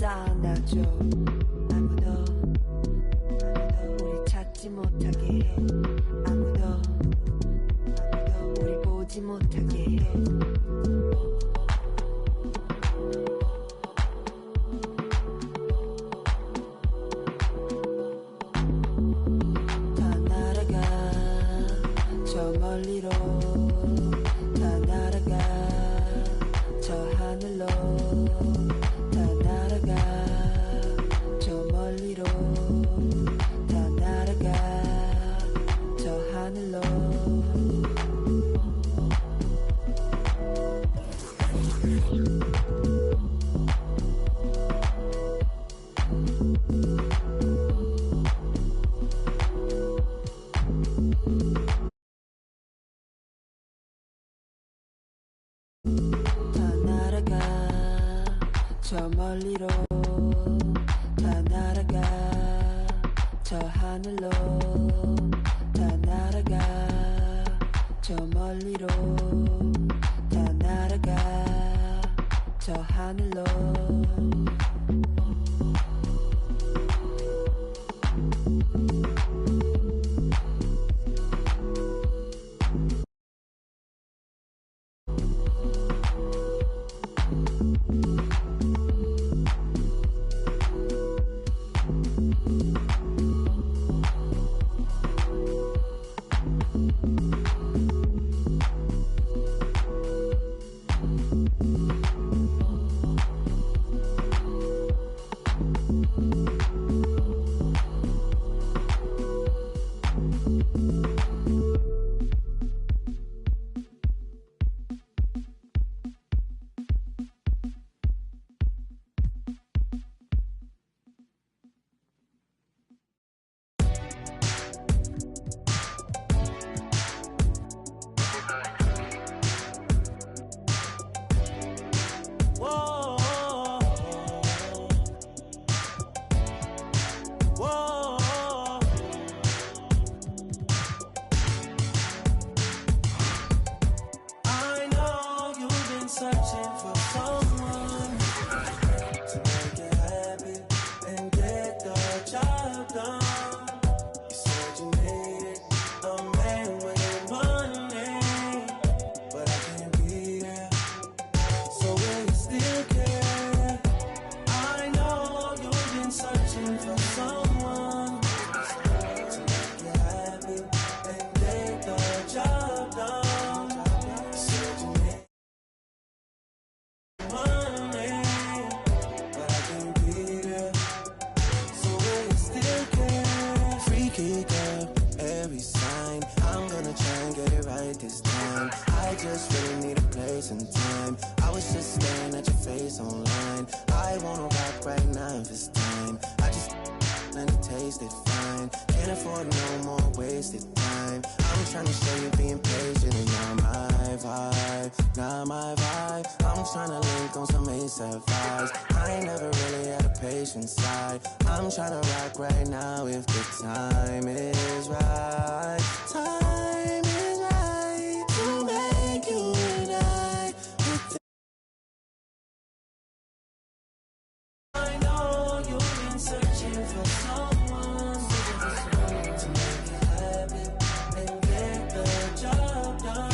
안아줘. 아무도 우리 찾지 못하게 해. 아무도 우리 보지 못하게 해. 다 날아가 저 멀리로. 다 날아가 저 하늘로. 다 날아가 저 멀리로. 다 날아가 저 하늘로. 다 날아가 저 멀리로. 다 날아가 저 하늘로. 다 날아가 저 멀리로. 다 날아가 저 하늘로. I know you've been searching for someone to make you happy and get the job done. You said you needed a man with money, but I can't be there. So will you still care? I know you've been searching for someone to make you happy and get the job done. You said you need money, but I can't be there. So will you still care? Freaky girl, every sign. I'm gonna try and get it right this time. I just really need a place and time. I was just staring at your face online. I wanna rock right now if it's time. I just and it tasted fine. Can't afford no more wasted time. I'm trying to show you being patient and you're my vibe, not my vibe. I'm trying to link on some ASAP vibes. I ain't never really had a patient side. I'm trying to rock right now if the time is right. Time is right to make you and I. I know you've been searching for someone to make you happy and get the job done.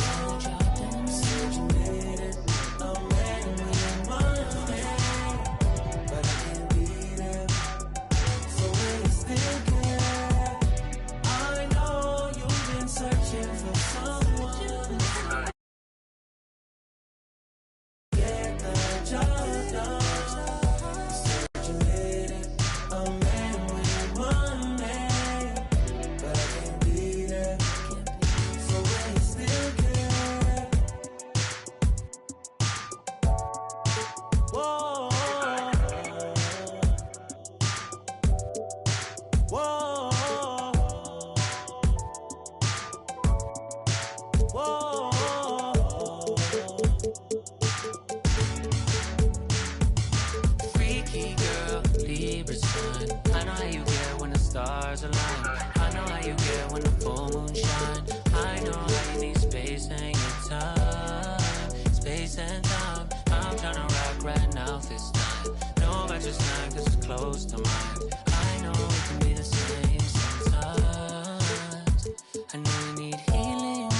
You said you needed a man with money, but I can't be there. So will you still care? I know you've been close to mine. I know it can be the same sometimes. I know you need healing.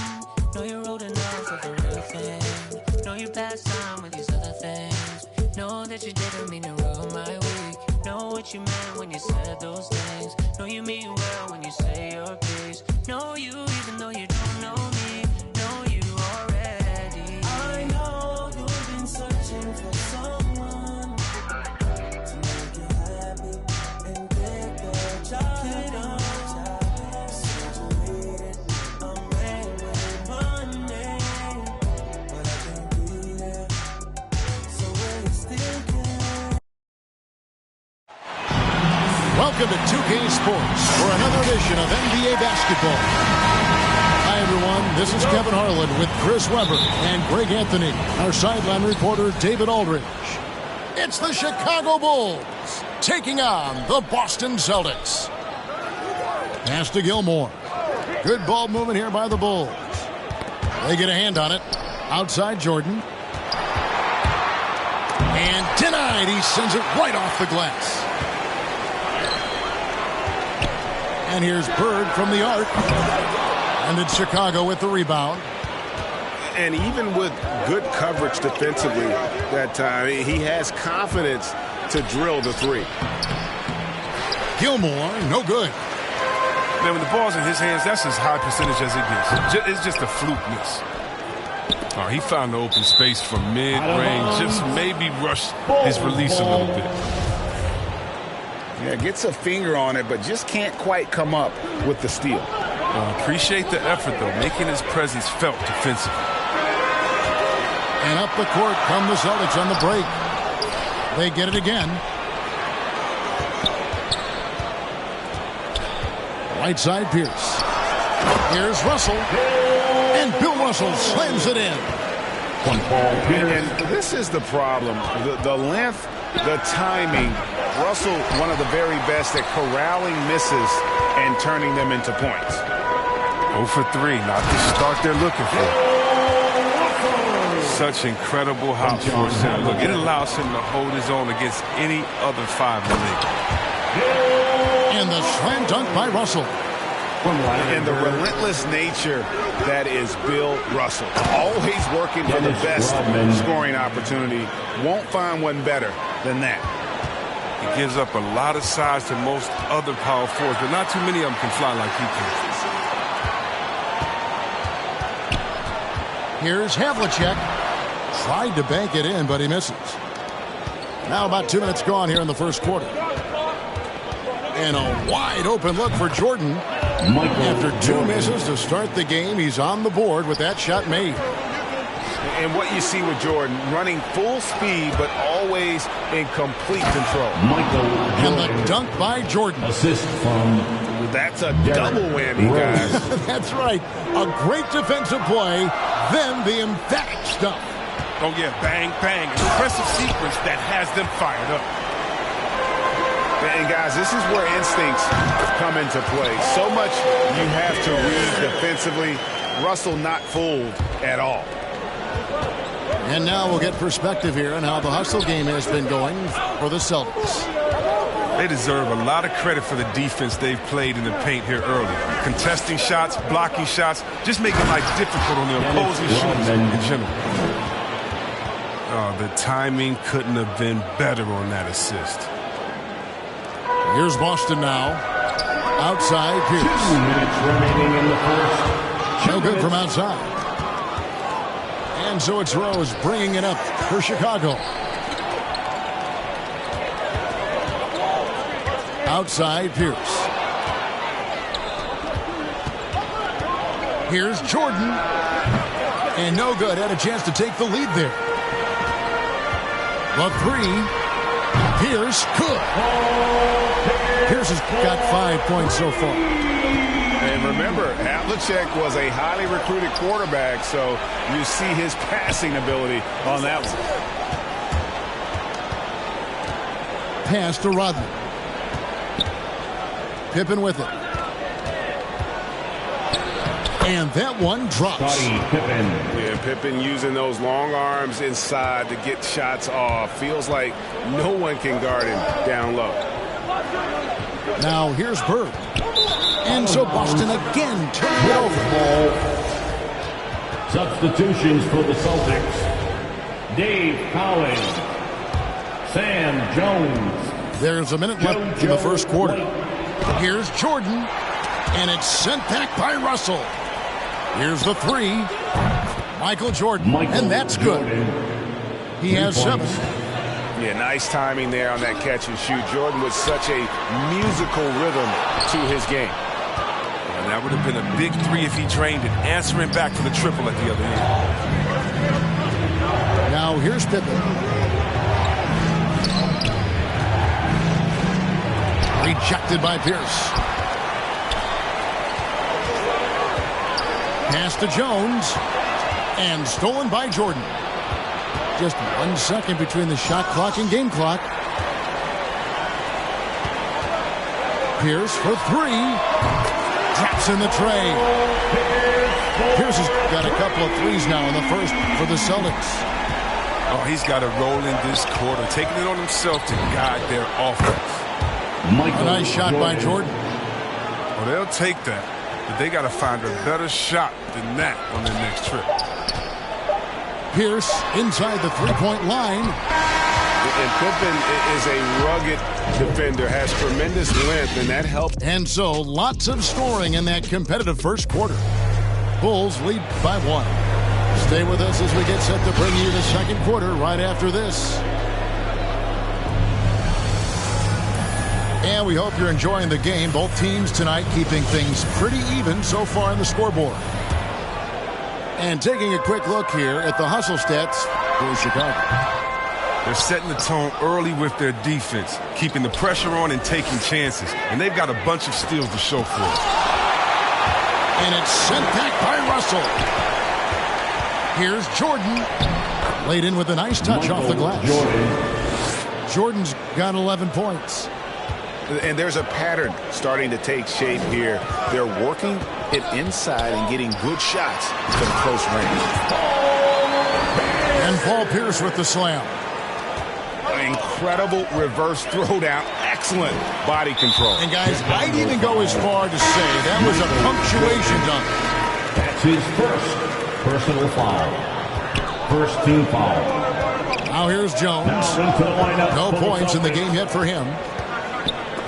Know you're old enough for the real thing. Know you past time with these other things. Know that you didn't mean to ruin my week. Know what you meant when you said those things. Know you mean well when you say your piece. Know you even though you don't know me. Know you already. I know you've been searching for someone to make you happy and get the job done. Said you need it, I'm ready with money, but I can't be there. So will you still care? Welcome to 2K Sports for another edition of NBA basketball. Hi, everyone. This is Kevin Harlan with Chris Webber and Greg Anthony, our sideline reporter David Aldridge. It's the Chicago Bulls taking on the Boston Celtics. Pass to Gilmore. Good ball movement here by the Bulls. They get a hand on it. Outside Jordan. And denied. He sends it right off the glass. And here's Bird from the arc. And it's Chicago with the rebound. And even with good coverage defensively that time, he has confidence to drill the three. Gilmore, no good. Man, when the ball's in his hands, that's as high percentage as it gets. It's just a fluke miss. Oh, he found the open space from mid-range. Just maybe rushed his release a little bit. Yeah, gets a finger on it, but just can't quite come up with the steal. Appreciate the effort, though, making his presence felt defensively. And up the court come the Celtics on the break. They get it again. Right side, Pierce. Here's Russell. And Bill Russell slams it in. And this is the problem. The length, the timing. Russell, one of the very best at corralling misses and turning them into points. 0 for 3, not the start they're looking for. Such incredible hop force there. Look, it allows him to hold his own against any other 5 in the league. And the slam dunk by Russell. And the relentless nature that is Bill Russell. Always working for the best scoring opportunity. Won't find one better than that. He gives up a lot of size to most other power forwards, but not too many of them can fly like he can. Here's Havlicek. Tried to bank it in, but he misses. Now about 2 minutes gone here in the first quarter. And a wide open look for Jordan. After 2 misses to start the game, he's on the board with that shot made. And what you see with Jordan, running full speed, but always in complete control. And the dunk by Jordan. Assist from... That's a double whammy, guys. That's right. A great defensive play, then the emphatic stuff. Oh, yeah, bang, bang. Impressive sequence that has them fired up. And, guys, this is where instincts come into play. So much you have to read defensively. Russell not fooled at all. And now we'll get perspective here on how the hustle game has been going for the Celtics. They deserve a lot of credit for the defense they've played in the paint here early. Contesting shots, blocking shots, just making life difficult on the opposing shooters in general. Oh, the timing couldn't have been better on that assist. Here's Boston now. Outside, Pierce. 2 minutes remaining in the first. No good from outside. And so it's Rose bringing it up for Chicago. Outside, Pierce. Here's Jordan. And no good. Had a chance to take the lead there. The 3. Pierce could. Pierce has got 5 points so far. And remember, Havlicek was a highly recruited quarterback, so you see his passing ability on that one. Pass to Rodman. Pippen with it. And that one drops. Scottie Pippen. Yeah, Pippen using those long arms inside to get shots off. Feels like no one can guard him down low. Now here's Bird. And so Boston again turns it over. Substitutions for the Celtics. Dave Cowling. Sam Jones. There's a minute left in the first quarter. Here's Jordan. And it's sent back by Russell. Here's the three. Michael Jordan. And that's good. He has 7. Yeah, nice timing there on that catch and shoot. Jordan with such a musical rhythm to his game. And that would have been a big 3 if he drained it, answering back for the triple at the other end. Now here's Pippen. Rejected by Pierce. Pass to Jones. And stolen by Jordan. Just 1 second between the shot clock and game clock. Pierce for 3. Drops in the tray. Pierce has got a couple of threes now in the first for the Celtics. Oh, he's got to roll in this quarter, taking it on himself to guide their offense. A nice shot by Jordan. Well, they'll take that, but they got to find a better shot than that on their next trip. Pierce inside the three-point line. And Pippen is a rugged defender, has tremendous length, and that helps. And so lots of scoring in that competitive first quarter. Bulls lead by 1. Stay with us as we get set to bring you the second quarter right after this. And we hope you're enjoying the game. Both teams tonight keeping things pretty even so far on the scoreboard. And taking a quick look here at the hustle stats for Chicago. They're setting the tone early with their defense, keeping the pressure on and taking chances. And they've got a bunch of steals to show for it. And it's sent back by Russell. Here's Jordan. Laid in with a nice touch off the glass. Jordan's got 11 points. And there's a pattern starting to take shape here. They're working it inside and getting good shots from close range. And Paul Pierce with the slam. An incredible reverse throwdown. Excellent body control. And guys, I'd even go as far to say that was a punctuation dunk. That's his first personal foul. First team foul. Now here's Jones. No points in the game yet for him.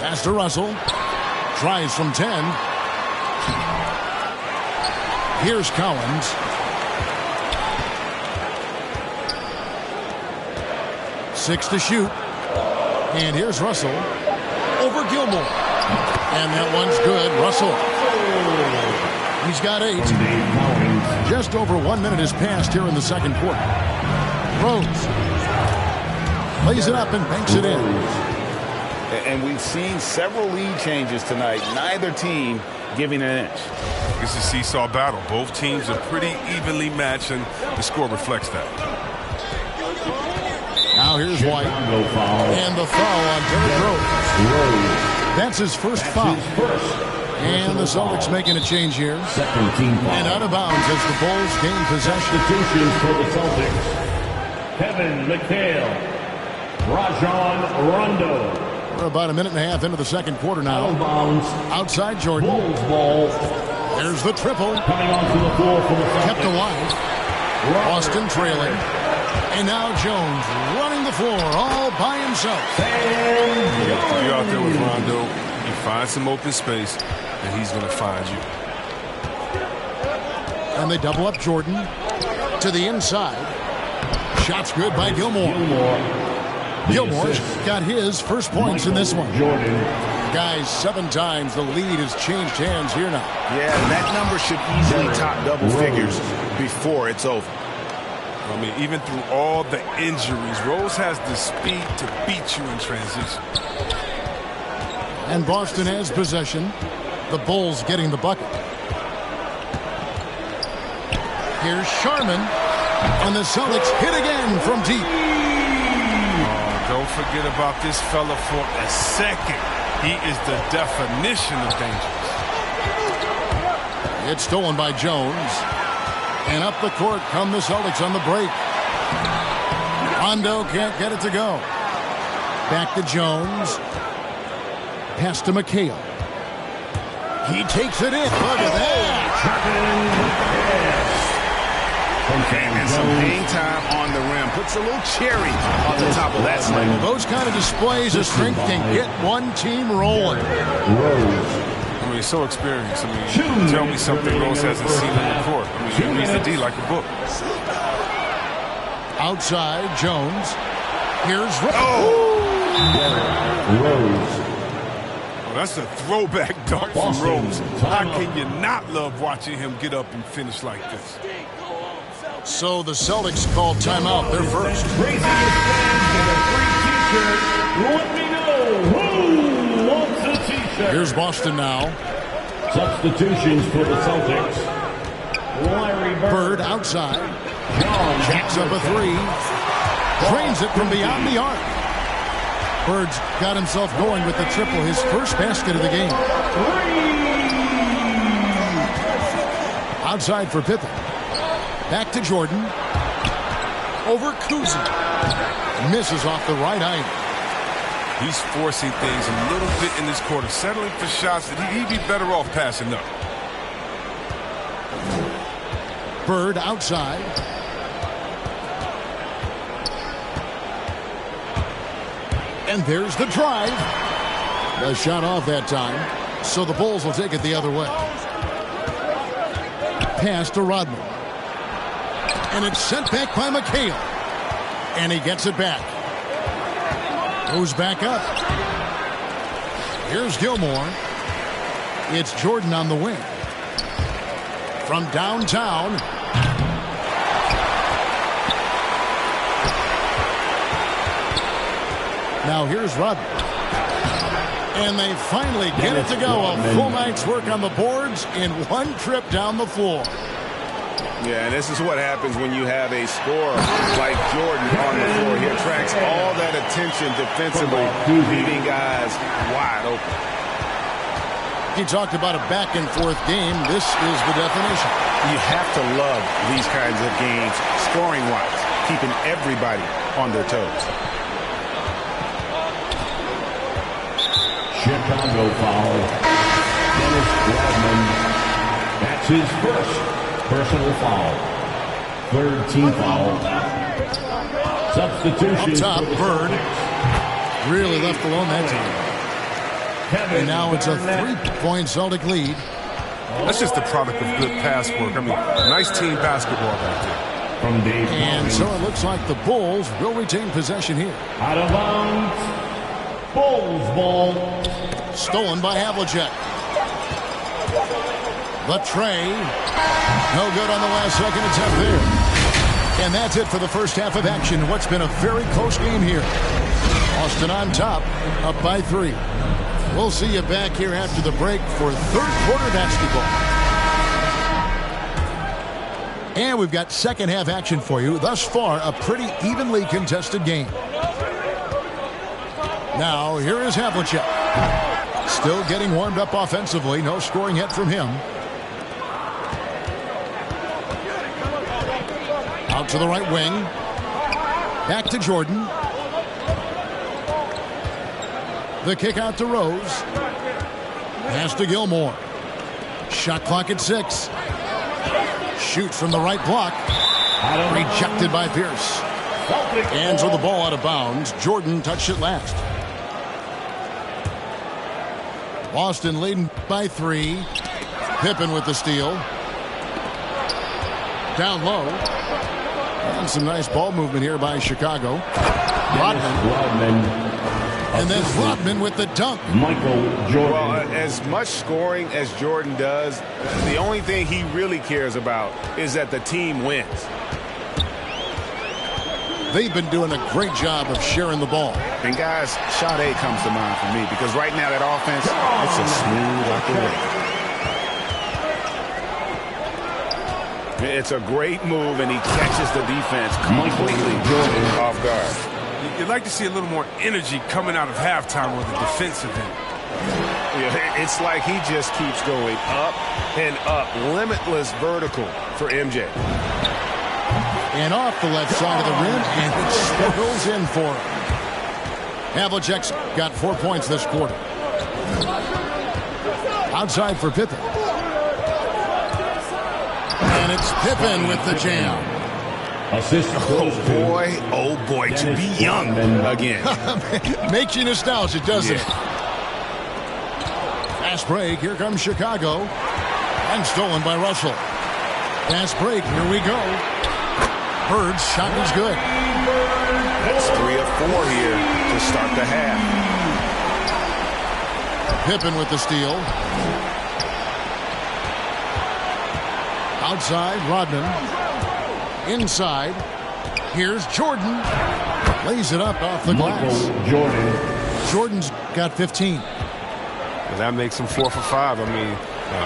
Pass to Russell. Tries from 10. Here's Collins. Six to shoot. And here's Russell. Over Gilmore. And that one's good. Russell. He's got 8. Just over 1 minute has passed here in the second quarter. Rose. Lays it up and banks it in. And we've seen several lead changes tonight. Neither team giving an inch. It's a seesaw battle. Both teams are pretty evenly matched, and the score reflects that. Now here's White. And the foul on Derrick Rose. That's his first foul. And the Celtics making a change here. And out of bounds as the Bulls gain possession. Substitutions for the Celtics. Kevin McHale. Rajon Rondo. We're about a minute and a half into the second quarter now. Outside Jordan. Bulls ball. There's the triple. Coming onto the floor for the Celtics. Kept alive. Boston trailing. And now Jones running the floor all by himself. If you're out there with Rondo, you find some open space, and he's going to find you. And they double up Jordan to the inside. Shots good by Gilmore. Gilmore's got his first points in this one. Jordan. Guys, 7 times the lead has changed hands here now. Yeah, that number should easily top double figures before it's over. I mean, even through all the injuries, Rose has the speed to beat you in transition. And Boston has possession. The Bulls getting the bucket. Here's Sharman. And the Celtics hit again from deep. Don't forget about this fella for a second. He is the definition of dangerous. It's stolen by Jones. And up the court come the Celtics on the break. Rondo can't get it to go. Back to Jones. Pass to McHale. He takes it in. Look at that. And some hang time on the rim. Puts a little cherry on the top of that slam. Those kind of displays of strength can get one team rolling. I mean, he's so experienced. I mean, tell me something Rose hasn't seen on the court. I mean, he reads the D like a book. Outside, Jones. Here's Rose. Well, that's a throwback dunk from Rose. How can you not love watching him get up and finish like this? So the Celtics call timeout. They're first. Raising his fans with a free t-shirt. Let me know who wants a t-shirt. Here's Boston now. Substitutions for the Celtics. Larry Bird outside. Jacks up a three. Drains it from beyond the arc. Bird's got himself going with the triple, his first basket of the game. Outside for Pippen. Back to Jordan. Over Kuzi. Misses off the right eye. He's forcing things a little bit in this quarter, settling for shots that he'd be better off passing up. Bird outside. And there's the drive. A shot off that time, so the Bulls will take it the other way. Pass to Rodman. And it's sent back by McHale. And he gets it back. Goes back up. Here's Gilmore. It's Jordan on the wing. From downtown. Now here's Rodman. And they finally get it to go. A full night's work on the boards in one trip down the floor. Yeah, and this is what happens when you have a scorer like Jordan on the floor. He attracts all that attention defensively, leaving guys wide open. He talked about a back-and-forth game. This is the definition. You have to love these kinds of games, scoring-wise, keeping everybody on their toes. Chicago foul. Dennis Rodman. That's his first personal foul. Third team foul. Substitution. Up top, Bird really left alone that time. And now it's a 3-point Celtic lead. That's just the product of good pass work. I mean, nice team basketball right there. From Dave And Barnes. so it looks like the Bulls will retain possession here. Out of bounds. Bulls ball. Stolen by Havlicek. The tray. No good on the last second attempt there. And that's it for the first half of action. What's been a very close game here. Austin on top, up by 3. We'll see you back here after the break for third quarter basketball. And we've got second half action for you. Thus far, a pretty evenly contested game. Now, here is Havlicek. Still getting warmed up offensively. No scoring yet from him. Out to the right wing. Back to Jordan. The kick out to Rose. Pass to Gilmore. Shot clock at 6. Shoots from the right block. Rejected by Pierce. And so the ball out of bounds. Jordan touched it last. Boston leading by 3. Pippen with the steal. Down low. And some nice ball movement here by Chicago. Rodman. And then Rodman with the dunk. Michael Jordan. Well, as much scoring as Jordan does, the only thing he really cares about is that the team wins. They've been doing a great job of sharing the ball. And guys, Sade comes to mind for me because right now that offense, it's a smooth operation. It's a great move, and he catches the defense completely off guard. You'd like to see a little more energy coming out of halftime on the defensive end. Yeah, it's like he just keeps going up and up. Limitless vertical for MJ. And off the left side of the rim, and it swirls in for him. Havlicek's got 4 points this quarter. Outside for Pippen. And it's Pippen with the jam. Assist Oh boy, to be young again. Makes you nostalgic, doesn't it? Pass break, here comes Chicago. And stolen by Russell. Pass break, here we go. Bird's shot is good. That's 3 of 4 here to start the half. Pippen with the steal. Outside, Rodman. Inside. Here's Jordan. Lays it up off the glass. Jordan's got 15. That makes him 4 for 5. I mean,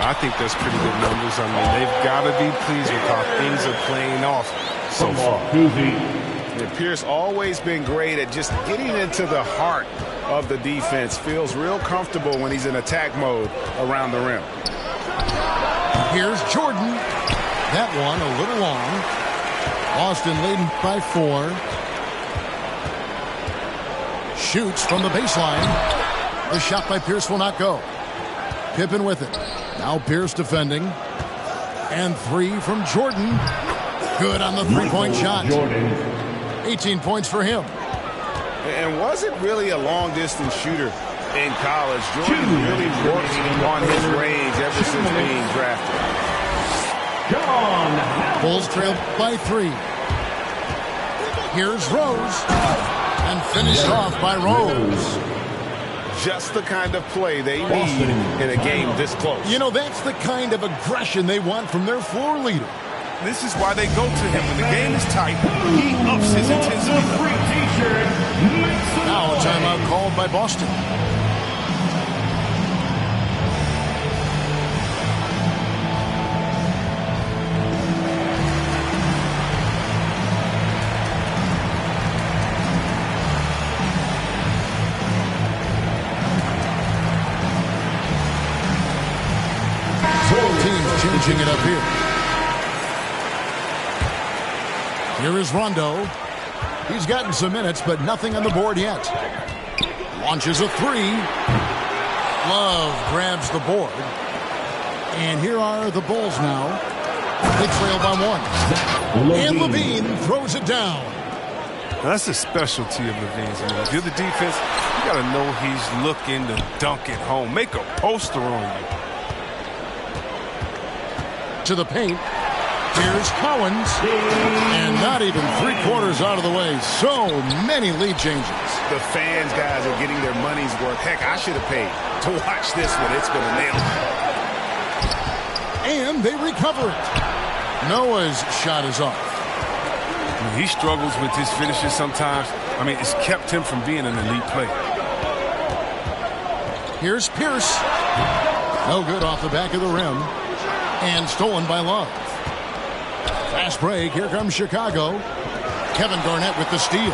I think that's pretty good numbers. I mean, they've got to be pleased with how things are playing off so far. Yeah, Pierce always been great at just getting into the heart of the defense. Feels real comfortable when he's in attack mode around the rim. Here's Jordan. That one a little long. Boston leading by 4. Shoots from the baseline. The shot by Pierce will not go. Pippen with it. Now Pierce defending. And 3 from Jordan. Good on the three-point shot. 18 points for him. And wasn't really a long-distance shooter in college. Jordan really worked on his range ever since being drafted. Bulls trail by 3. Here's Rose. And finished off by Rose. Just the kind of play they need in a game this close. You know, that's the kind of aggression they want from their floor leader. This is why they go to him. When the game is tight, he ups his intensity. Now a timeout called by Boston. Teams changing it up here. Here is Rondo. He's gotten some minutes, but nothing on the board yet. Launches a 3. Love grabs the board. And here are the Bulls now. They trail by 1. And Levine throws it down. Now, that's the specialty of Levine's. I mean, if you're the defense, you got to know he's looking to dunk it home. Make a poster on you. To the paint. Here's Collins. And not even 3/4 out of the way. So many lead changes. The fans, guys, are getting their money's worth. Heck, I should have paid to watch this one. It's been a nail. And they recover it. Noah's shot is off. He struggles with his finishes sometimes. I mean, it's kept him from being an elite player. Here's Pierce. No good off the back of the rim. And stolen by Love. Fast break. Here comes Chicago. Kevin Garnett with the steal.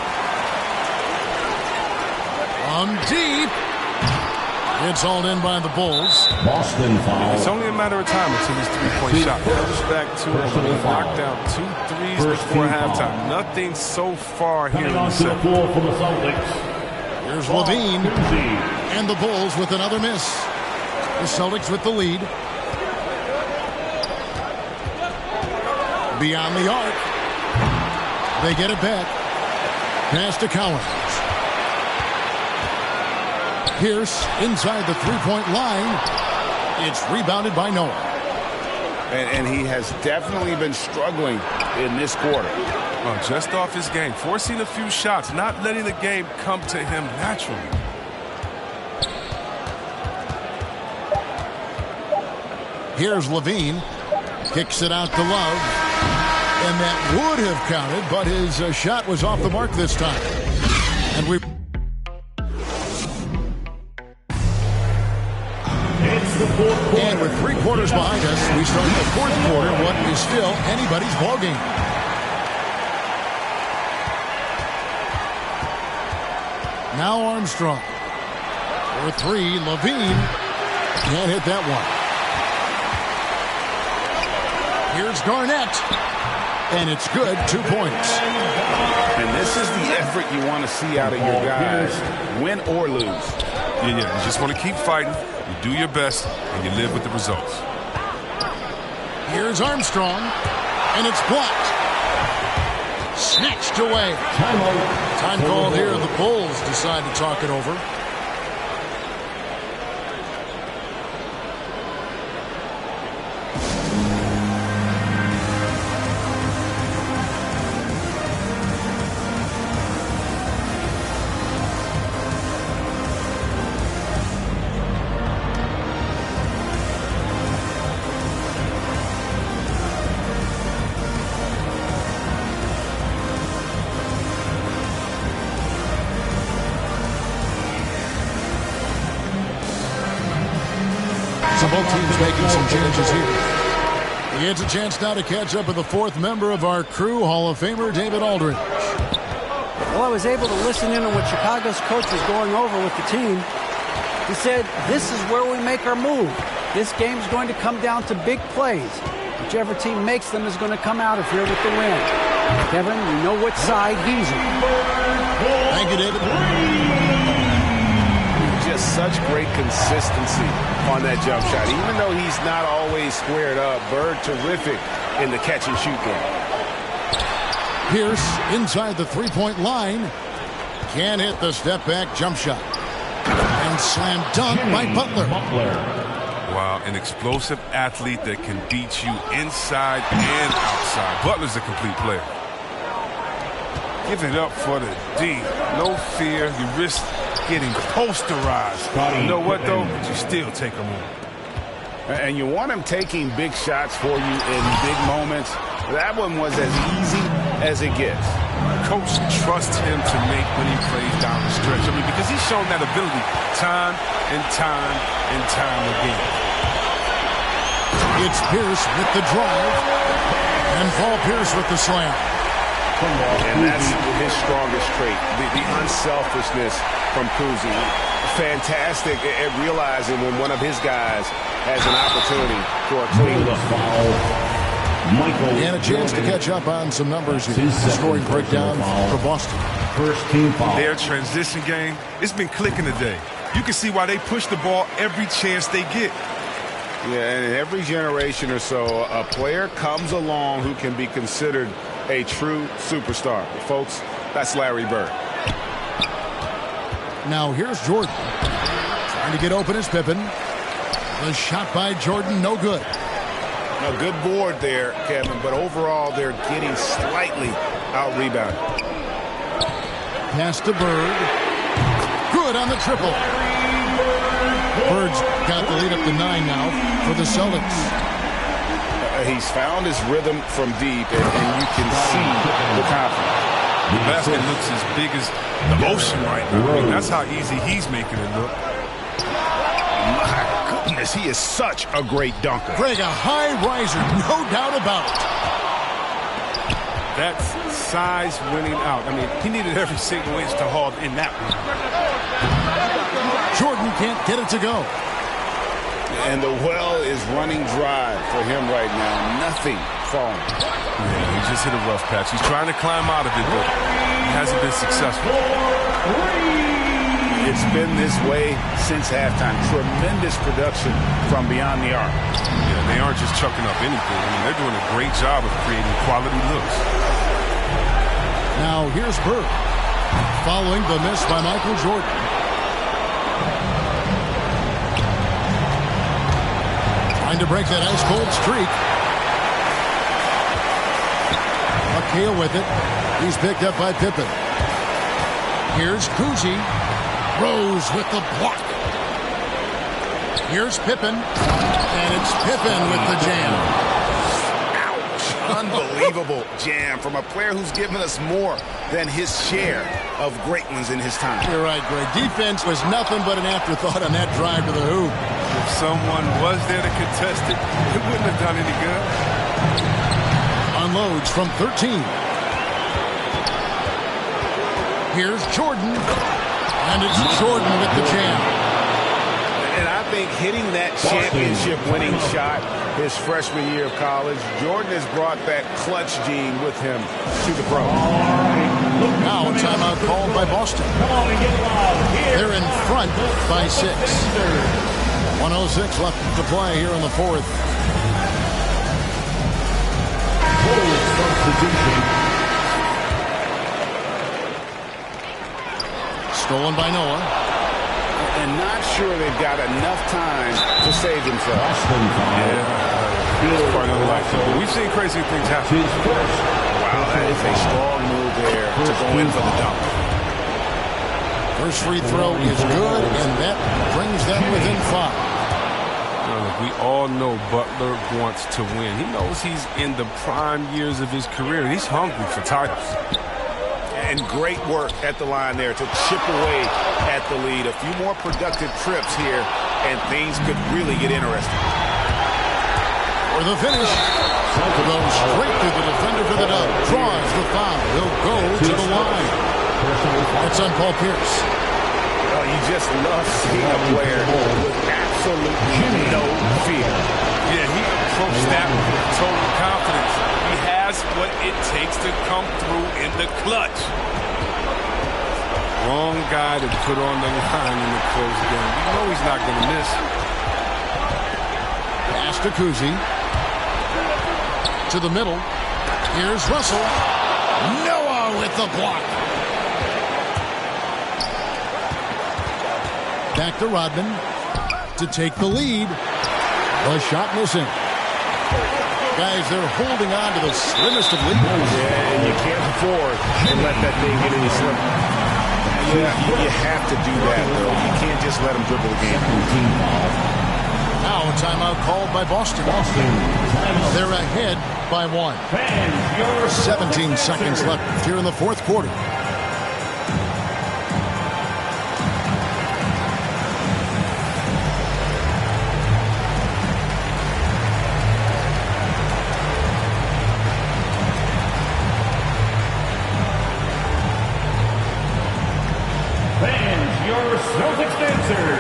From deep. It's hauled in by the Bulls. Boston foul. It's only a matter of time until his three-point shot comes back to him. He knocked down 2 threes before halftime. Nothing so far here in the second. Here's Levine. And the Bulls with another miss. The Celtics with the lead. Beyond the arc. They get it back. Pass to Collins. Pierce inside the three-point line. It's rebounded by Noah. And he has definitely been struggling in this quarter. Well, just off his game, forcing a few shots, not letting the game come to him naturally. Here's Levine. Kicks it out to Love. And that would have counted, but his shot was off the mark this time. And we... And with 3/4 behind us, we start the fourth quarter, what is still anybody's ballgame. Now Armstrong. For 3, Levine. Can't hit that one. Here's Garnett. And it's good, 2 points. And this is the effort you want to see out of your guys, win or lose. Yeah. You just want to keep fighting. You do your best, and you live with the results. Here's Armstrong, and it's blocked. Snatched away. Time called here. The Bulls decide to talk it over. So both teams making some changes here. He gets a chance now to catch up with the fourth member of our crew, Hall of Famer David Aldridge. Well, I was able to listen in on what Chicago's coach was going over with the team. He said, this is where we make our move. This game's going to come down to big plays. Whichever team makes them is going to come out of here with the win. Kevin, we know what side he's on. Thank you, David. Just such great consistency on that jump shot. Even though he's not always squared up, Bird terrific in the catch and shoot game. Pierce inside the three-point line. Can't hit the step-back jump shot. And slam dunk by Butler. Wow, an explosive athlete that can beat you inside and outside. Butler's a complete player. Give it up for the D. No fear. You risk getting posterized. You know what, though? But you still take them on. And you want him taking big shots for you in big moments. That one was as easy as it gets. Coach trusts him to make when he plays down the stretch. I mean, because he's shown that ability time and time and time again. It's Pierce with the drive. And Paul Pierce with the slam. And that's his strongest trait, the unselfishness from Kuzi. Fantastic at realizing when one of his guys has an opportunity for a clean look. And a chance to catch up on some numbers here. The scoring breakdown for Boston. First team foul. Their transition game, it's been clicking today. You can see why they push the ball every chance they get. Yeah, and in every generation or so, a player comes along who can be considered a true superstar. Folks, that's Larry Bird. Now here's Jordan. Trying to get open as Pippen. The shot by Jordan, no good. A good board there, Kevin, but overall they're getting slightly out-rebounded. Pass to Bird. Good on the triple. Bird's got the lead up to 9 now for the Celtics. He's found his rhythm from deep, and you can see the confidence. The basket looks as big as the ocean right now. I mean, that's how easy he's making it look. My goodness, he is such a great dunker. Greg, a high riser, no doubt about it. That's size winning out. I mean, he needed every single inch to haul in that one. Jordan can't get it to go. And the well is running dry for him right now. Nothing falling. Yeah, he just hit a rough patch. He's trying to climb out of it, but he hasn't been successful. It's been this way since halftime. Tremendous production from beyond the arc. Yeah, they aren't just chucking up anything. I mean, they're doing a great job of creating quality looks. Now here's Bird. Following the miss by Michael Jordan. Trying to break that ice-cold streak. McHale with it. He's picked up by Pippen. Here's Kuzi. Rose with the block. Here's Pippen. And it's Pippen with the jam. Ouch. Unbelievable jam from a player who's given us more than his share of great ones in his time. You're right, Greg. Defense was nothing but an afterthought on that drive to the hoop. If someone was there to contest it, it wouldn't have done any good. Unloads from 13. Here's Jordan. And it's Jordan with the jam. And I think hitting that championship-winning shot his freshman year of college, Jordan has brought that clutch gene with him to the pros. Now a timeout called by Boston. They're in front by 6. 1:06 left to play here in the fourth. Stolen by Noah. And not sure they've got enough time to save themselves. It's quite unlikely. But we've seen crazy things happen. Wow, that is a strong move there to go in for the dunk. First free throw is good, and that brings them within 5. Look, we all know Butler wants to win. He knows he's in the prime years of his career. He's hungry for titles. And great work at the line there to chip away at the lead. A few more productive trips here, and things could really get interesting. For the finish, goes straight to the defender for the dub. Draws the foul. He'll go to the line. That's on Paul Pierce. Well, you just love seeing a player with absolutely no fear. Yeah, he approached that with total confidence. He has what it takes to come through in the clutch. Wrong guy to put on the line in the close game. You know he's not going to miss. Pass to Kuzi. To the middle. Here's Russell. Noah with the block. Back to Rodman to take the lead. The shot missing. Guys, they're holding on to the slimmest of leads. Yeah, and you can't afford to let that thing get any slimmer. Yeah, you have to do that, though. You can't just let them dribble the game. Now a timeout called by Boston. They're ahead by 1. 17 seconds left here in the fourth quarter. Fans, your Celtics dancers.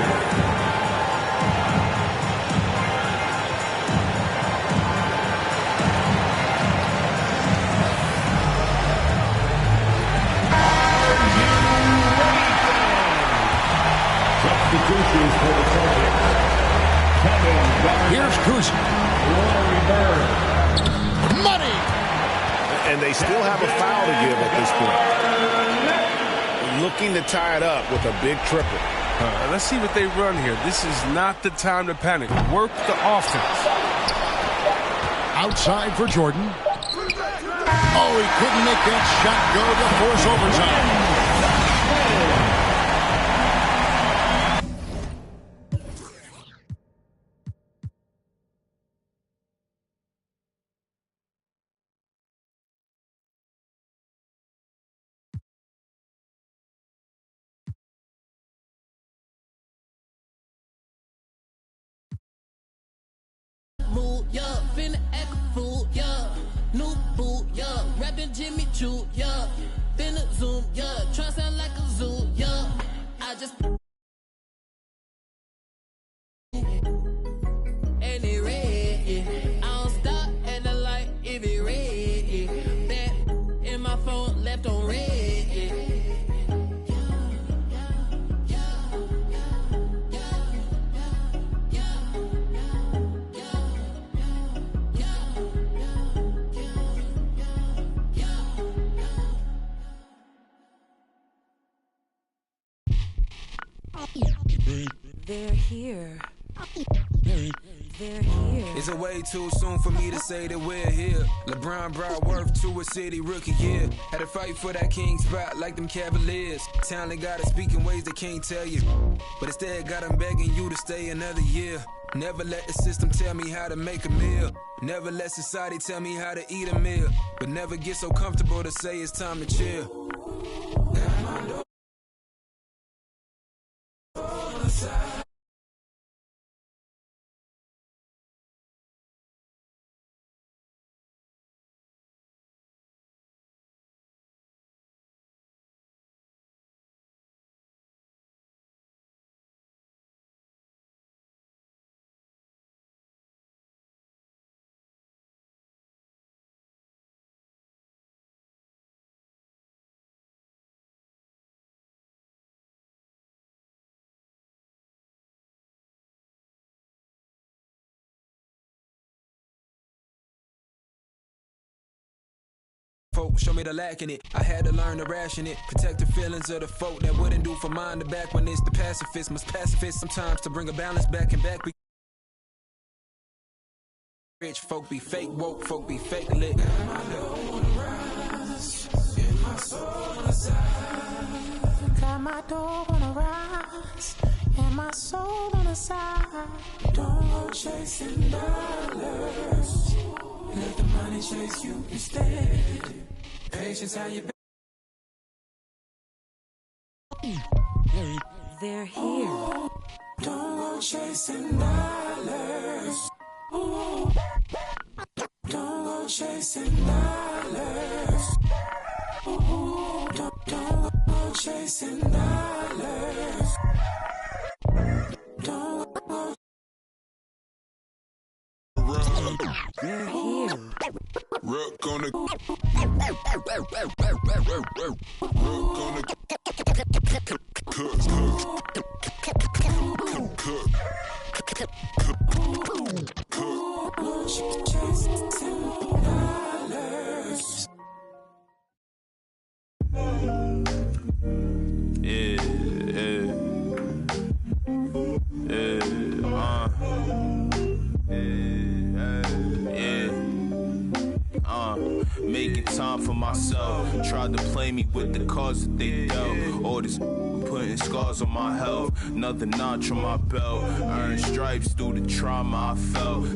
Substitutions for the Celtics. Here's Kuzma. Money! And they still have a foul to give at this point. Looking to tie it up with a big triple. Let's see what they run here. This is not the time to panic. Work the offense. Outside for Jordan. Oh, he couldn't make that shot go to force overtime. Mood, yeah, finna act a fool, yeah. New boot, yeah. Rapping Jimmy Choo, yeah. Finna zoom, yeah. Try sound like a zoo, yeah. I just. And it red, yeah. I don't stop at the light if it red, yeah. Back in my phone, left on red, yeah. They're here. They're here. Is it way too soon for me to say that we're here? LeBron brought worth to a city rookie year. Had to fight for that king spot like them Cavaliers. Talent gotta speak in ways they can't tell you, but instead got them begging you to stay another year. Never let the system tell me how to make a meal. Never let society tell me how to eat a meal. But never get so comfortable to say it's time to chill. hope, show me the lack in it. I had to learn to ration it, protect the feelings of the folk that wouldn't do for mine to back when it's the pacifist. Must pacifist sometimes to bring a balance back and back. Rich folk be fake, woke folk be fake lit. Got my dough on the rise, and my soul on the side. Got my dough on the rise, and my soul on the side. Don't go chasing dollars, let the money chase you instead. Patience how you They're here. Don't go chasing dollars. Ooh. Don't go chasing dollars. Ooh. Don't go chasing dollars. Don't go. They're here. Rock on the Making time for myself. Tried to play me with the cards that they dealt. All this putting scars on my health. Another notch on my belt. Earned stripes through the trauma I felt.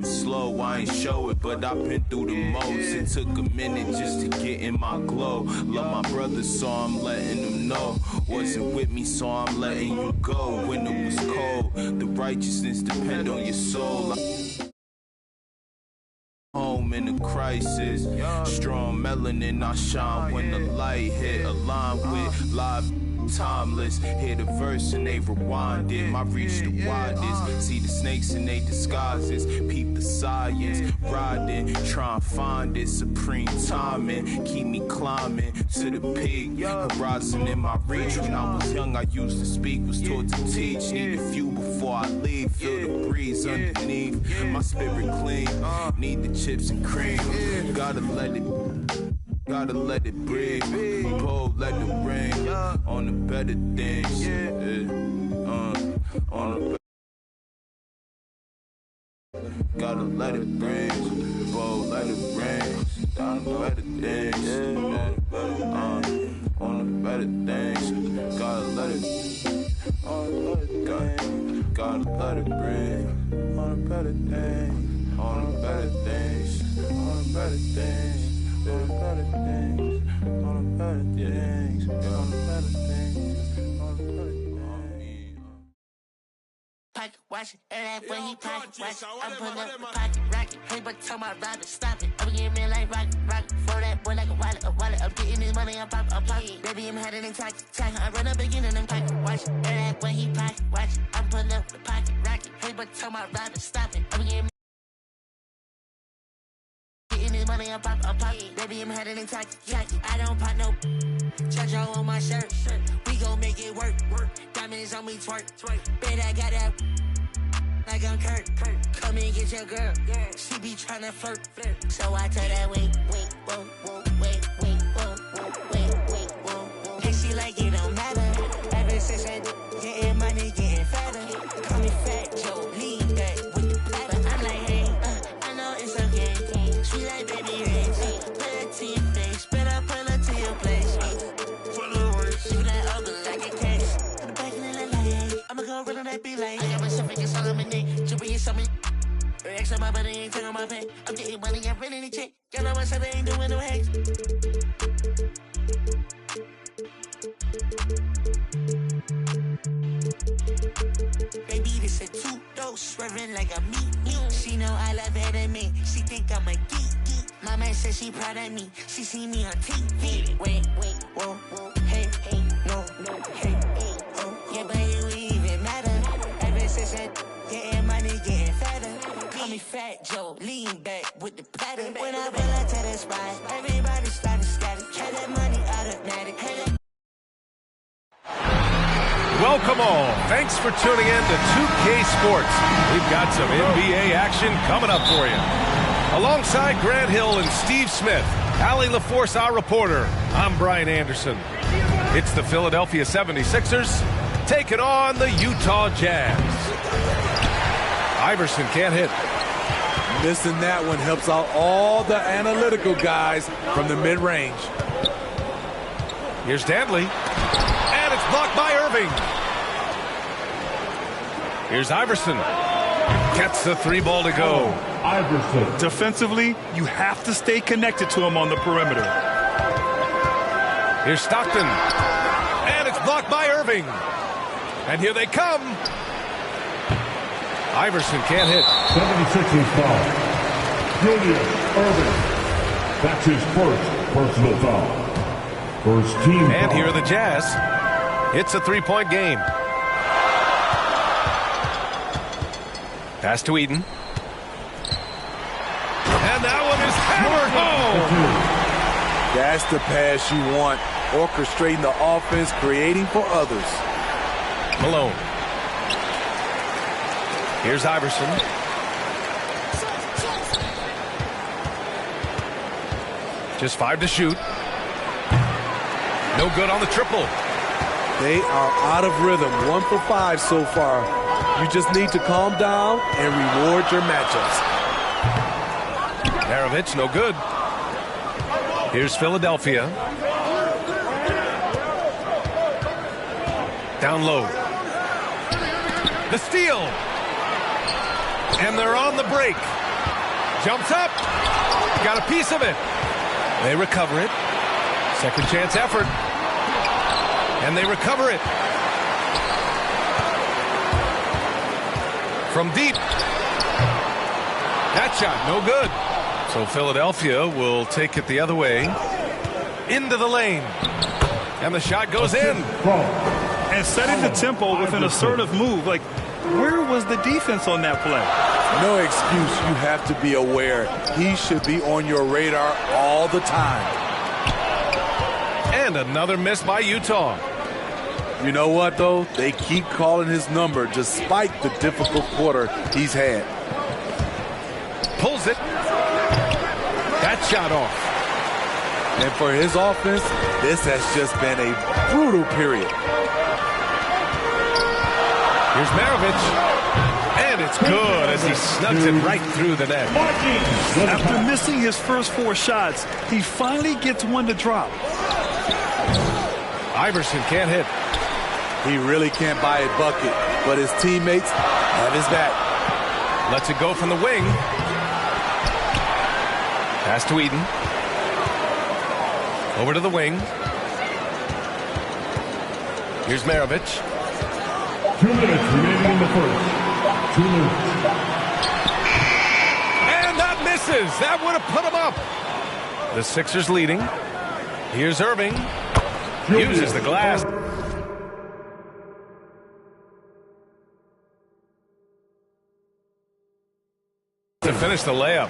Slow, I ain't show it, but I've been through the most. It took a minute just to get in my glow. Love my brothers, so I'm letting them know. Wasn't with me, so I'm letting you go. When it was cold, the righteousness depend on your soul. Home in a crisis, strong melanin, I shine when the light hit. Aligned with live, timeless. Hit a verse and they rewind it. My reach the widest. See the snakes in they disguises. Peep the science. Riding, try and find it. Supreme timing. Keep me climbing to the peak. Horizon in my reach. When I was young, I used to speak. Was taught to teach. Need a few before I leave. Feel the breeze underneath. My spirit clean. Need the chips and cream. Gotta let it breathe. Pull, let it rain. On the better things. On the gotta let it rain. Pull, let it rain. On the better things. On the better things. Gotta let it. Gotta let it rain. On the better things. On the better things. On the better things. On the better things, on the better things, on the better things, on the better things. Pocket watch it, and that when he pocket watch it, I'm pulling up the pocket rocket. Hey, but tell my rider stop it. I'm getting me like rocket. Throw that boy like a wallet. I'm getting this money, I'm pocket. Baby, I'm heading in tacky. I run up again and I'm pocket watch it, and that when he pocket watch it, I'm pulling up the pocket rocket. Hey, but tell my rider stop it. I'm getting money, I'm pocket. Baby, I'm heading in tacky. I don't pop no Chacho on my shirt. We gon' make it work. Diamonds on me twerk. Bet I got that like I'm Kurt. Come and get your girl. She be tryna flirt. So I tell that wait, whoa, wait, whoa. And she like it don't matter. Ever since I getting money, getting fatter. Call me Fat Joe, lean back with the platter. I'm like, hey, I know it's okay. She like baby rich. Put her to your face, better pull her to your place. She that ugly like a case. To the back of the line, I'ma go run on that beat like. I got my stuff and song on my neck. Jumping in something. X on my body, ain't taking my pay. I'm getting money, I'm running the check. Got on my side, I ain't doing no hacks. Baby, this a two-dose, swerving like a meat. She know I love her than me. She think I'm a geek. My man said she proud of me. She see me on TV. Wait, whoa, hey, no, hey, oh. Yeah, but it even matter. Ever since I getting money, getting fatter. Call me Fat Joe, lean back with the platter. When I pull up to the spot, everybody started static. Had that money automatic. Welcome all. Thanks for tuning in to 2K Sports. We've got some NBA action coming up for you. Alongside Grant Hill and Steve Smith, Allie LaForce, our reporter. I'm Brian Anderson. It's the Philadelphia 76ers taking on the Utah Jazz. Iverson can't hit. Missing that one helps out all the analytical guys from the mid-range. Here's Dantley. And it's blocked by Irving. Here's Iverson. Gets the 3 ball to go. Iverson. Defensively, you have to stay connected to him on the perimeter. Here's Stockton. And it's blocked by Irving. And here they come. Iverson can't hit. 76ers foul. Julius Irving. That's his first personal foul. First team And foul. here are the Jazz. It's a 3-point game. Pass to Eden. And that one is hammered home. That's the pass you want. Orchestrating the offense, creating for others. Malone. Here's Iverson. Just 5 to shoot. No good on the triple. They are out of rhythm. 1 for 5 so far. You just need to calm down and reward your matchups. Maravich, no good. Here's Philadelphia. Down low. The steal. And they're on the break. Jumps up. Got a piece of it. They recover it. Second chance effort. And they recover it. From deep. That shot, no good. So Philadelphia will take it the other way. Into the lane. And the shot goes in. And setting the tempo with an assertive move. Like, where was the defense on that play? No excuse. You have to be aware. He should be on your radar all the time. And another miss by Utah. You know what, though? They keep calling his number despite the difficult quarter he's had. Pulls it. That shot off. And for his offense, this has just been a brutal period. Here's Maravich. And it's good as he snugs it right through the net. After missing his first 4 shots, he finally gets one to drop. Iverson can't hit. He really can't buy a bucket, but his teammates have his back. Lets it go from the wing. Pass to Eden. Over to the wing. Here's Maravich. 2 minutes remaining in the first. 2 minutes. And that misses. That would have put him up. The Sixers leading. Here's Irving. Uses the glass. To finish the layup.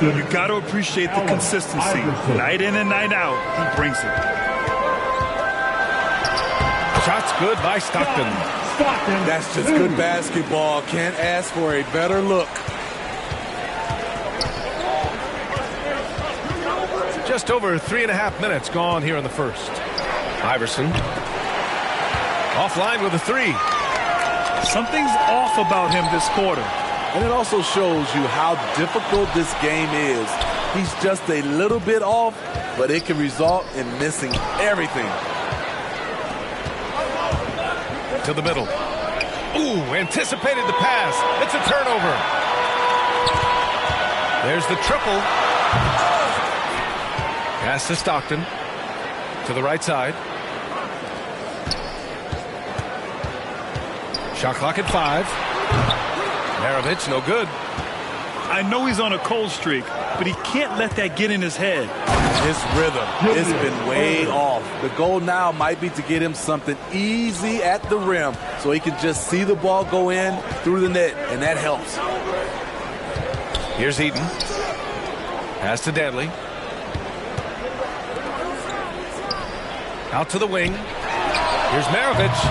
You got to appreciate the consistency. Night in and night out, he brings it. Shots good by Stockton. That's just good basketball. Can't ask for a better look. Just over 3.5 minutes gone here in the first. Iverson. Offline with a 3. Something's off about him this quarter. And it also shows you how difficult this game is. He's just a little bit off, but it can result in missing everything. To the middle. Ooh, anticipated the pass. It's a turnover. There's the triple. Pass to Stockton. To the right side. Shot clock at 5. Maravich, no good. I know he's on a cold streak, but he can't let that get in his head. His rhythm has been way off. The goal now might be to get him something easy at the rim so he can just see the ball go in through the net, and that helps. Here's Eden. Pass to Dantley. Out to the wing. Here's Maravich.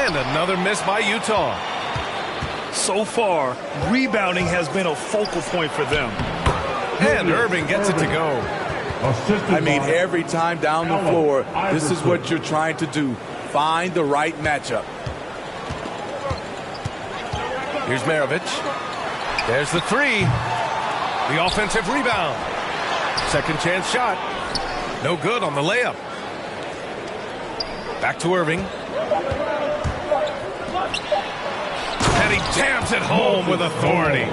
And another miss by Utah. So far, rebounding has been a focal point for them. And Irving gets it to go. I mean, every time down the floor, this is what you're trying to do. Find the right matchup. Here's Maravich. There's the three. The offensive rebound. Second chance shot. No good on the layup. Back to Irving. And he jams it home with authority.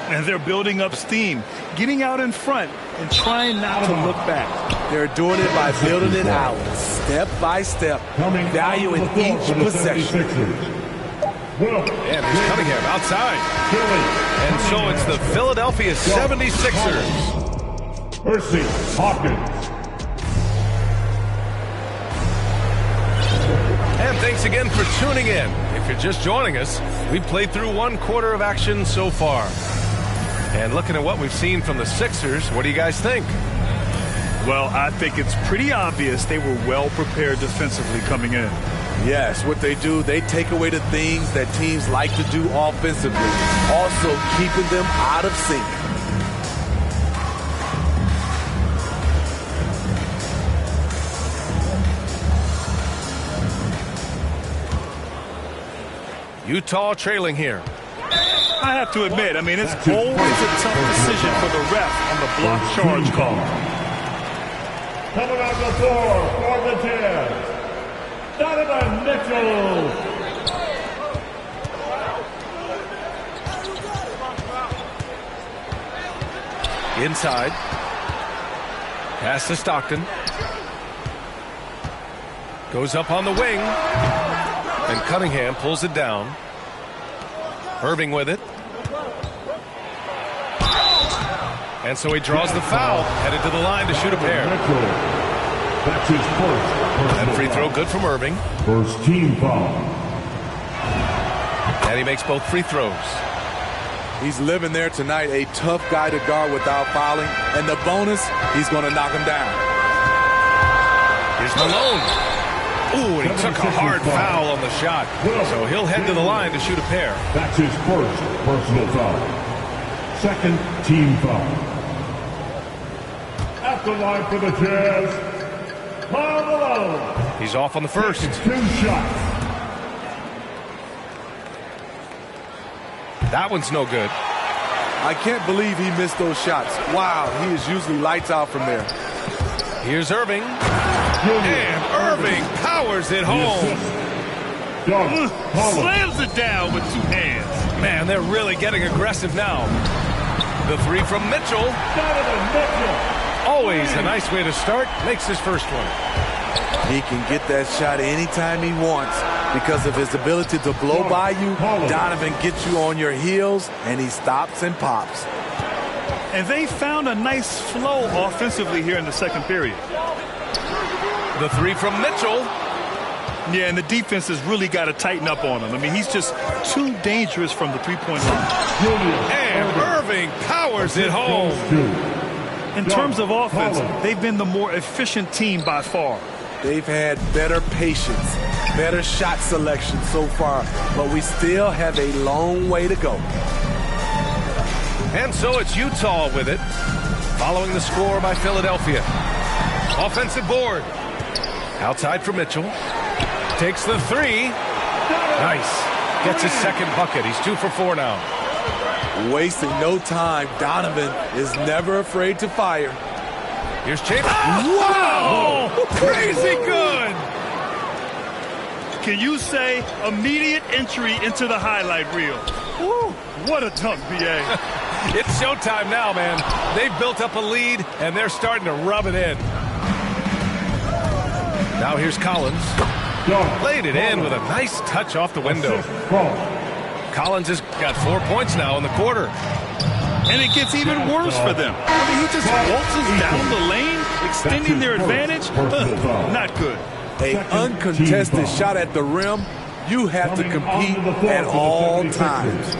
And they're building up steam, getting out in front and trying not to look back. They're doing it by building it out, step by step, valuing each possession. And here's Cunningham outside. And so it's the Philadelphia 76ers. Percy Hawkins. And thanks again for tuning in. If you're just joining us, we've played through one quarter of action so far. And looking at what we've seen from the Sixers, what do you guys think? Well, I think it's pretty obvious they were well prepared defensively coming in. Yes, what they do, they take away the things that teams like to do offensively, also keeping them out of sync. Utah trailing here. I have to admit, I mean, it's always a tough decision for the ref on the block charge call. Coming on the floor for the Jazz, Donovan Mitchell. Inside. Pass to Stockton. Goes up on the wing. And Cunningham pulls it down. Irving with it. And so he draws the foul, headed to the line to shoot a pair. That's his first. And free throw good from Irving. First team foul. And he makes both free throws. He's living there tonight, a tough guy to guard without fouling. And the bonus, he's going to knock him down. Here's Malone. Ooh, and he took a hard foul on the shot. So he'll head to the line to shoot a pair. That's his first personal foul. Second team foul. At the line for the Jazz, Karl Malone. He's off on the first. 2 shots. That one's no good. I can't believe he missed those shots. Wow, he is usually lights out from there. Here's Irving. And Irving powers it home. Slams it down with 2 hands. Man, they're really getting aggressive now. The three from Mitchell. Always a nice way to start. Makes his first one. He can get that shot anytime he wants because of his ability to blow by you. Donovan gets you on your heels, and he stops and pops. And they found a nice flow offensively here in the second period. The three from Mitchell. Yeah, and the defense has really got to tighten up on him. I mean, he's just too dangerous from the three-point line. And Irving powers it home. In terms of offense, they've been the more efficient team by far. They've had better patience, better shot selection so far, but we still have a long way to go. And so it's Utah with it, following the score by Philadelphia. Offensive board. Outside for Mitchell. Takes the three. Nice. Gets his second bucket. He's 2 for 4 now. Wasting no time. Donovan is never afraid to fire. Here's Chambers. Wow! Crazy good! Can you say immediate entry into the highlight reel? Woo, what a dunk, B.A. It's showtime now, man. They've built up a lead, and they're starting to rub it in. Now here's Collins. Laid it in with a nice touch off the window. Collins has got 4 points now in the quarter. And it gets even worse for them. I mean, he just waltzes down the lane, extending their advantage. Not good. An uncontested shot at the rim. You have to compete at all times.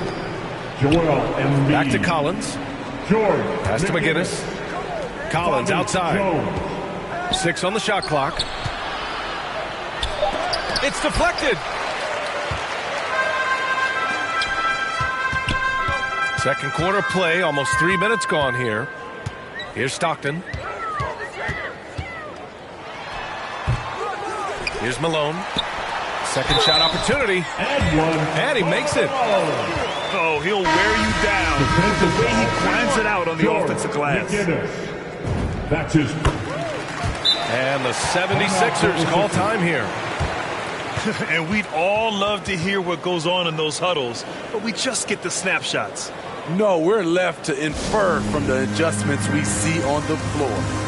Back to Collins. Pass to McGinnis. Collins outside. 6 on the shot clock. It's deflected. Second quarter play, almost 3 minutes gone here. Here's Stockton. Here's Malone. Second shot opportunity. And he makes it. Oh, he'll wear you down. The way he grinds it out on the offensive glass. That's his. And the 76ers call time here. And we'd all love to hear what goes on in those huddles, but we just get the snapshots. No, we're left to infer from the adjustments we see on the floor.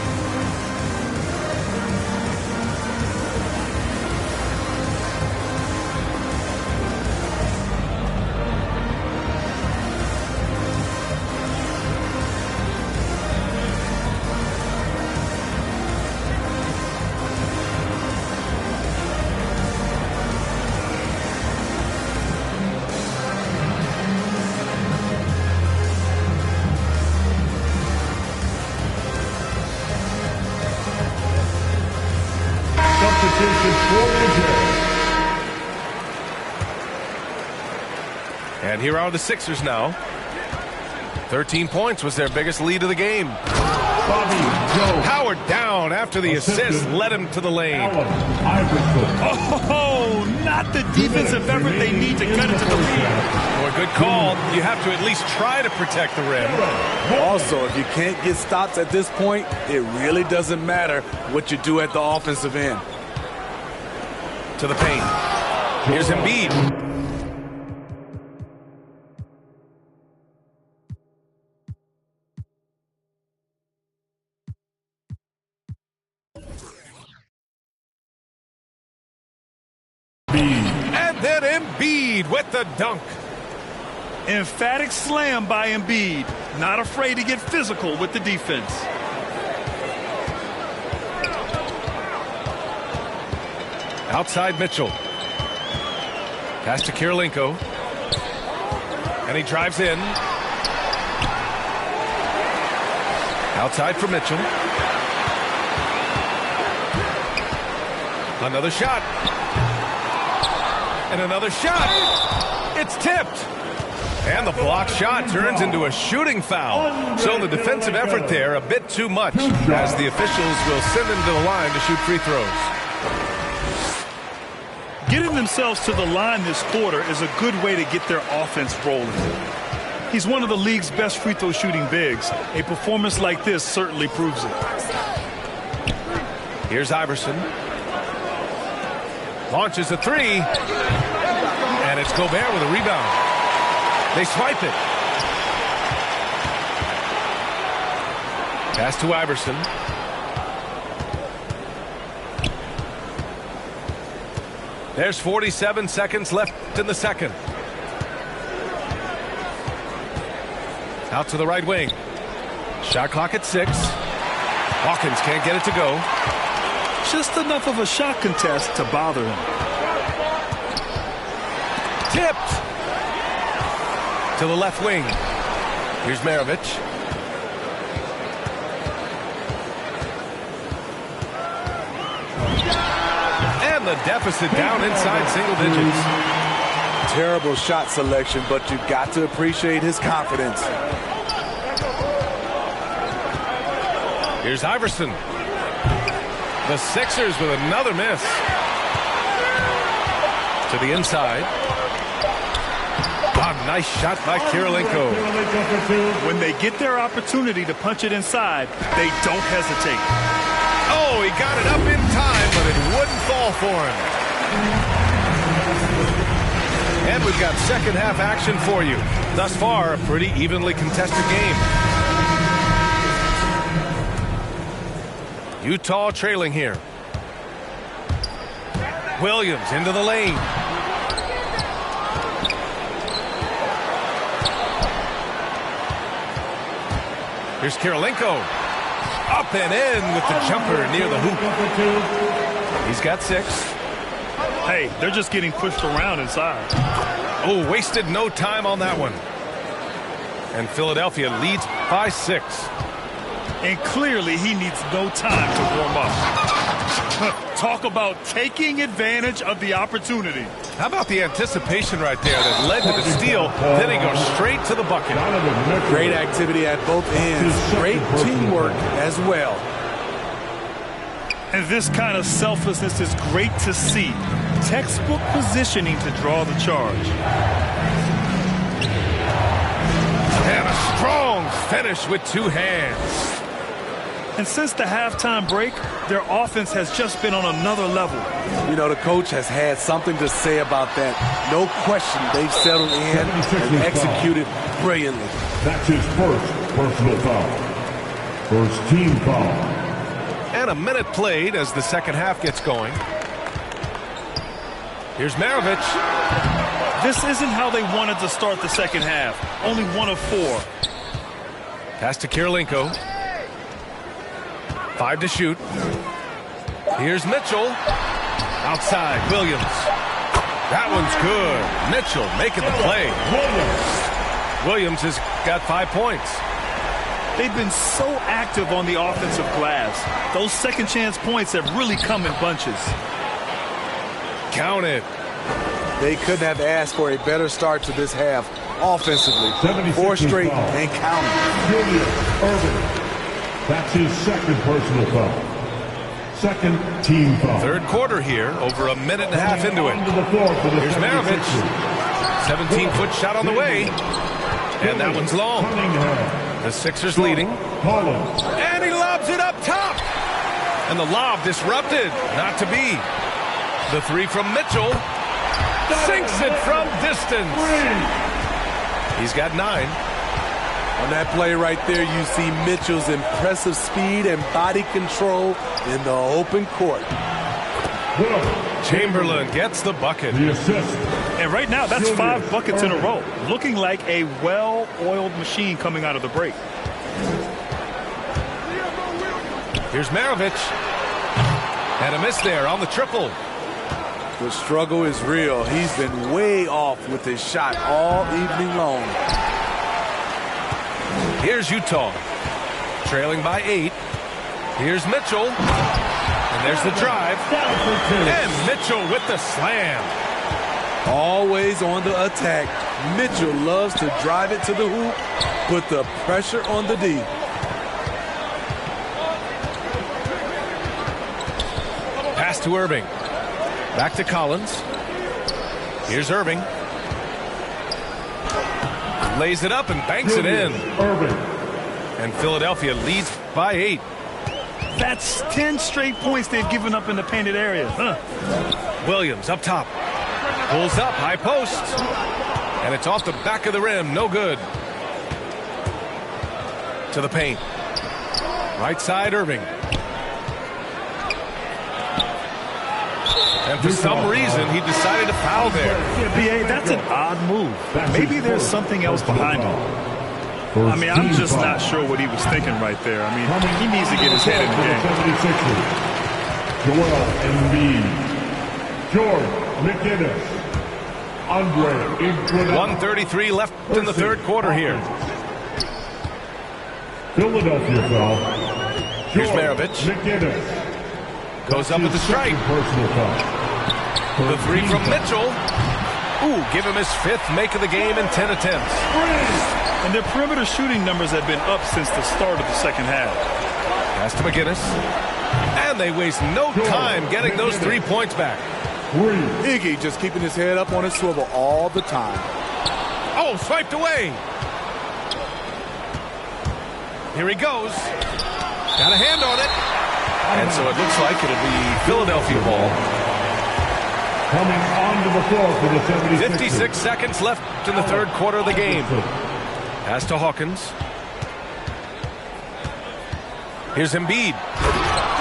And here are the Sixers now. 13 points was their biggest lead of the game. Howard down after the assist led him to the lane. Oh, not the defensive effort they need to cut it to the lead. Well, a good call. You have to at least try to protect the rim. Also, if you can't get stops at this point, it really doesn't matter what you do at the offensive end. To the paint. Here's Embiid. And then Embiid with the dunk. Emphatic slam by Embiid. Not afraid to get physical with the defense. Outside Mitchell. Pass to Kirilenko. And he drives in. Outside for Mitchell. Another shot. And another shot. It's tipped. And the block shot turns into a shooting foul. So the defensive effort there a bit too much, as the officials will send him to the line to shoot free throws. Getting themselves to the line this quarter is a good way to get their offense rolling. He's one of the league's best free throw shooting bigs. A performance like this certainly proves it. Here's Iverson. Launches a three. And it's Gobert with a rebound. They swipe it. Pass to Iverson. There's 47 seconds left in the second. Out to the right wing. Shot clock at 6. Hawkins can't get it to go. Just enough of a shot contest to bother him. Tipped. To the left wing. Here's Maravich. And the deficit down inside single digits. Terrible shot selection, but you've got to appreciate his confidence. Here's Iverson. The Sixers with another miss. To the inside. Oh, nice shot by Kirilenko. When they get their opportunity to punch it inside, they don't hesitate. Oh, he got it up in time, but it wouldn't fall for him. And we've got second half action for you. Thus far, a pretty evenly contested game. Utah trailing here. Williams into the lane. Here's Kirilenko. Up and in with the jumper near the hoop. He's got 6. Hey, they're just getting pushed around inside. Oh, wasted no time on that one. And Philadelphia leads by 6. And clearly he needs no time to warm up. Talk about taking advantage of the opportunity. How about the anticipation right there that led to the steal? Then he goes straight to the bucket. Great activity at both ends. Great teamwork as well. And this kind of selflessness is great to see. Textbook positioning to draw the charge. And a strong finish with two hands. And since the halftime break, their offense has just been on another level. You know, the coach has had something to say about that. No question, they've settled in and executed brilliantly. That's his first personal foul. First team foul. And a minute played as the second half gets going. Here's Maravich. This isn't how they wanted to start the second half. Only 1 of 4. Pass to Kirilenko. 5 to shoot. Here's Mitchell. Outside, Williams. That one's good. Mitchell making the play. Williams has got 5 points. They've been so active on the offensive glass. Those second chance points have really come in bunches. Counted. They couldn't have asked for a better start to this half offensively. 4 straight and counting. Julius Erving. That's his second personal foul. Second team foul. Third quarter here, over a minute and a half into it. Here's Maravich. 17-foot shot on the way. And that one's long. The Sixers leading. And he lobs it up top. And the lob disrupted. Not to be. The 3 from Mitchell. Sinks it from distance. He's got 9. On that play right there, you see Mitchell's impressive speed and body control in the open court. Chamberlain gets the bucket. And right now, that's 5 buckets in a row. Looking like a well-oiled machine coming out of the break. Here's Maravich. And a miss there on the triple. The struggle is real. He's been way off with his shot all evening long. Here's Utah, trailing by 8. Here's Mitchell, and there's the drive. And Mitchell with the slam. Always on the attack. Mitchell loves to drive it to the hoop, put the pressure on the D. Pass to Irving. Back to Collins. Here's Irving. Lays it up and banks it in. And Philadelphia leads by 8. That's 10 straight points they've given up in the painted area. Williams up top. Pulls up, high post. And it's off the back of the rim. No good. To the paint. Right side, Irving. And for some reason, he decided to foul there. Yeah, B.A., that's an odd move. Maybe there's something else behind him. I mean, I'm just not sure what he was thinking right there. I mean, he needs to get his head in the game. Joel Embiid, George McGinnis, Andre Iguodala. 1:33 left in the third quarter here. Philadelphia foul. Here's Maravich. McGinnis. Goes up with the strike. The 3 from Mitchell. Ooh, give him his 5th make of the game in 10 attempts. And their perimeter shooting numbers have been up since the start of the second half. Pass to McGinnis. And they waste no time getting those 3 points back. Iggy just keeping his head up on his swivel all the time. Oh, swiped away. Here he goes. Got a hand on it. And so it looks like it'll be Philadelphia ball. Coming onto the floor for the 76ers. 56 seconds left in the third quarter of the game. Pass to Hawkins. Here's Embiid.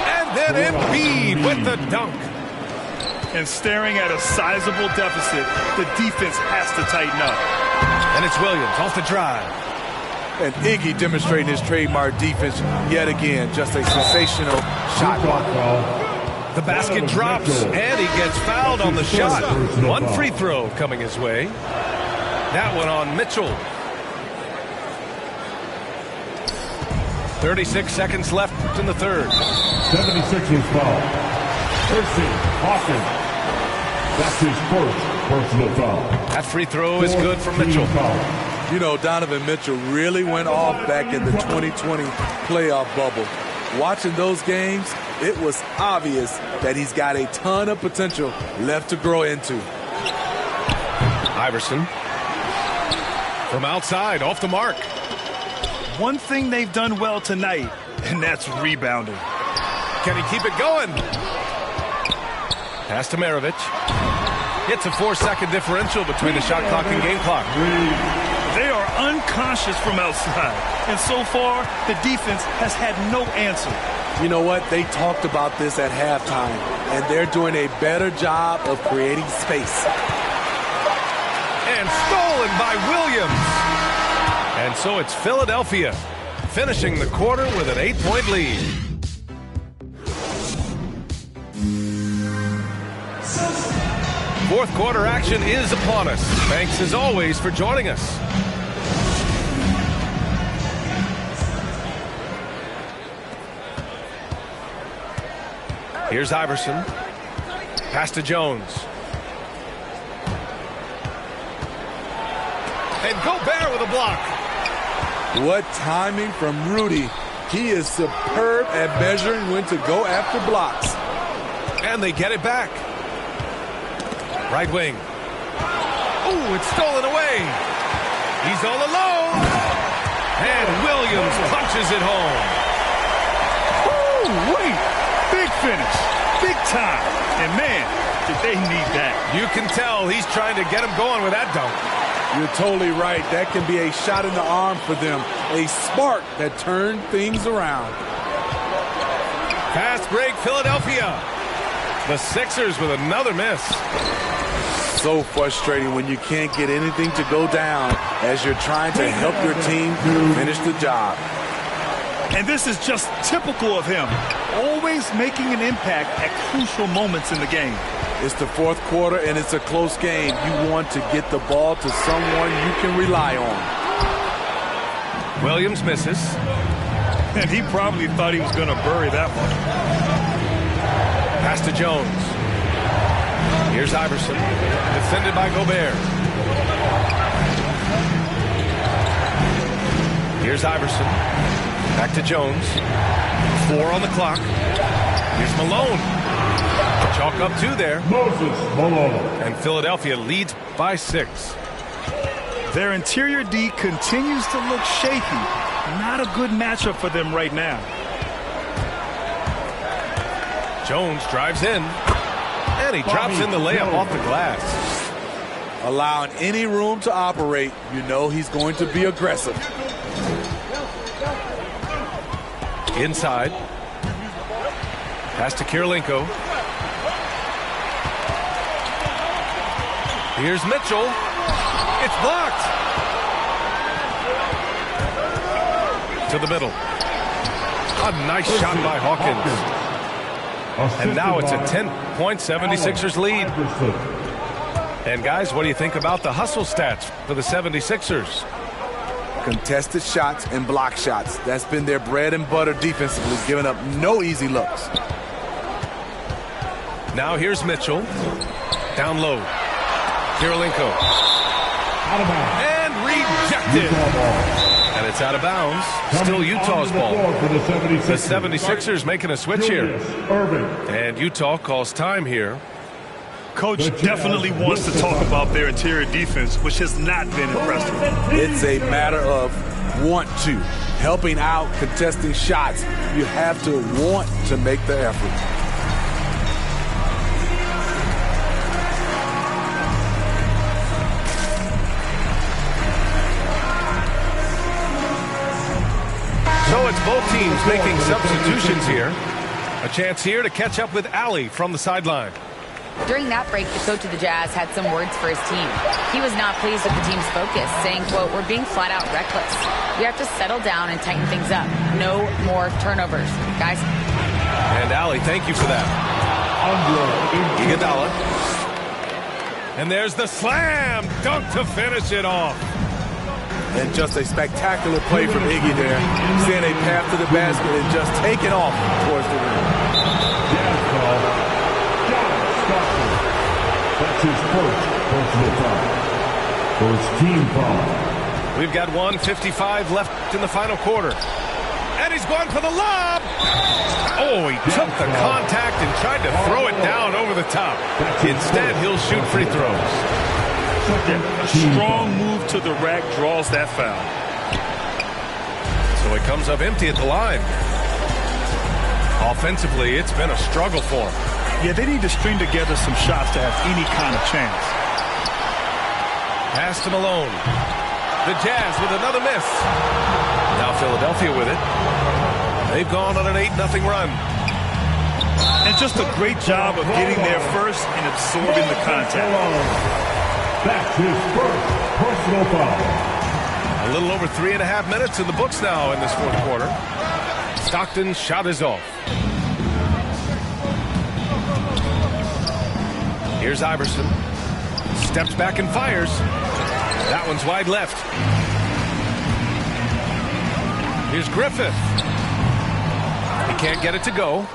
And then Embiid with the dunk. And staring at a sizable deficit, the defense has to tighten up. And it's Williams off the drive. And Iggy demonstrating his trademark defense yet again. Just a sensational shot block. The basket drops, and he gets fouled on the shot. 1 free throw coming his way. That one on Mitchell. 36 seconds left in the third. 76ers foul. Percy Hawkins. That's his first personal foul. That free throw is good for Mitchell. You know, Donovan Mitchell really went off back in the 2020 playoff bubble. Watching those games, It was obvious that he's got a ton of potential left to grow into. Iverson. From outside, off the mark. One thing they've done well tonight, and that's rebounding. Can he keep it going? Pass to Maravich. It's a 4-second differential between the shot clock and game clock. They are unconscious from outside, and so far, the defense has had no answer. You know what? They talked about this at halftime, and they're doing a better job of creating space. And stolen by Williams. And so it's Philadelphia finishing the quarter with an 8-point lead. Fourth quarter action is upon us. Thanks as always for joining us. Here's Iverson. Pass to Jones. And Gobert with a block. What timing from Rudy. He is superb at measuring when to go after blocks. And they get it back. Right wing. Ooh, it's stolen away. He's all alone. And Williams punches it home. Ooh, wait. Big finish. Big time. And man, did they need that. You can tell he's trying to get him going with that dunk. You're totally right. That can be a shot in the arm for them. A spark that turned things around. Fast break, Philadelphia. The Sixers with another miss. So frustrating when you can't get anything to go down as you're trying to help your team finish the job. And this is just typical of him. Always making an impact at crucial moments in the game. It's the fourth quarter, and it's a close game. You want to get the ball to someone you can rely on. Williams misses. And he probably thought he was going to bury that one. Pass to Jones. Here's Iverson. Defended by Gobert. Here's Iverson. Back to Jones. 4 on the clock. Here's Malone. Chalk up 2 there. Moses Malone. And Philadelphia leads by 6. Their interior D continues to look shaky. Not a good matchup for them right now. Jones drives in. And he drops in the layup off the glass. Allowing any room to operate, you know he's going to be aggressive. Inside. Pass to Kirilenko. Here's Mitchell. It's blocked. To the middle. A nice shot by Hawkins. And now it's a 10-point 76ers lead. And guys, what do you think about the hustle stats for the 76ers? Contested shots and block shots. That's been their bread and butter defensively, giving up no easy looks. Now here's Mitchell. Down low. Kirilenko. And rejected. And it's out of bounds. Still Utah's ball. The 76ers making a switch here. And Utah calls time here. Coach definitely wants to talk about their interior defense, which has not been impressive. It's a matter of want to. Helping out, contesting shots. You have to want to make the effort. So it's both teams making substitutions here. A chance here to catch up with Allie from the sideline. During that break, the coach of the Jazz had some words for his team. He was not pleased with the team's focus, saying, quote, "We're being flat out reckless. We have to settle down and tighten things up. No more turnovers, guys." And Allie, thank you for that. Iguodala. And there's the slam dunk to finish it off. And just a spectacular play from Iggy there. Seeing a path to the basket and just taking off towards the rim. That's his first personal foul. First team foul. We've got 1:55 left in the final quarter. And he's He's going for the lob. Oh, he took the contact and tried to throw it down over the top. Instead, he'll shoot free throws. A strong move to the rack draws that foul. So he comes up empty at the line. Offensively, it's been a struggle for him. Yeah, they need to string together some shots to have any kind of chance. Pass to Malone. The Jazz with another miss. Now Philadelphia with it. They've gone on an 8-0 run. And just a great job of getting there first and absorbing the contact. That's his first personal foul. A little over 3.5 minutes in the books now in this fourth quarter. Stockton's shot is off. Here's Iverson. Steps back and fires. That one's wide left. Here's Griffith. He can't get it to go.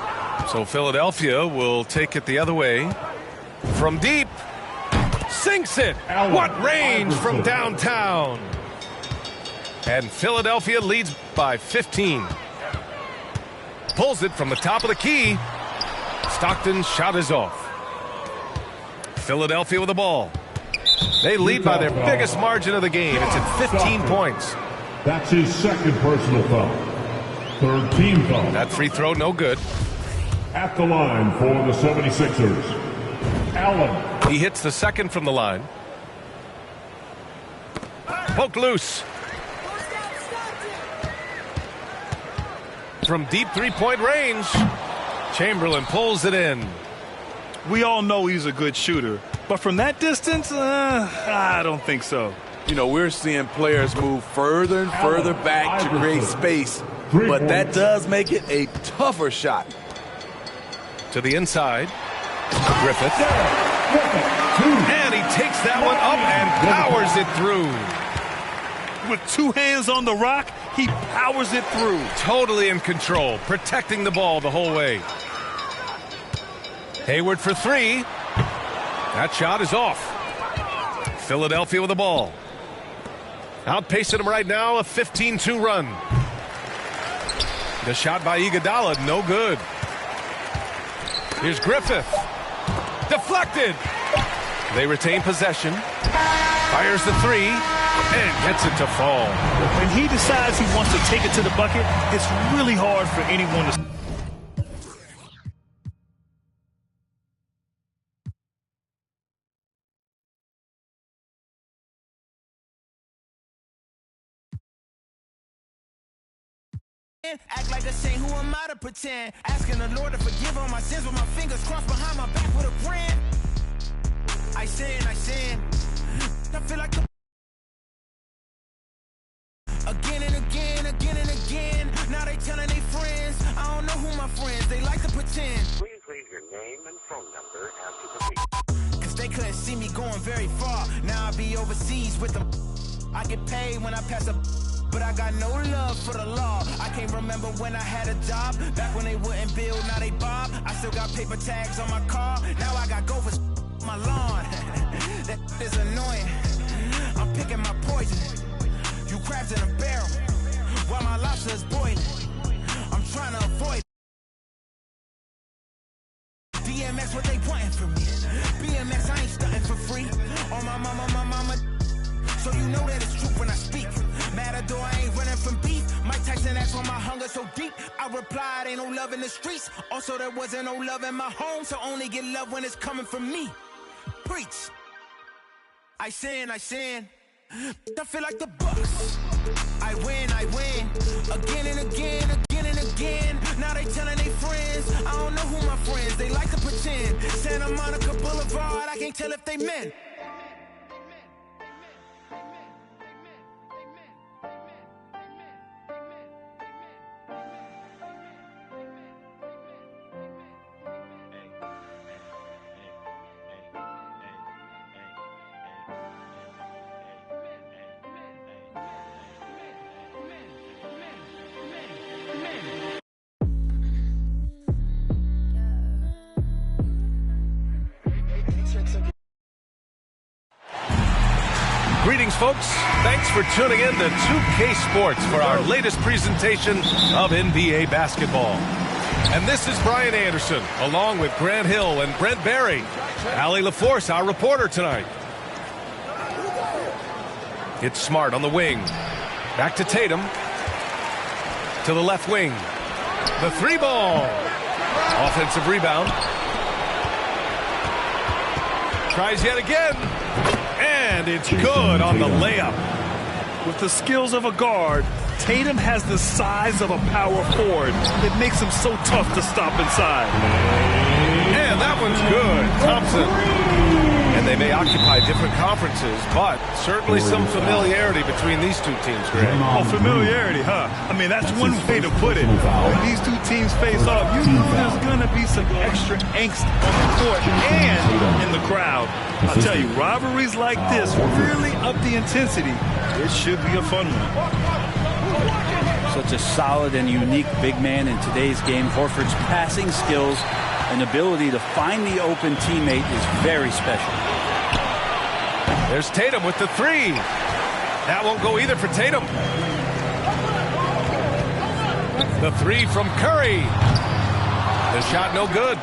So Philadelphia will take it the other way. From deep. Sinks it. What range from downtown. And Philadelphia leads by 15. Pulls it from the top of the key. Stockton's shot is off. Philadelphia with the ball. They lead by their biggest margin of the game. It's at 15 points. That's his second personal foul. Third team foul. That free throw, no good. At the line for the 76ers, Allen. He hits the second from the line. Poke loose. From deep three-point range, Chamberlain pulls it in. We all know he's a good shooter, but from that distance, I don't think so. You know, we're seeing players move further and further back to create space, but that does make it a tougher shot. To the inside, Griffith. And he takes that one up and powers it through. With two hands on the rock, he powers it through. Totally in control, protecting the ball the whole way. Hayward for three. That shot is off. Philadelphia with the ball. Outpacing them right now, a 15-2 run. The shot by Iguodala, no good. Here's Griffith. Deflected. They retain possession. Fires the three and gets it to fall. When he decides he wants to take it to the bucket, it's really hard for anyone to... Act like a saint, who am I to pretend? Asking the Lord to forgive all my sins with my fingers crossed behind my back with a grin. I sin. I feel like again and again. Now they telling their friends. I don't know who my friends, they like to pretend. Please leave your name and phone number after the beep. Cause they couldn't see me going very far. Now I be overseas with them. I get paid when I pass a... But I got no love for the law. I can't remember when I had a job. Back when they wouldn't build, now they bob. I still got paper tags on my car. Now I got gophers my lawn. That is annoying. I'm picking my poison. You crabs in a barrel while my lobster is boiling. I'm trying to avoid BMX, what they wanting from me. BMX, I ain't stunting for free. On my mama. So you know that it's true when I speak. Matador, I ain't running from beef. Mike Tyson asked why my hunger so deep. I replied, ain't no love in the streets. Also, there wasn't no love in my home, so only get love when it's coming from me. Preach. I sin. I feel like the Bucks. I win. Again and again. Now they telling their friends. I don't know who my friends, they like to pretend. Santa Monica Boulevard, I can't tell if they men. Greetings, folks. Thanks for tuning in to 2K Sports for our latest presentation of NBA basketball. And this is Brian Anderson, along with Grant Hill and Brent Barry. Allie LaForce, our reporter tonight. It's Smart on the wing. Back to Tatum. To the left wing. The three ball. Offensive rebound. Tries yet again. And it's good on the layup. With the skills of a guard, Tatum has the size of a power forward. It makes him so tough to stop inside. And that one's good. Thompson. And they may occupy different conferences, but certainly some familiarity between these two teams, Greg. Oh, familiarity, huh? I mean, that's one way to put it. When these two teams face off, you know there's going to be some extra angst on the court and in the crowd. I'll tell you, rivalries like this really up the intensity. It should be a fun one. Such a solid and unique big man in today's game. Horford's passing skills and ability to find the open teammate is very special. There's Tatum with the three. That won't go either for Tatum. The three from Curry. The shot no good.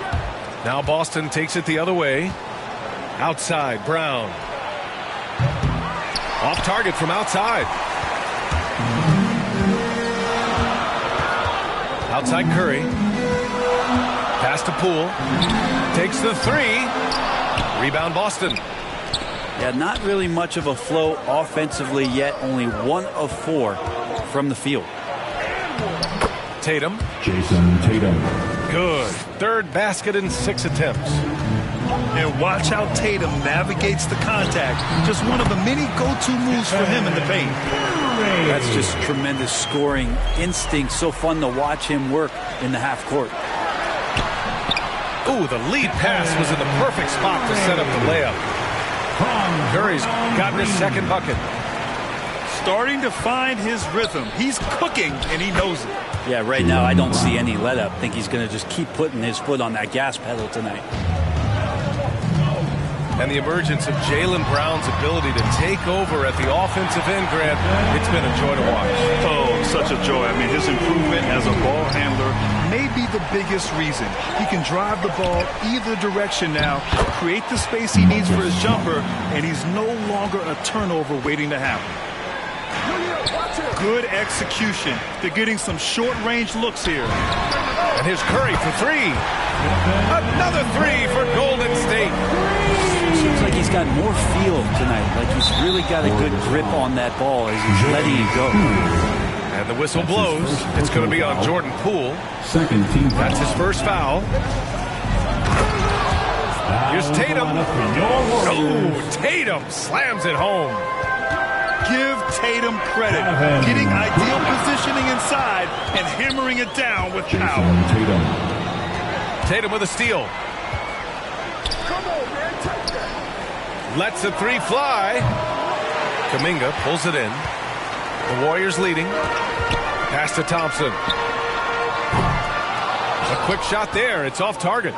Now Boston takes it the other way. Outside, Brown. Off target from outside. Outside Curry. Pass to Poole. Takes the three. Rebound Boston. Yeah, not really much of a flow offensively yet. Only 1 of 4 from the field. Tatum. Jason Tatum. Good. Third basket in 6 attempts. And watch how Tatum navigates the contact. Just one of the many go-to moves for him in the paint. That's just tremendous scoring instinct. So fun to watch him work in the half court. Ooh, the lead pass was in the perfect spot to set up the layup. Curry's gotten his second bucket. Starting to find his rhythm. He's cooking, and he knows it. Yeah, right now I don't see any let up. I think he's going to just keep putting his foot on that gas pedal tonight. And the emergence of Jaylen Brown's ability to take over at the offensive end, Grant, it's been a joy to watch. Oh, such a joy. I mean, his improvement as a ball handler may be the biggest reason. He can drive the ball either direction now, create the space he needs for his jumper, and he's no longer a turnover waiting to happen. Good execution. They're getting some short-range looks here. And here's Curry for three. Another three for Golden State. Seems like he's got more feel tonight. Like he's really got a good grip on that ball as he's letting it go. And the whistle blows. It's going to be on Jordan Poole. Second team. That's his first foul. Here's Tatum. Oh, Tatum slams it home. Give Tatum credit. Getting ideal positioning inside and hammering it down with power. Tatum with a steal. Lets the three fly. Kuminga pulls it in. The Warriors leading. Pass to Thompson. A quick shot there. It's off target.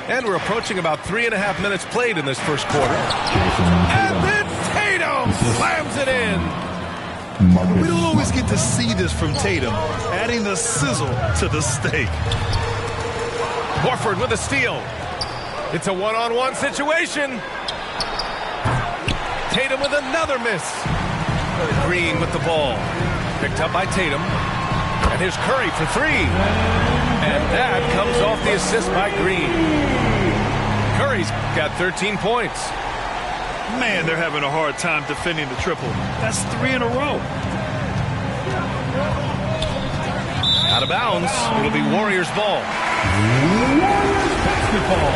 And we're approaching about 3.5 minutes played in this first quarter. And then Tatum slams it in. We don't always get to see this from Tatum, adding the sizzle to the steak. Horford with a steal. It's a one-on-one situation. Tatum with another miss. Green with the ball. Picked up by Tatum. And here's Curry for three. And that comes off the assist by Green. Curry's got 13 points. Man, they're having a hard time defending the triple. That's 3 in a row. Out of bounds. It'll be Warriors ball. Warriors basketball.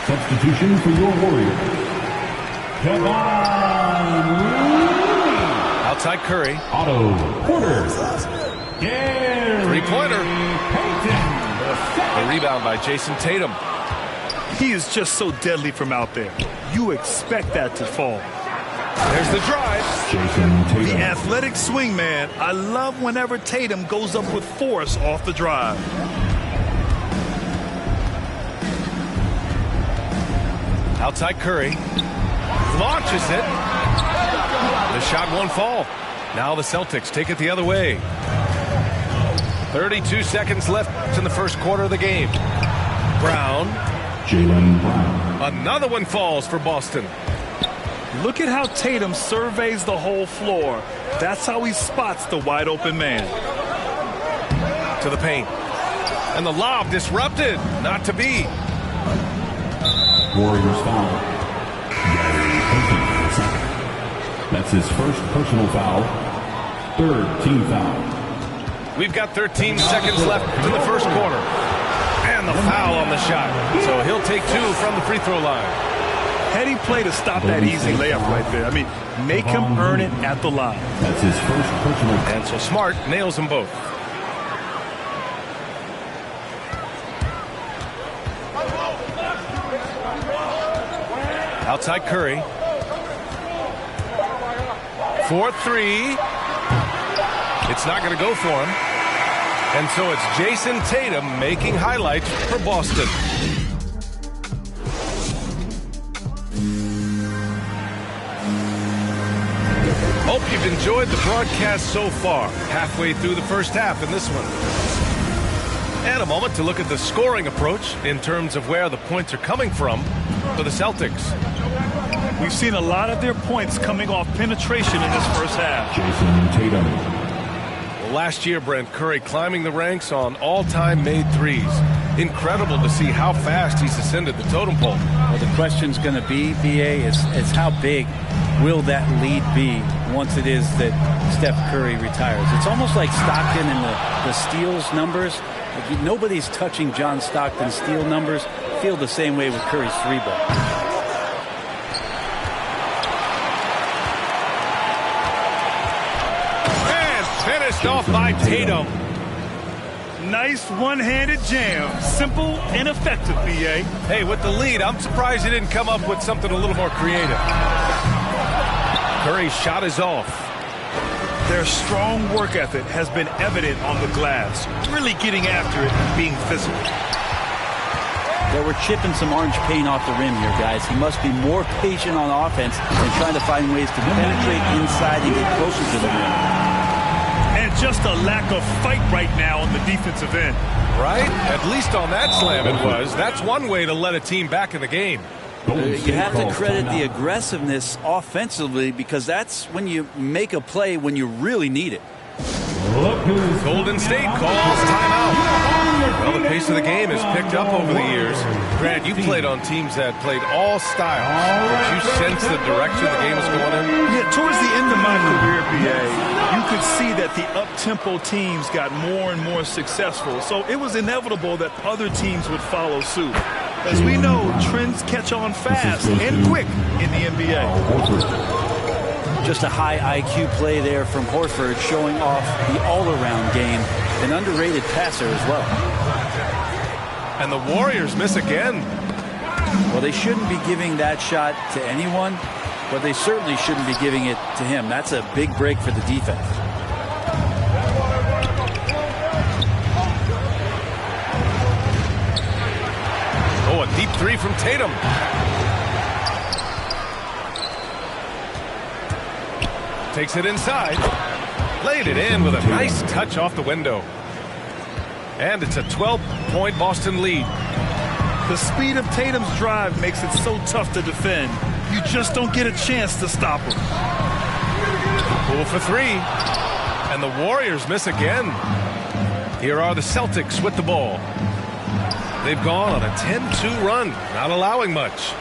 Substitution for your Warriors. Kevon Looney. Outside Curry. Otto Porter. Three-pointer. The rebound by Jason Tatum. He is just so deadly from out there. You expect that to fall. There's the drive. The athletic swing man. I love whenever Tatum goes up with force off the drive. Outside Curry. Launches it. The shot won't fall. Now the Celtics take it the other way. 32 seconds left in the first quarter of the game. Brown. Jaylen Brown. Another one falls for Boston. Look at how Tatum surveys the whole floor. That's how he spots the wide open man. To the paint. And the lob disrupted. Not to be. Warriors foul. Gary Payton, second. That's his first personal foul. Third team foul. We've got 13 seconds left in the first quarter. And the foul on the shot. So he'll take 2 from the free throw line. Heady play to stop that easy layup right there. I mean, make him earn it at the line. That's his first personal. And so Smart nails them both. Outside Curry. 4-3. It's not going to go for him. And so it's Jason Tatum making highlights for Boston. Hope you've enjoyed the broadcast so far. Halfway through the first half in this one. And a moment to look at the scoring approach in terms of where the points are coming from for the Celtics. We've seen a lot of their points coming off penetration in this first half. Jason Tatum. Well, last year, Brent, Curry climbing the ranks on all-time made threes. Incredible to see how fast he's ascended the totem pole. Well, the question's going to be, BA, is how big will that lead be once it is that Steph Curry retires? It's almost like Stockton and the steals numbers. Like nobody's touching John Stockton's steal numbers. Feel the same way with Curry's 3-ball. Finished off by Tatum. Nice one-handed jam. Simple and effective, BA. Hey, with the lead, I'm surprised he didn't come up with something a little more creative. Curry's shot is off. Their strong work ethic has been evident on the glass. Really getting after it and being physical. Yeah, we're chipping some orange paint off the rim here, guys. He must be more patient on offense and trying to find ways to penetrate inside and get closer to the rim. And just a lack of fight right now on the defensive end. Right? At least on that slam it was. That's one way to let a team back in the game. You have to credit the aggressiveness offensively because that's when you make a play when you really need it. Golden State calls timeout. Well, the pace of the game has picked up over the years. Grant, you played on teams that played all styles. Did you sense the direction the game was going in? Yeah, towards the end of my career, BA, you could see that the up-tempo teams got more and more successful. So it was inevitable that other teams would follow suit. As we know, trends catch on fast and quick in the NBA. Just a high IQ play there from Horford, showing off the all-around game. An underrated passer as well. And the Warriors miss again. Well, they shouldn't be giving that shot to anyone, but they certainly shouldn't be giving it to him. That's a big break for the defense. Oh, a deep three from Tatum. Takes it inside. Laid it in with a nice touch off the window. And it's a 12-point Boston lead. The speed of Tatum's drive makes it so tough to defend. You just don't get a chance to stop him. Pull for 3. And the Warriors miss again. Here are the Celtics with the ball. They've gone on a 10-2 run, not allowing much.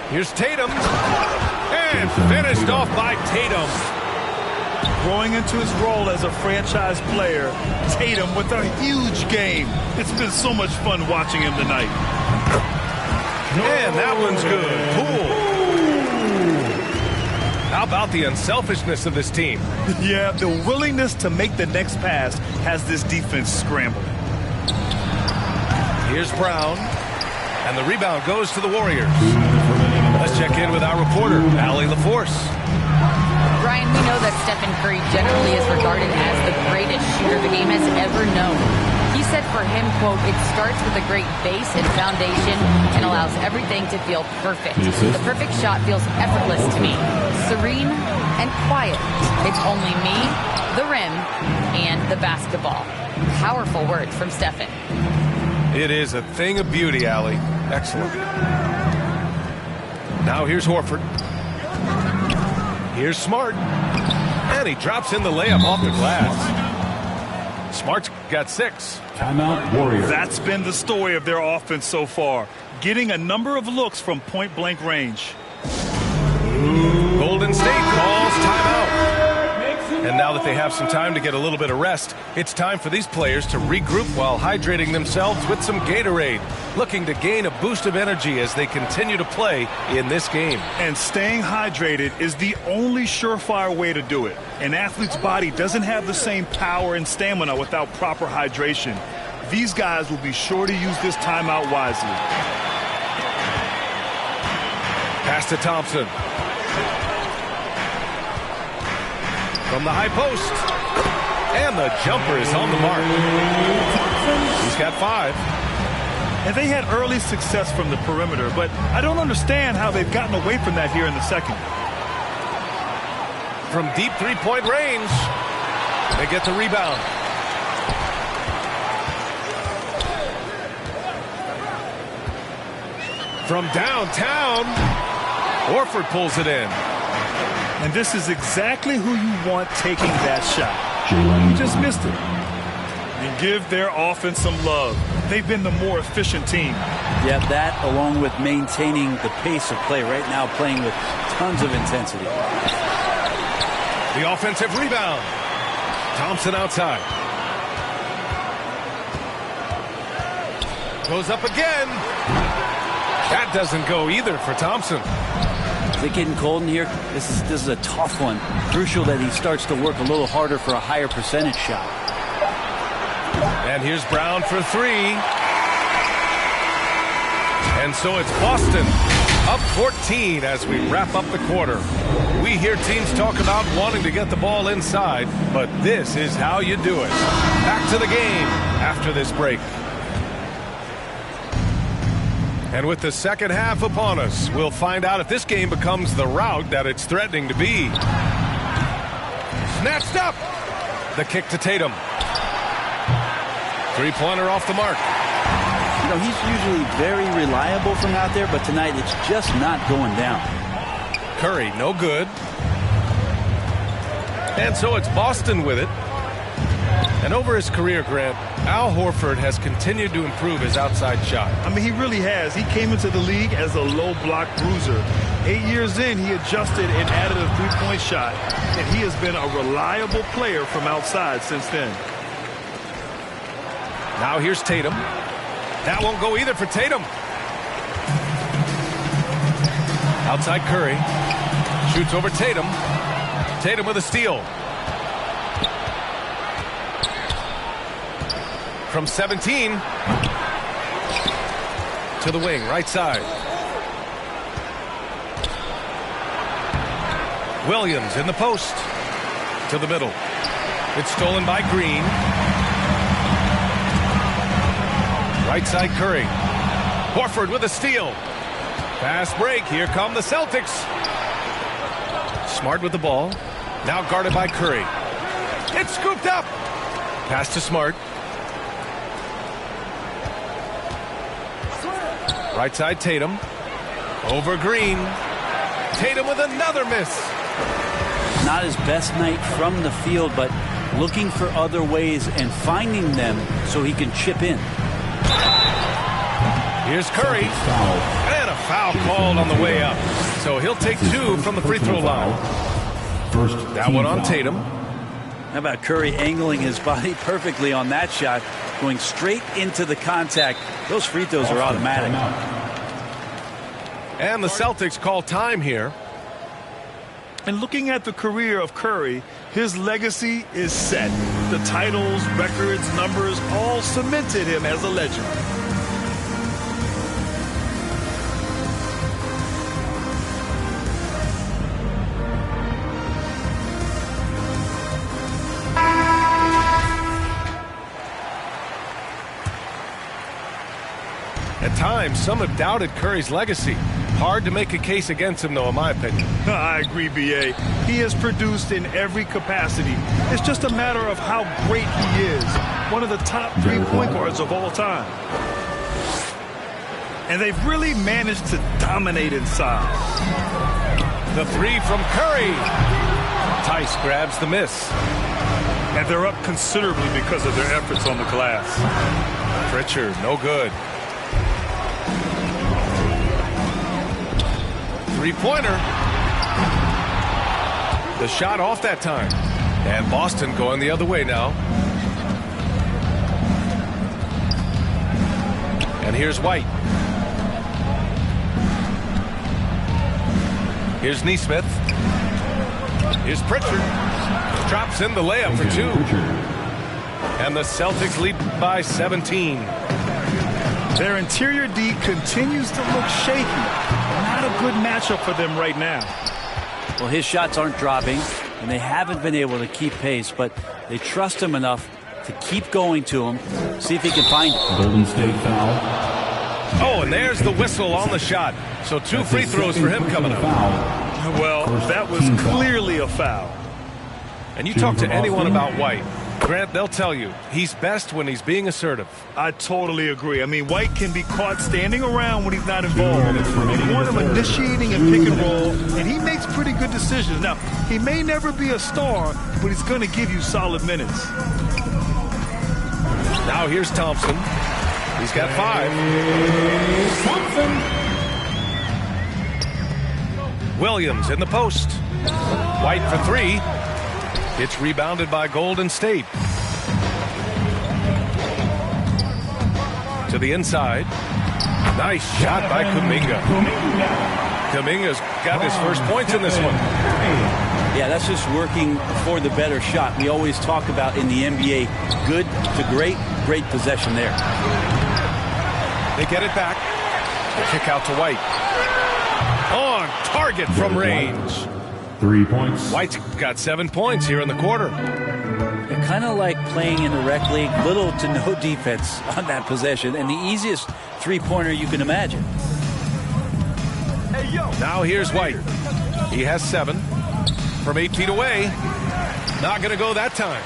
Here's Tatum. And finished off by Tatum. Growing into his role as a franchise player, Tatum with a huge game. It's been so much fun watching him tonight. And that one's good. Cool. How about the unselfishness of this team? Yeah, the willingness to make the next pass has this defense scrambling. Here's Brown. And the rebound goes to the Warriors. Let's check in with our reporter, Allie LaForce. Brian, we know that Stephen Curry generally is regarded as the greatest shooter the game has ever known. He's said for him, quote, "It starts with a great base and foundation and allows everything to feel perfect. The perfect shot feels effortless to me, serene and quiet. It's only me, the rim, and the basketball." Powerful words from Stephen. It is a thing of beauty, Allie. Excellent. Now here's Horford. Here's Smart. And he drops in the layup off the glass. Smart's got 6. Timeout, Warriors. That's been the story of their offense so far. Getting a number of looks from point-blank range. Golden State calls timeout. And now that they have some time to get a little bit of rest, it's time for these players to regroup while hydrating themselves with some Gatorade, looking to gain a boost of energy as they continue to play in this game. And staying hydrated is the only surefire way to do it. An athlete's body doesn't have the same power and stamina without proper hydration. These guys will be sure to use this timeout wisely. Pass to Thompson. From the high post. And the jumper is on the mark. He's got 5. And they had early success from the perimeter, but I don't understand how they've gotten away from that here in the second. From deep three-point range, they get the rebound. From downtown, Horford pulls it in. And this is exactly who you want taking that shot. He just missed it. And give their offense some love. They've been the more efficient team. Yeah, that along with maintaining the pace of play right now, playing with tons of intensity. The offensive rebound. Thompson outside. Goes up again. That doesn't go either for Thompson. Is it getting cold in here? This is a tough one. Crucial that he starts to work a little harder for a higher percentage shot. And here's Brown for 3. And so it's Boston up 14 as we wrap up the quarter. We hear teams talk about wanting to get the ball inside, but this is how you do it. Back to the game after this break. And with the second half upon us, we'll find out if this game becomes the rout that it's threatening to be. Snatched up. The kick to Tatum. Three-pointer off the mark. You know, he's usually very reliable from out there, but tonight it's just not going down. Curry, no good. And so it's Boston with it. And over his career, Grant, Al Horford has continued to improve his outside shot. I mean, he really has. He came into the league as a low block bruiser. 8 years in, he adjusted and added a three-point shot, and he has been a reliable player from outside since then. Now here's Tatum. That won't go either for Tatum. Outside Curry. Shoots over Tatum. Tatum with a steal. From 17 to the wing, right side. Williams in the post to the middle. It's stolen by Green. Right side Curry. Horford with a steal. Fast break. Here come the Celtics. Smart with the ball. Now guarded by Curry. It's scooped up. Pass to Smart. Right side Tatum. Over Green. Tatum with another miss. Not his best night from the field, but looking for other ways and finding them so he can chip in. Here's Curry. And a foul called on the way up. So he'll take 2 from the free throw line. That one on Tatum. How about Curry angling his body perfectly on that shot, going straight into the contact. Those free throws are automatic. And the Celtics call time here. And looking at the career of Curry, his legacy is set. The titles, records, numbers all cemented him as a legend. At times, some have doubted Curry's legacy. Hard to make a case against him, though, in my opinion. I agree, B.A. He has produced in every capacity. It's just a matter of how great he is. One of the top 3 point guards of all time. And they've really managed to dominate inside. The 3 from Curry. Tice grabs the miss. And they're up considerably because of their efforts on the glass. Pritchard, no good. 3-pointer. The shot off that time. And Boston going the other way now. And here's White. Here's Nesmith. Here's Pritchard. Drops in the layup for 2. And the Celtics lead by 17. Their interior D continues to look shaky. Not a good matchup for them right now. Well, his shots aren't dropping, and they haven't been able to keep pace, but they trust him enough to keep going to him, see if he can find it. Golden State foul. Oh, and there's the whistle on the shot. So 2 free throws for him coming up. Well, that was clearly a foul. And you talk to anyone about White, Grant, they'll tell you he's best when he's being assertive. I totally agree. I mean, White can be caught standing around when he's not involved. You want him initiating and pick and roll, and he makes pretty good decisions. Now, he may never be a star, but he's going to give you solid minutes. Now here's Thompson. He's got 5. Williams in the post. White for 3. It's rebounded by Golden State. To the inside. Nice shot by Kuminga. Kuminga's got his first points in this one. Yeah, that's just working for the better shot. We always talk about in the NBA, good to great, great possession there. They get it back. The kick out to White. On target from range. 3 points. White's got 7 points here in the quarter. They're kind of like playing in the rec league, little to no defense on that possession, and the easiest three-pointer you can imagine. Now here's White. He has 7 from 8 feet away. Not going to go that time.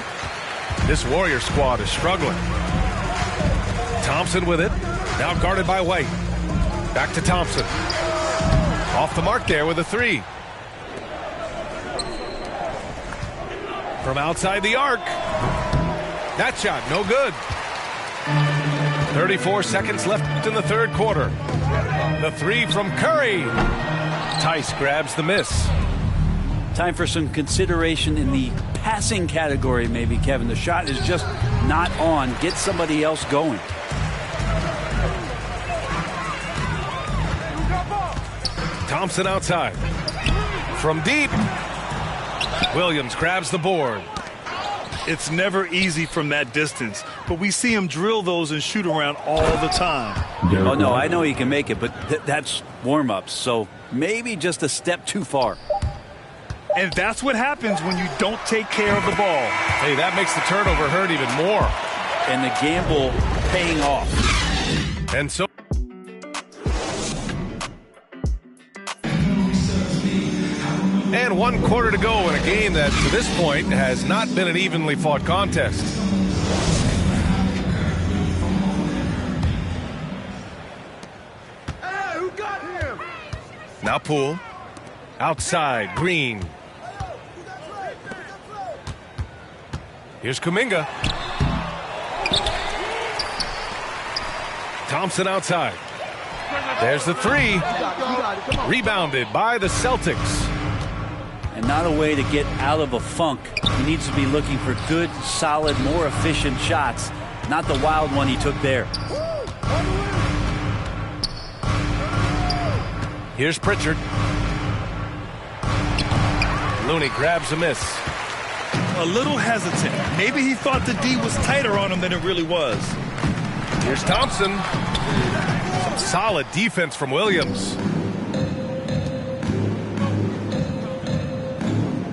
This Warrior squad is struggling. Thompson with it. Now guarded by White. Back to Thompson. Off the mark there with a 3. From outside the arc. That shot, no good. 34 seconds left in the third quarter. The 3 from Curry. Tice grabs the miss. Time for some consideration in the passing category, maybe, Kevin. The shot is just not on. Get somebody else going. Thompson outside. From deep. Williams grabs the board. It's never easy from that distance, but we see him drill those and shoot around all the time. Oh, no, I know he can make it, but that's warm-ups, so maybe just a step too far. And that's what happens when you don't take care of the ball. Hey, that makes the turnover hurt even more. And the gamble paying off. And so... And 1 quarter to go in a game that, to this point, has not been an evenly fought contest. Hey, who got him? Now Poole. Outside, Green. Here's Kuminga. Thompson outside. There's the 3. Rebounded by the Celtics. And not a way to get out of a funk. He needs to be looking for good, solid, more efficient shots. Not the wild one he took there. Here's Pritchard. Looney grabs a miss. A little hesitant. Maybe he thought the D was tighter on him than it really was. Here's Thompson. Some solid defense from Williams.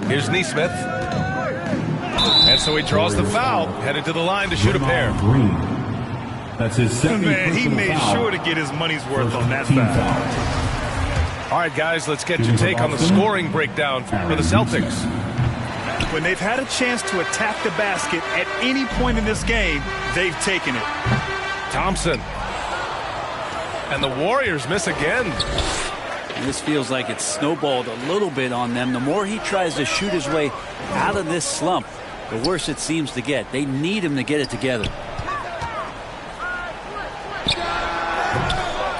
Here's Nesmith. And so he draws the foul, headed to the line to shoot a pair. That's his second Man, he personal made foul. sure to get his money's worth First on that team foul. foul. All right, guys, let's get your take on the scoring breakdown for the Celtics. When they've had a chance to attack the basket at any point in this game, they've taken it. Thompson. And the Warriors miss again. And this feels like it's snowballed a little bit on them. The more he tries to shoot his way out of this slump, the worse it seems to get. They need him to get it together.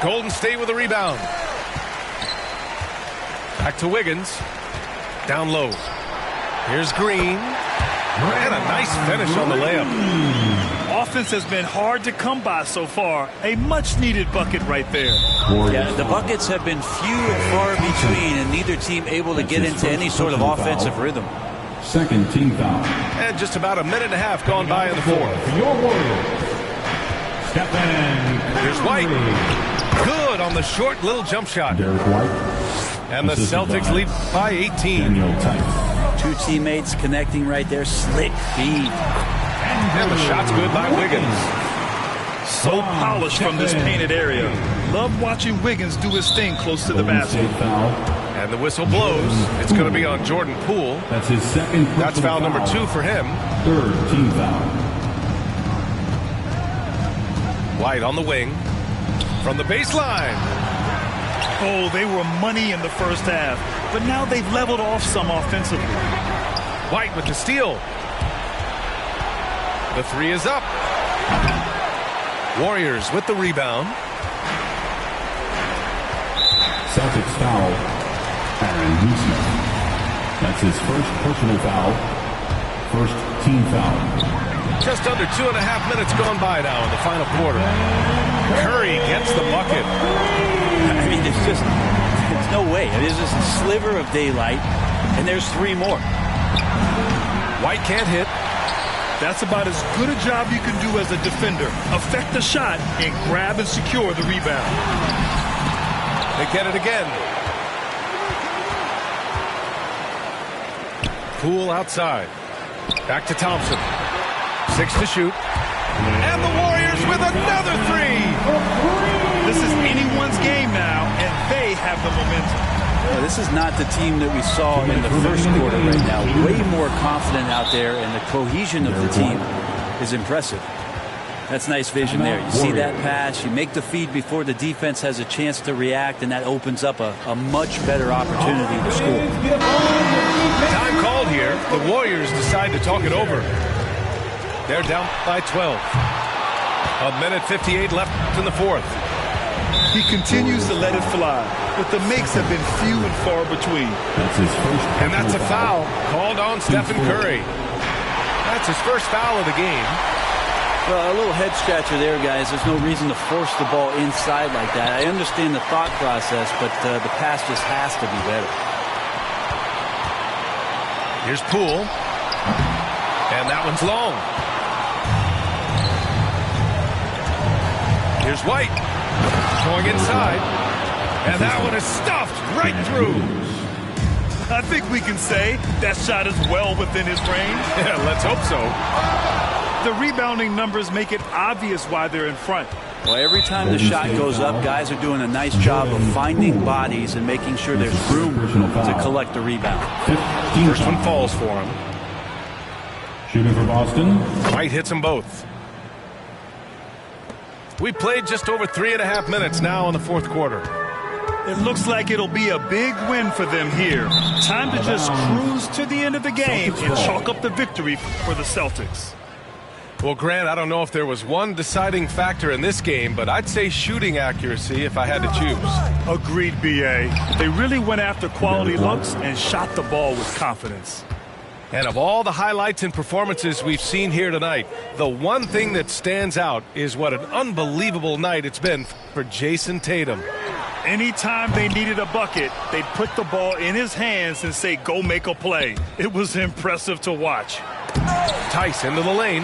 Golden State with a rebound. Back to Wiggins. Down low. Here's Green. And a nice finish on the layup. Offense has been hard to come by so far. A much-needed bucket right there. Yeah, the buckets have been few and far between, and neither team able to get into any sort of offensive rhythm. Second team foul. And just about a minute and a half gone by in the fourth. Your Warriors. Stephen. Here's White. Good on the short little jump shot. Derek White. And the Celtics lead by 18. Daniel Tice. Two teammates connecting right there. Slick feed. And the shot's good by Wiggins. So polished from this painted area. Love watching Wiggins do his thing close to the basket. And the whistle blows. It's going to be on Jordan Poole. That's his second. That's foul number 2 for him. Third team foul. White on the wing. From the baseline. Oh, they were money in the first half, but now they've leveled off some offensively. White with the steal. The three is up. Warriors with the rebound. Celtics foul. Aaron Neesmith. That's his first personal foul. First team foul. Just under 2.5 minutes gone by now in the final quarter. Curry gets the bucket. I mean, there's no way. There's just a sliver of daylight, and there's 3 more. White can't hit. That's about as good a job you can do as a defender. Affect the shot and grab and secure the rebound. They get it again. Poole outside. Back to Thompson. 6 to shoot. And the Warriors with another 3. This is anyone's game now, and they have the momentum. Yeah, this is not the team that we saw in the first quarter right now. Way more confident out there, and the cohesion of the team is impressive. That's nice vision there. You see that pass, you make the feed before the defense has a chance to react, and that opens up a much better opportunity to score. Time called here. The Warriors decide to talk it over. They're down by 12. 1:58 left in the fourth. He continues to let it fly, but the makes have been few and far between. That's his first. And that's a foul called on Stephen Curry. That's his first foul of the game. Well, a little head scratcher there, guys. There's no reason to force the ball inside like that. I understand the thought process, but the pass just has to be better. Here's Poole. And that one's long. Here's White. Going inside. And that one is stuffed right through. I think we can say that shot is well within his range. Yeah, let's hope so. The rebounding numbers make it obvious why they're in front. Well, every time the shot goes up, guys are doing a nice job of finding bodies and making sure there's room to collect the rebound. First one falls for him. Shooting for Boston. White hits them both. We played just over 3.5 minutes now in the fourth quarter. It looks like it'll be a big win for them here. Time to just cruise to the end of the game and chalk up the victory for the Celtics. Well, Grant, I don't know if there was one deciding factor in this game, but I'd say shooting accuracy if I had to choose. Agreed, B.A. They really went after quality looks and shot the ball with confidence. And of all the highlights and performances we've seen here tonight, the one thing that stands out is what an unbelievable night it's been for Jason Tatum. Anytime they needed a bucket, they'd put the ball in his hands and say, go make a play. It was impressive to watch. Tice into the lane.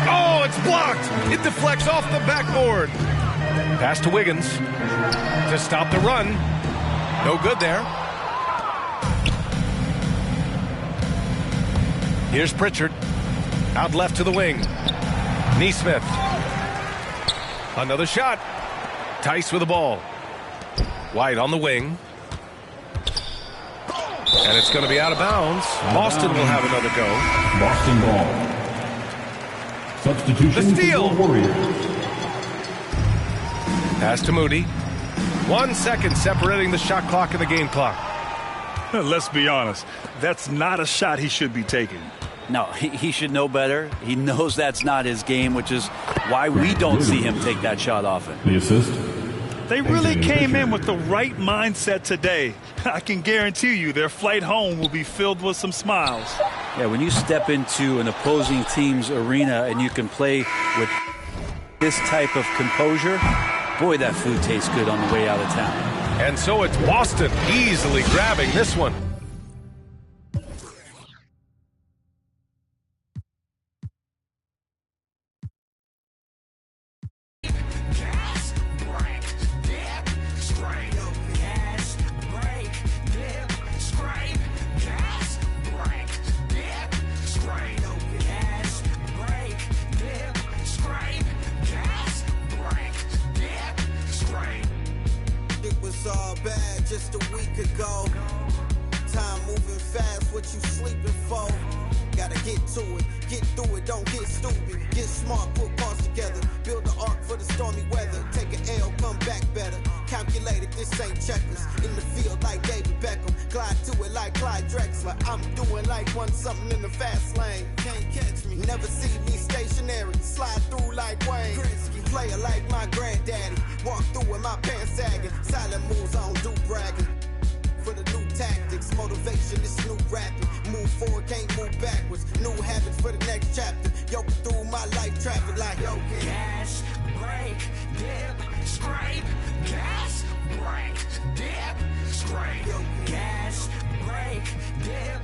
Oh, it's blocked. It deflects off the backboard. Pass to Wiggins to stop the run. No good there. Here's Pritchard. Out left to the wing. Neesmith. Another shot. Tice with the ball. White on the wing. And it's going to be out of bounds. Boston will have another go. Boston ball. Substitution. The steal. For the Warriors. Pass to Moody. 1 second separating the shot clock and the game clock. Let's be honest. That's not a shot he should be taking. No, he should know better. He knows that's not his game, which is why we don't see him take that shot often. The assist. They really came in with the right mindset today. I can guarantee you their flight home will be filled with some smiles. Yeah, when you step into an opposing team's arena and you can play with this type of composure, boy, that food tastes good on the way out of town. And so it's Boston easily grabbing this one. All bad just a week ago. Time moving fast, what you sleeping for? Gotta get to it, get through it, don't get stupid. Get smart, put parts together. Build an arc for the stormy weather. Take an L, come back better. Calculated, this ain't checkers. In the field like David Beckham. Glide to it like Clyde Drexler. I'm doing like one something in the fast lane. Can't catch me, never see me stationary. Slide through like Wayne Gretzky. Player like my granddaddy. Walk through with my pants sagging. Silent moves, I don't do bragging. For the new tactics, motivation is new rapping. Move forward, can't move backwards. New habits for the next chapter. Yo, through my life traffic like yo, gas, brake, dip, scrape. Gas, brake, dip, scrape. Yo, gas, brake, dip,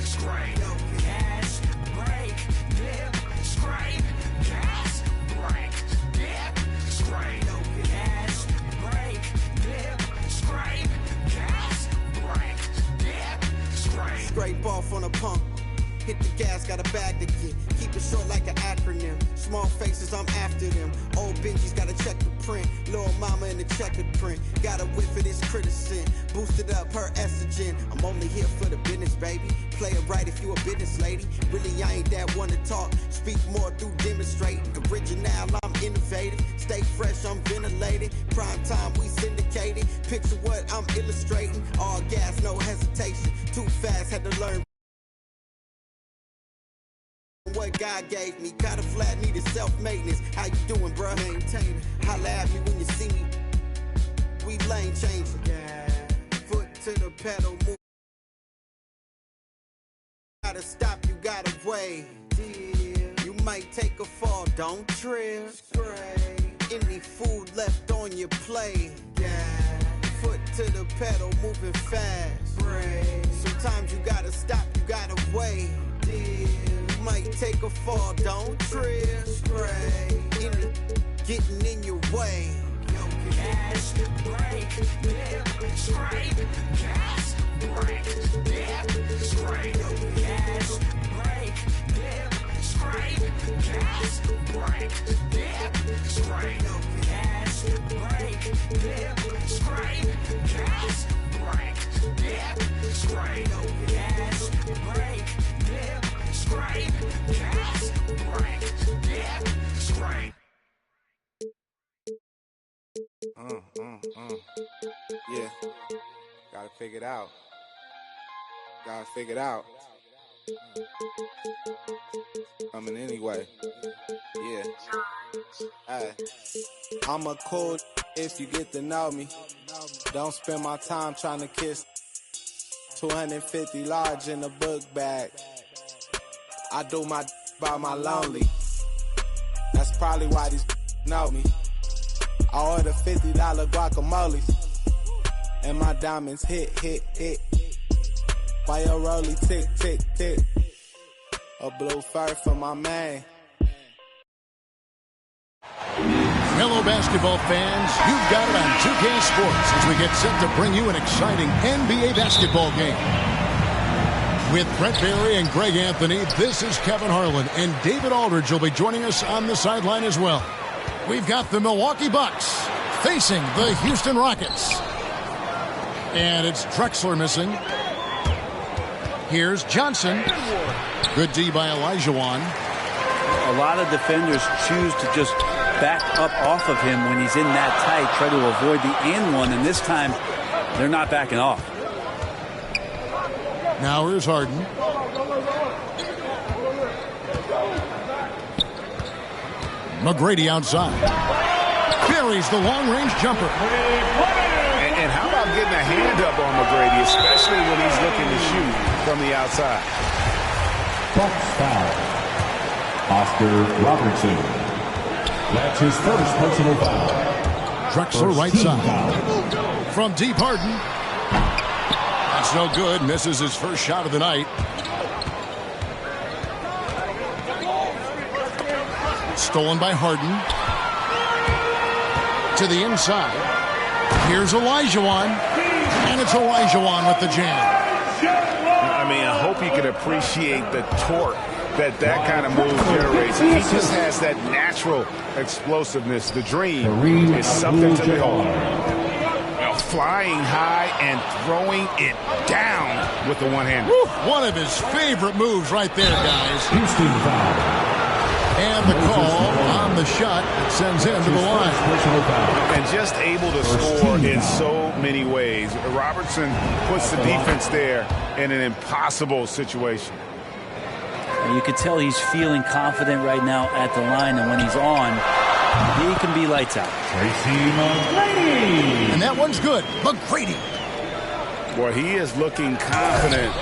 scrape. Yo, gas, brake, dip, scrape. Gas, brake, dip, scrape. Yo, gas, brake, dip, scrape. Gas, brake, dip, scrape. Scrape off on a pump. Hit the gas, got a bag to get. Keep it short like an acronym. Small faces, I'm after them. Old Benji's gotta check the print. Little mama in the checkered print. Got a whiff of this criticism. Boosted up her estrogen. I'm only here for the business, baby. Play it right if you a business lady. Really, I ain't that one to talk. Speak more through demonstrating. Original, I'm innovative. Stay fresh, I'm ventilated. Prime time, we syndicated. Picture what I'm illustrating. All gas, no hesitation. Too fast, had to learn what God gave me. Got a flat, needed self-maintenance. How you doing, bruh? Maintain it. Holla at me when you see me. We lane changing. Yeah. Foot to the pedal, move. Gotta stop, you gotta wait. You might take a fall, don't trip. Spray. Any food left on your plate. Yeah. Foot to the pedal, moving fast. Spray. Sometimes you gotta stop, you gotta wait. Might take a fall, don't trip. Spray. Getting in your way. Gas, brake, dip, scrape. Gas, brake, dip, scrape. Gas, brake, dip, scrape. Gas, brake, dip, scrape. Gas, brake, dip, scrape. Gas, brake, dip, scrape. Gas, brake, dip, scrape. Gas, brake, dip, scrape. Yeah, gotta figure it out. Gotta figure it out. Coming anyway. Yeah. Hey, I'm a cool if you get to know me. Don't spend my time trying to kiss. 250 large in a book bag. I do my by my lonely. That's probably why these know me. I order $50 guacamole. And my diamonds hit, hit, hit. Why your rollie tick, tick, tick. A blue fur for my man. Hello, basketball fans. You've got it on 2K Sports as we get set to bring you an exciting NBA basketball game. With Brett Barry and Greg Anthony, this is Kevin Harlan, and David Aldridge will be joining us on the sideline as well. We've got the Milwaukee Bucks facing the Houston Rockets. And it's Drexler missing. Here's Johnson. Good D by Olajuwon. A lot of defenders choose to just back up off of him when he's in that tight, try to avoid the and one, and this time they're not backing off. Now here's Harden. McGrady outside. Buries the long-range jumper. And how about getting a hand up on McGrady, especially when he's looking to shoot from the outside? Bucks foul. Oscar Robertson. That's his first personal foul. Drexler right side. From deep, Harden. That's no good. Misses his first shot of the night. Stolen by Harden. To the inside. Here's Olajuwon. And it's Olajuwon with the jam. I mean, I hope you can appreciate the torque that kind of move generates. He just has that natural explosiveness. The dream is something to behold. Flying high and throwing it down with the one-hander. One of his favorite moves right there, guys. Houston foul. And the call on the shot that sends him to the line. And just able to score in so many ways. Robertson puts the defense there in an impossible situation. You can tell he's feeling confident right now at the line, and when he's on, he can be lights out. Tracy McGrady. And that one's good. McGrady. Boy, he is looking confident.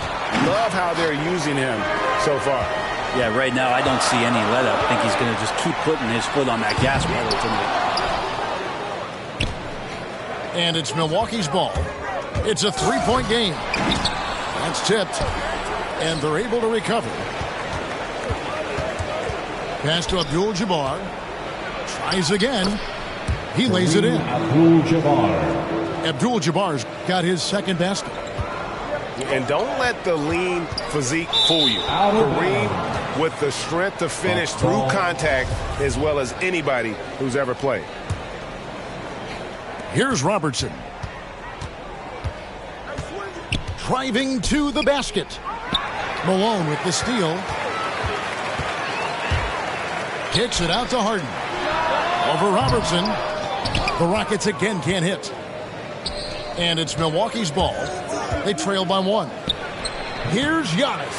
Love how they're using him so far. Yeah, right now I don't see any let up. I think he's going to just keep putting his foot on that gas pedal tonight. And it's Milwaukee's ball. It's a three-point game. That's tipped. And they're able to recover. Pass to Abdul-Jabbar. Tries again. He lays it in. Abdul-Jabbar. Abdul-Jabbar's got his second basket. And don't let the lean physique fool you. Kareem with the strength to finish through contact as well as anybody who's ever played. Here's Robertson. Driving to the basket. Malone with the steal. Kicks it out to Harden. Over Robertson. The Rockets again can't hit. And it's Milwaukee's ball. They trail by one. Here's Giannis.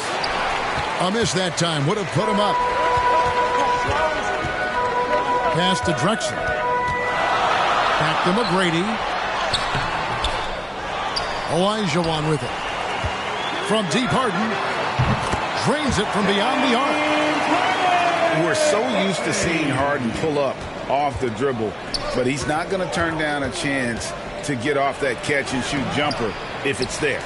A miss that time. Would have put him up. Pass to Drexler. Back to McGrady. Olajuwon with it. From deep, Harden. Drains it from beyond the arc. We're so used to seeing Harden pull up off the dribble, but he's not going to turn down a chance to get off that catch-and-shoot jumper if it's there.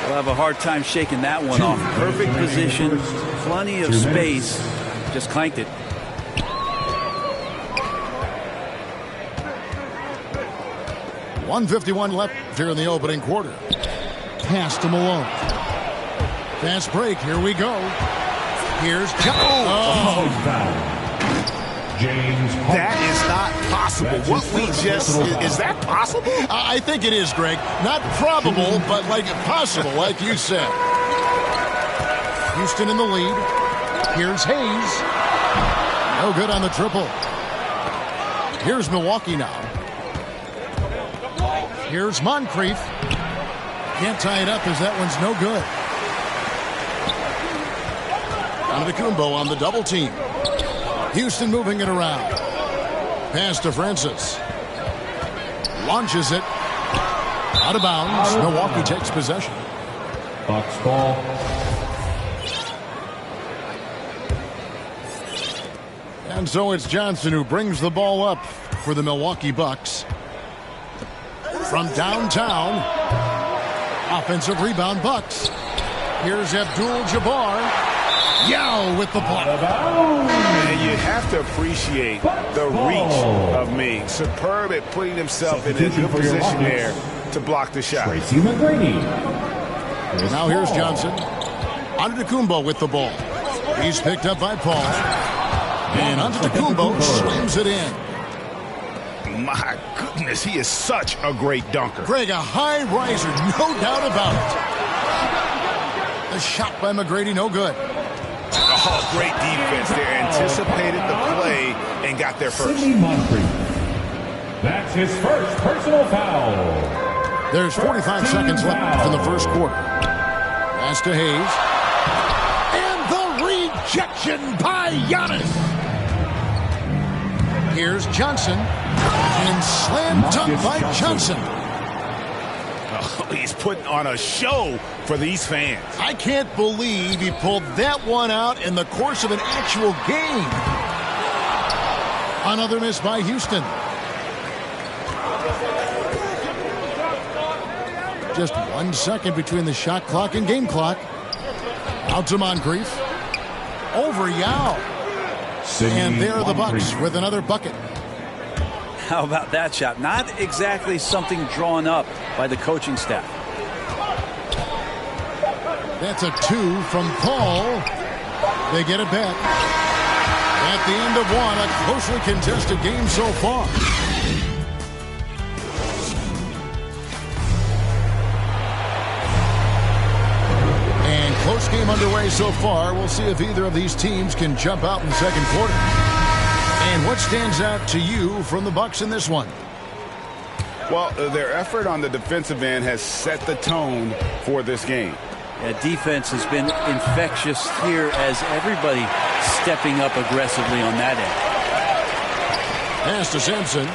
We'll have a hard time shaking that one off. Perfect position, plenty of space. Just clanked it. .151 left here in the opening quarter. Pass to Malone. Fast break. Here we go. Here's James That is not possible. What we just is that possible? I think it is, Greg. Not probable, but like possible, like you said. Houston in the lead. Here's Hayes. No good on the triple. Here's Milwaukee now. Here's Moncrief. Can't tie it up as that one's no good. Antetokounmpo on the double team. Houston moving it around. Pass to Francis. Launches it. Out of bounds. Milwaukee takes possession. Bucks ball. And so it's Johnson who brings the ball up for the Milwaukee Bucks. From downtown. Offensive rebound, Bucks. Here's Abdul-Jabbar. Yao with the block. And you have to appreciate the reach of Ming. Superb at putting himself in a good position there to block the shot. Tracy McGrady. Now here's Johnson. Antetokounmpo with the ball. He's picked up by Paul. And Antetokounmpo slams it in. My goodness, he is such a great dunker. Greg, a high riser, no doubt about it. The shot by McGrady, no good. Oh, great defense there. Anticipated the play and got there first. Sidney Moncrief. That's his first personal foul. There's 45 seconds left in the first quarter. Pass to Hayes. And the rejection by Giannis. Here's Johnson. And slam dunk by Johnson. Oh, he's putting on a show for these fans. I can't believe he pulled that one out in the course of an actual game. Another miss by Houston. Just 1 second between the shot clock and game clock. Out to Moncrief. Over Yao. And there are the Bucks with another bucket. How about that shot? Not exactly something drawn up by the coaching staff. That's a 2 from Paul. They get it back. At the end of one, a closely contested game so far. And close game underway so far. We'll see if either of these teams can jump out in the second quarter. And what stands out to you from the Bucks in this one? Well, their effort on the defensive end has set the tone for this game. Yeah, defense has been infectious here as everybody stepping up aggressively on that end. Pass to Simpson.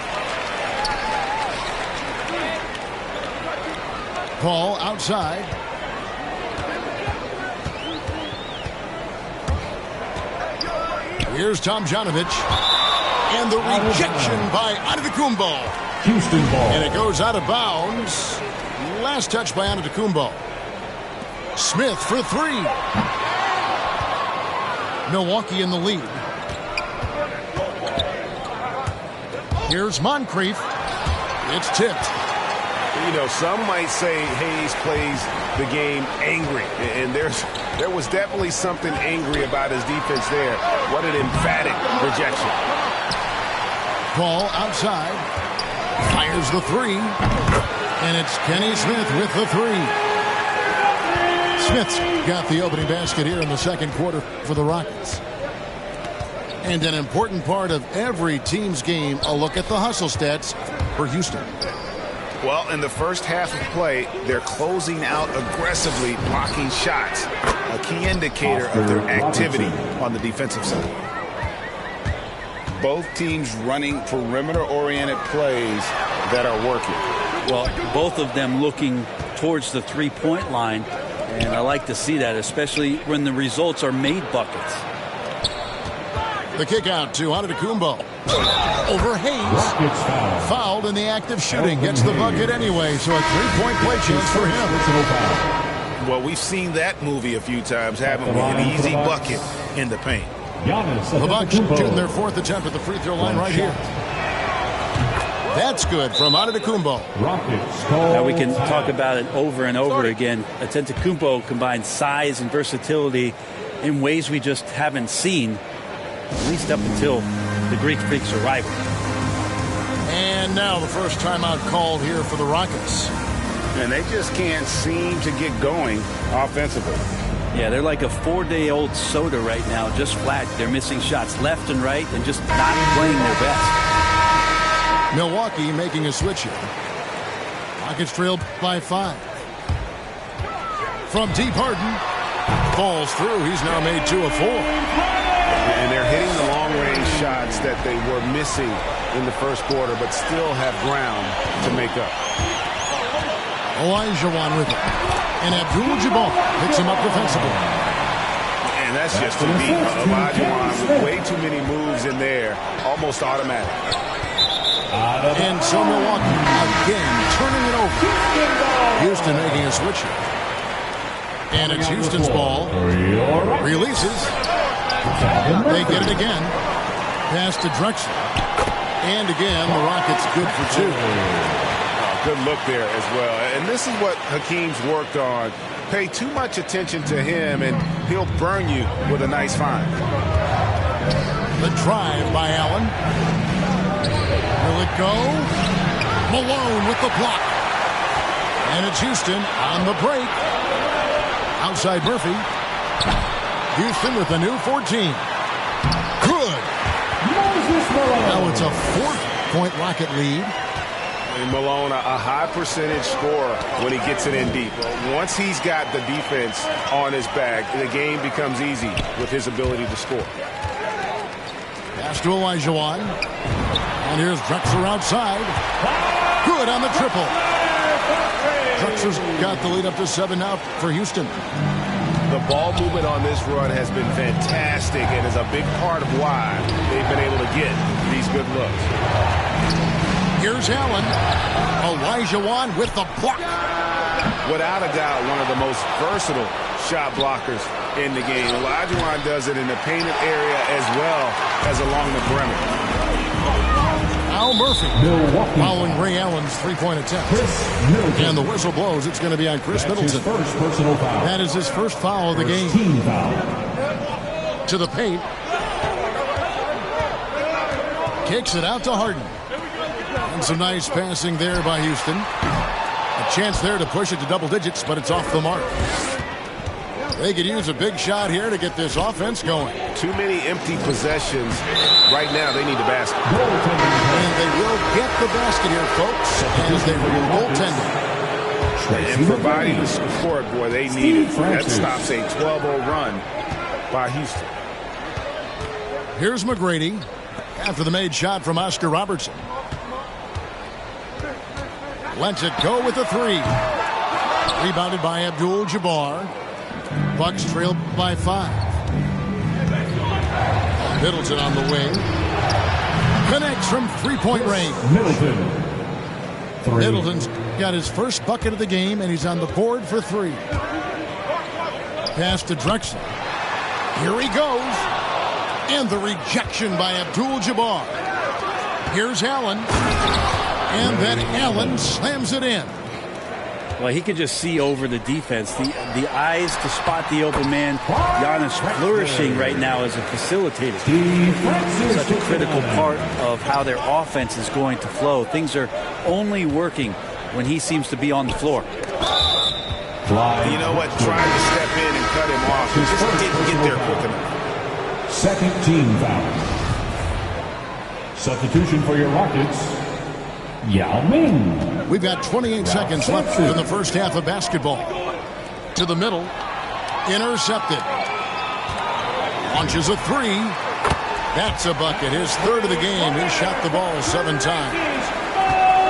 Paul outside. Here's Tomjanovich. And the rejection by Antetokounmpo. Houston ball. And it goes out of bounds. Last touch by Antetokounmpo. Smith for 3. Milwaukee in the lead. Here's Moncrief. It's tipped. You know, some might say Hayes plays the game angry. And there was definitely something angry about his defense there. What an emphatic rejection. Paul outside. Fires the 3. And it's Kenny Smith with the 3. Smith's got the opening basket here in the second quarter for the Rockets. And an important part of every team's game, a look at the hustle stats for Houston. Well, in the first half of play, they're closing out aggressively, blocking shots. A key indicator of their activity on the defensive side. Both teams running perimeter-oriented plays that are working. Well, both of them looking towards the three-point line, and I like to see that, especially when the results are made buckets. The kick out to Antetokounmpo. Over Hayes. Fouled in the act of shooting. Gets the bucket anyway, so a three-point play chance for him. Well, we've seen that movie a few times, haven't we? An easy bucket in the paint. The Bucks shooting their 4th attempt at the free throw line right here. That's good from Antetokounmpo. Now we can talk about it over and over again. Antetokounmpo combines size and versatility in ways we just haven't seen, at least up until the Greek Freak's arrival. And now the first timeout called here for the Rockets. And they just can't seem to get going offensively. Yeah, they're like a 4-day-old soda right now, just flat. They're missing shots left and right and just not playing their best. Milwaukee making a switch here. Rockets trailed by 5. From deep, Harden falls through. He's now made 2 of 4. And they're hitting the long-range shots that they were missing in the first quarter, but still have ground to make up. Olajuwon with it. And Abdul-Jabbar picks him up defensively. And that's just too deep. Olajuwon with way too many moves in there. Almost automatic. And so Milwaukee again turning it over. Houston making a switch here. And it's Houston's ball. Releases. They get it again. Pass to Drexler. And again, the Rockets good for 2. Good look there as well. And this is what Hakeem's worked on. Pay too much attention to him, and he'll burn you with a nice find. The drive by Allen. Will it go? Malone with the block. And it's Houston on the break. Outside Murphy. Houston with a new 14. Good. Now it's a 4-point Rocket lead. And Malone, a high percentage scorer when he gets it in deep. Once he's got the defense on his back, the game becomes easy with his ability to score. Pass to Olajuwon. And here's Drexler outside. Good on the triple. Drexler's got the lead up to 7 now for Houston. The ball movement on this run has been fantastic and is a big part of why they've been able to get these good looks. Here's Allen. Olajuwon with the block. Without a doubt, one of the most versatile shot blockers in the game. Olajuwon does it in the painted area as well as along the perimeter. Al Murphy following Ray Allen's three-point attempt. And the whistle blows. It's going to be on Chris Middleton. First personal foul. That is his first foul of the game. Team foul. To the paint. Kicks it out to Harden. And some nice passing there by Houston. A chance there to push it to double digits, but it's off the mark. They could use a big shot here to get this offense going. Too many empty possessions. Right now, they need the basket. And they will get the basket here, folks, as they goaltending. And providing the support, boy, they need it. That stops a 12-0 run by Houston. Here's McGrady after the made shot from Oscar Robertson. Lets it go with the 3. Rebounded by Abdul-Jabbar. Bucks trail by 5. Middleton on the wing. Connects from three-point range. Middleton's got his first bucket of the game, and he's on the board for 3. Pass to Drexler. Here he goes. And the rejection by Abdul-Jabbar. Here's Allen. And then Allen slams it in. Well, he can just see over the defense. The eyes to spot the open man. Giannis flourishing right now as a facilitator. Such a critical part of how their offense is going to flow. Things are only working when he seems to be on the floor. You know what? Trying to step in and cut him off. He just didn't get there quick enough. Second team foul. Substitution for your Rockets, Yao Ming. We've got 28 seconds left in the first half of basketball. To the middle. Intercepted. Launches a 3. That's a bucket. His third of the game. He shot the ball 7 times.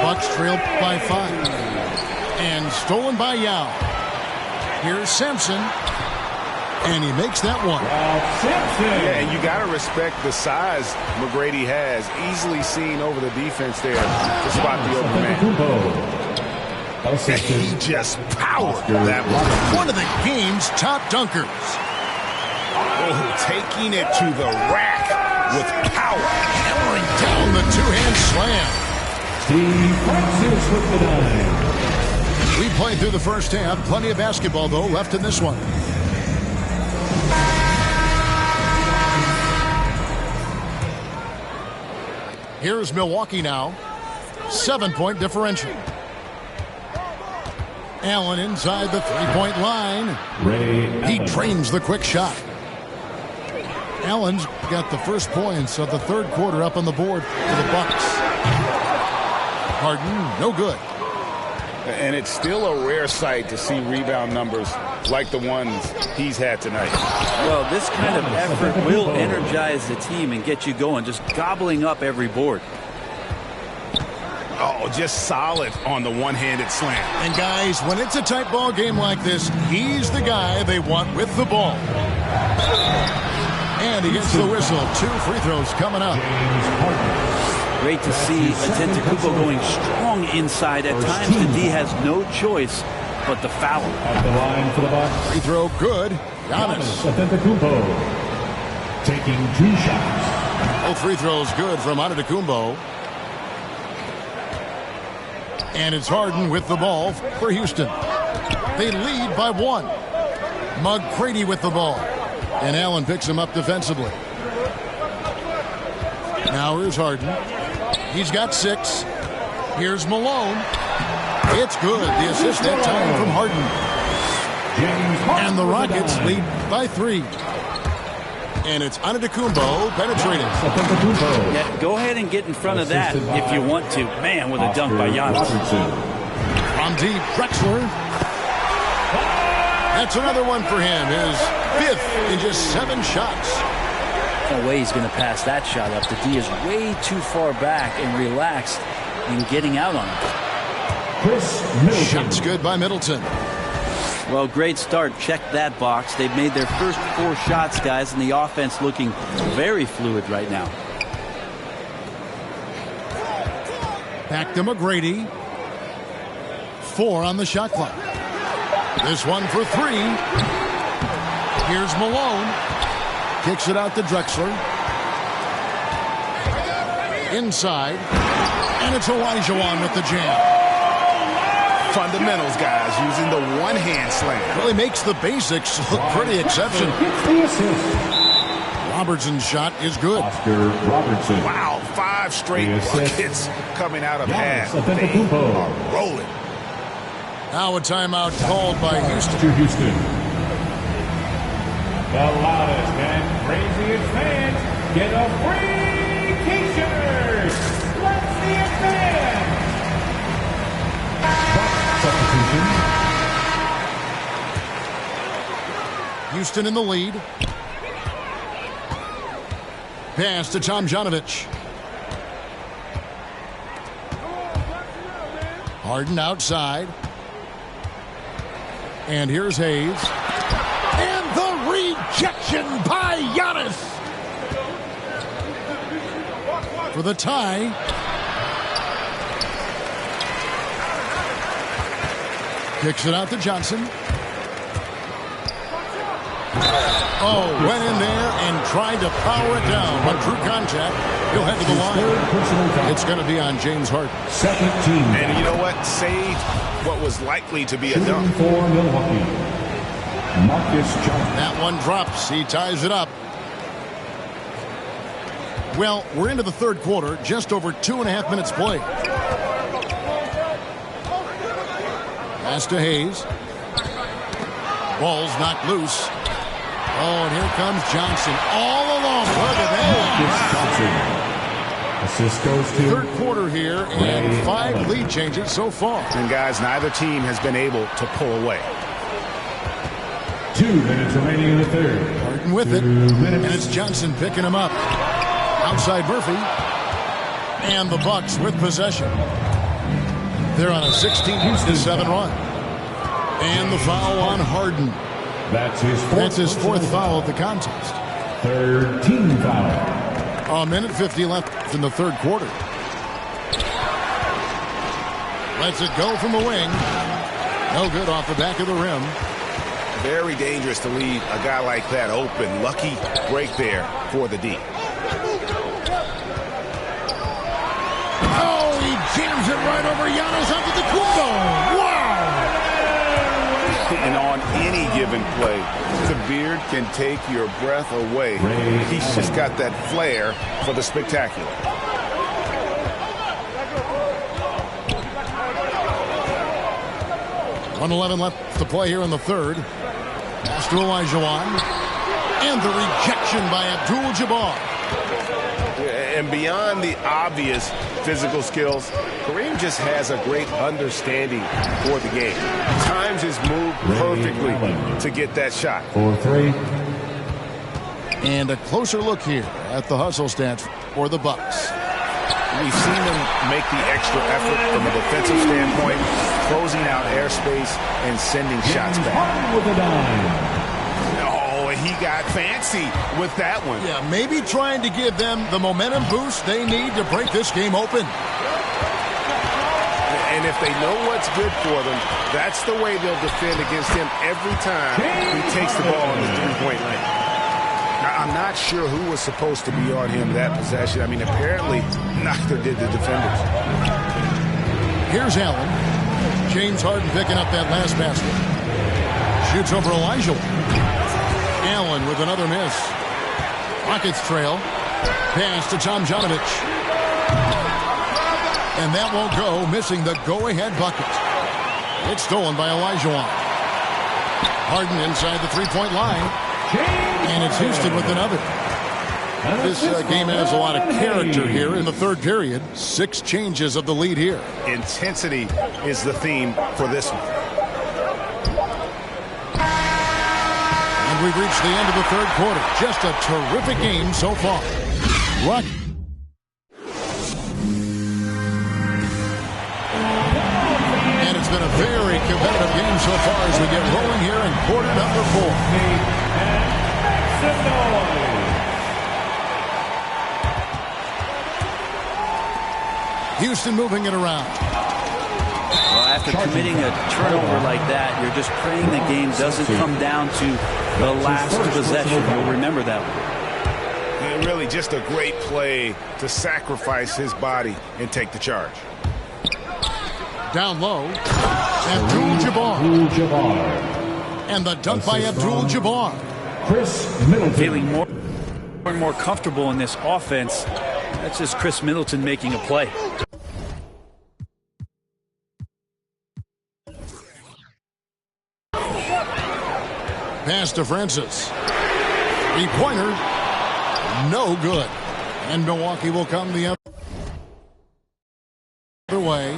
Bucks trail by 5. And stolen by Yao. Here's Sampson. And he makes that one. Yeah, and you got to respect the size McGrady has. Easily seen over the defense there to spot the open man. And he just powered that one. One of the game's top dunkers. Oh, taking it to the rack with power. Hammering down the two-hand slam. Steve Francis with the 9. We played through the first half. Plenty of basketball, though, left in this one. Here's Milwaukee now. 7-point differential. Allen inside the three-point line. He trains the quick shot. Allen's got the first points of the third quarter up on the board for the Bucks. Harden, no good. And it's still a rare sight to see rebound numbers like the ones he's had tonight. Well, this kind of effort will energize the team and get you going, just gobbling up every board. Oh, just solid on the one-handed slam. And guys, when it's a tight ball game like this, he's the guy they want with the ball. And he gets the whistle. 2 free throws coming up. Great to see Antetokounmpo going strong inside. At times, the D has no choice but the foul. At the line for the Bucks. Free throw good. Giannis. Antetokounmpo taking 2 shots. All free throws good from Antetokounmpo. And it's Harden with the ball for Houston. They lead by 1. McGrady with the ball. And Allen picks him up defensively. Now here's Harden. He's got 6. Here's Malone. It's good. The assist that time from Harden. And the Rockets lead by 3. And it's Antetokounmpo penetrating. Yeah, go ahead and get in front of that if you want to. Man, with a dunk by Giannis. From deep, Drexler. That's another one for him. His 5th in just 7 shots. No way he's going to pass that shot up. The D is way too far back and relaxed in getting out on it. Shots good by Middleton. Well, great start. Check that box. They've made their first 4 shots, guys, and the offense looking very fluid right now. Back to McGrady. 4 on the shot clock. This one for 3. Here's Malone. Kicks it out to Drexler. Inside. And it's Olajuwon with the jam. Fundamentals, guys, using the one-hand slam. Really makes the basics look pretty exceptional. Robertson's shot is good. Oscar Robertson. Wow, 5 straight buckets coming out of half. They are rolling. Now a timeout called by Houston. To Houston. The loudest and craziest fans get a free T-shirt. Let's see it fans. Substitution. Houston in the lead. Pass to Tomjanovich. Harden outside. And here's Hayes. And the rejection by Giannis. For the tie. Kicks it out to Johnson. Oh, went in there and tried to power it down. But true contact, he'll head to the line. It's going to be on James Harden. Second team. And you know what? Saved what was likely to be a dunk. For Milwaukee. Marcus Johnson. That one drops. He ties it up. Well, we're into the third quarter. Just over 2.5 minutes played. Pass to Hayes. Ball's knocked loose. Oh, and here comes Johnson. All alone. Look at that. Assist goes to third quarter here, and 5 lead changes so far. And guys, neither team has been able to pull away. 2 minutes remaining in the third. Harden with it. And it's Johnson picking him up. Outside Murphy. And the Bucks with possession. They're on a 16-7 run. And the foul on Harden. That's his fourth foul of the contest. Third team foul. A minute 50 left in the third quarter. Lets it go from the wing. No good off the back of the rim. Very dangerous to leave a guy like that open. Lucky break there for the D. Oh, he jams it right over Giannis Antetokounmpo. Wow! And on any given play, the beard can take your breath away. He's just got that flair for the spectacular. .111 left to play here in the third. Pass to Olajuwon. And the rejection by Abdul-Jabbar. And beyond the obvious physical skills, Kareem just has a great understanding for the game. Times his move perfectly to get that shot. 4-3. And a closer look here at the hustle stats for the Bucks. We've seen them make the extra effort from a defensive standpoint, closing out airspace and sending shots back. With a dime. He got fancy with that one. Yeah, maybe trying to give them the momentum boost they need to break this game open. And if they know what's good for them, that's the way they'll defend against him every time he takes the ball in the three-point lane. Now, I'm not sure who was supposed to be on him that possession. I mean, apparently neither did the defenders. Here's Allen. James Harden picking up that last basket. Shoots over Elijah. Allen with another miss. Rockets trail. Pass to Tomjanovich. And that won't go, missing the go-ahead bucket. It's stolen by Elijah. Harden inside the three-point line. And it's Houston with another. This game has a lot of character here in the third period. 6 changes of the lead here. Intensity is the theme for this one. And we've reached the end of the third quarter. Just a terrific game so far. Rock. And it's been a very competitive game so far as we get rolling here in quarter number 4. Houston moving it around. Well, after committing a turnover like that, you're just praying the game doesn't come down to the last possession. You'll remember that one. And really just a great play to sacrifice his body and take the charge. Down low, Abdul-Jabbar. And the dunk by Abdul-Jabbar. Chris Middleton. Feeling more and more comfortable in this offense. That's just Chris Middleton making a play. Pass to Francis. Three-pointer. No good. And Milwaukee will come the other way.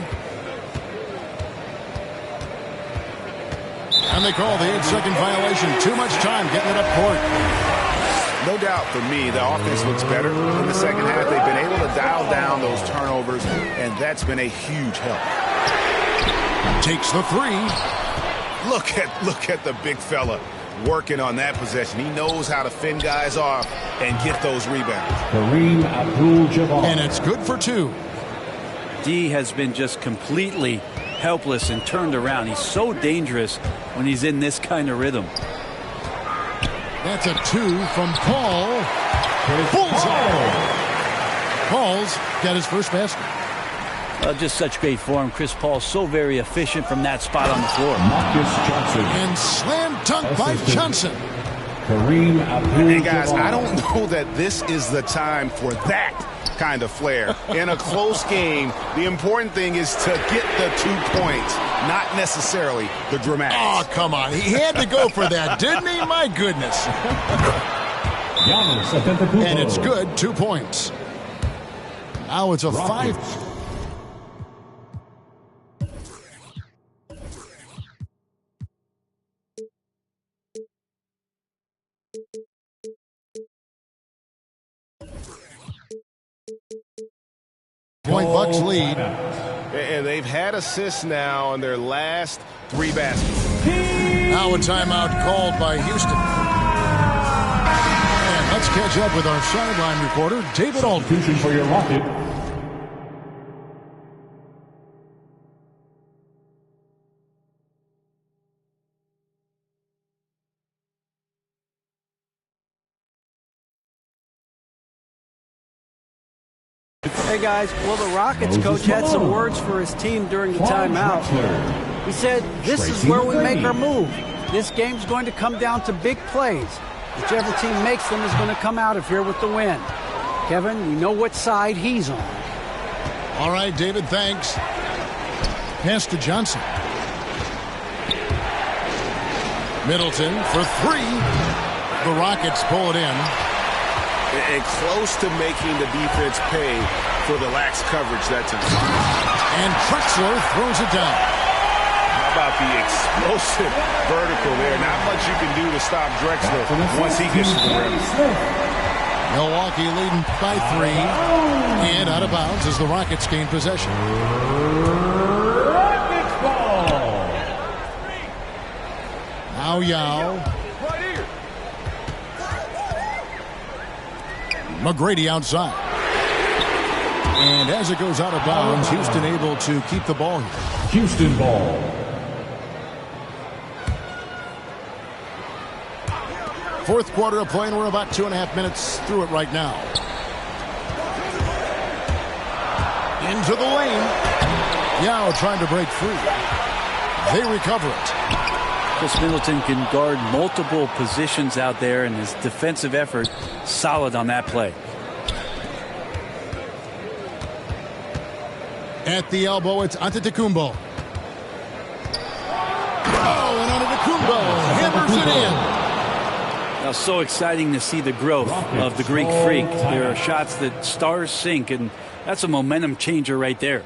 And they call the 8-second violation. Too much time getting it up court. No doubt for me, the offense looks better in the second half. They've been able to dial down those turnovers, and that's been a huge help. Takes the three. Look at the big fella working on that possession. He knows how to fend guys off and get those rebounds. Kareem Abdul-Jabbar. And it's good for 2. D has been just completely helpless and turned around. He's so dangerous when he's in this kind of rhythm. That's a 2 from Paul. Bullseye. Paul's got his first basket. Just such great form. Chris Paul so very efficient from that spot on the floor. Marcus Johnson. And slam dunk by Johnson. Kareem Abdul-Jabbar. Hey guys, I don't know that this is the time for that kind of flair. In a close game, the important thing is to get the 2 points, not necessarily the dramatics. Oh, come on. He had to go for that, didn't he? My goodness. And it's good. 2 points. Now it's a 5. Point Bucks lead. And they've had assists now on their last 3 baskets. Now a timeout called by Houston. And let's catch up with our sideline reporter, David Aldridge. For your Rocket. Hey guys, well the Rockets coach had some words for his team during the timeout. He said, this is where we make our move. This game's going to come down to big plays. Whichever team makes them is going to come out of here with the win. Kevin, you know what side he's on. All right, David, thanks. Pass to Johnson. Middleton for 3. The Rockets pull it in. And close to making the defense pay for the lax coverage that time. And Drexler throws it down. How about the explosive vertical there? Not much you can do to stop Drexler once he gets to the rim. Milwaukee leading by 3. And out of bounds as the Rockets gain possession. Rockets ball. Now Yao. McGrady outside. And as it goes out of bounds, Houston able to keep the ball here. Houston ball. Fourth quarter of play, and we're about 2.5 minutes through it right now. Into the lane. Yao trying to break free. They recover it. Chris Middleton can guard multiple positions out there, and his defensive effort solid on that play. At the elbow, it's Antetokounmpo. Oh, and Antetokounmpo hammers it in. Now, so exciting to see the growth of the Greek Freak. There are shots that stars sink, and that's a momentum changer right there.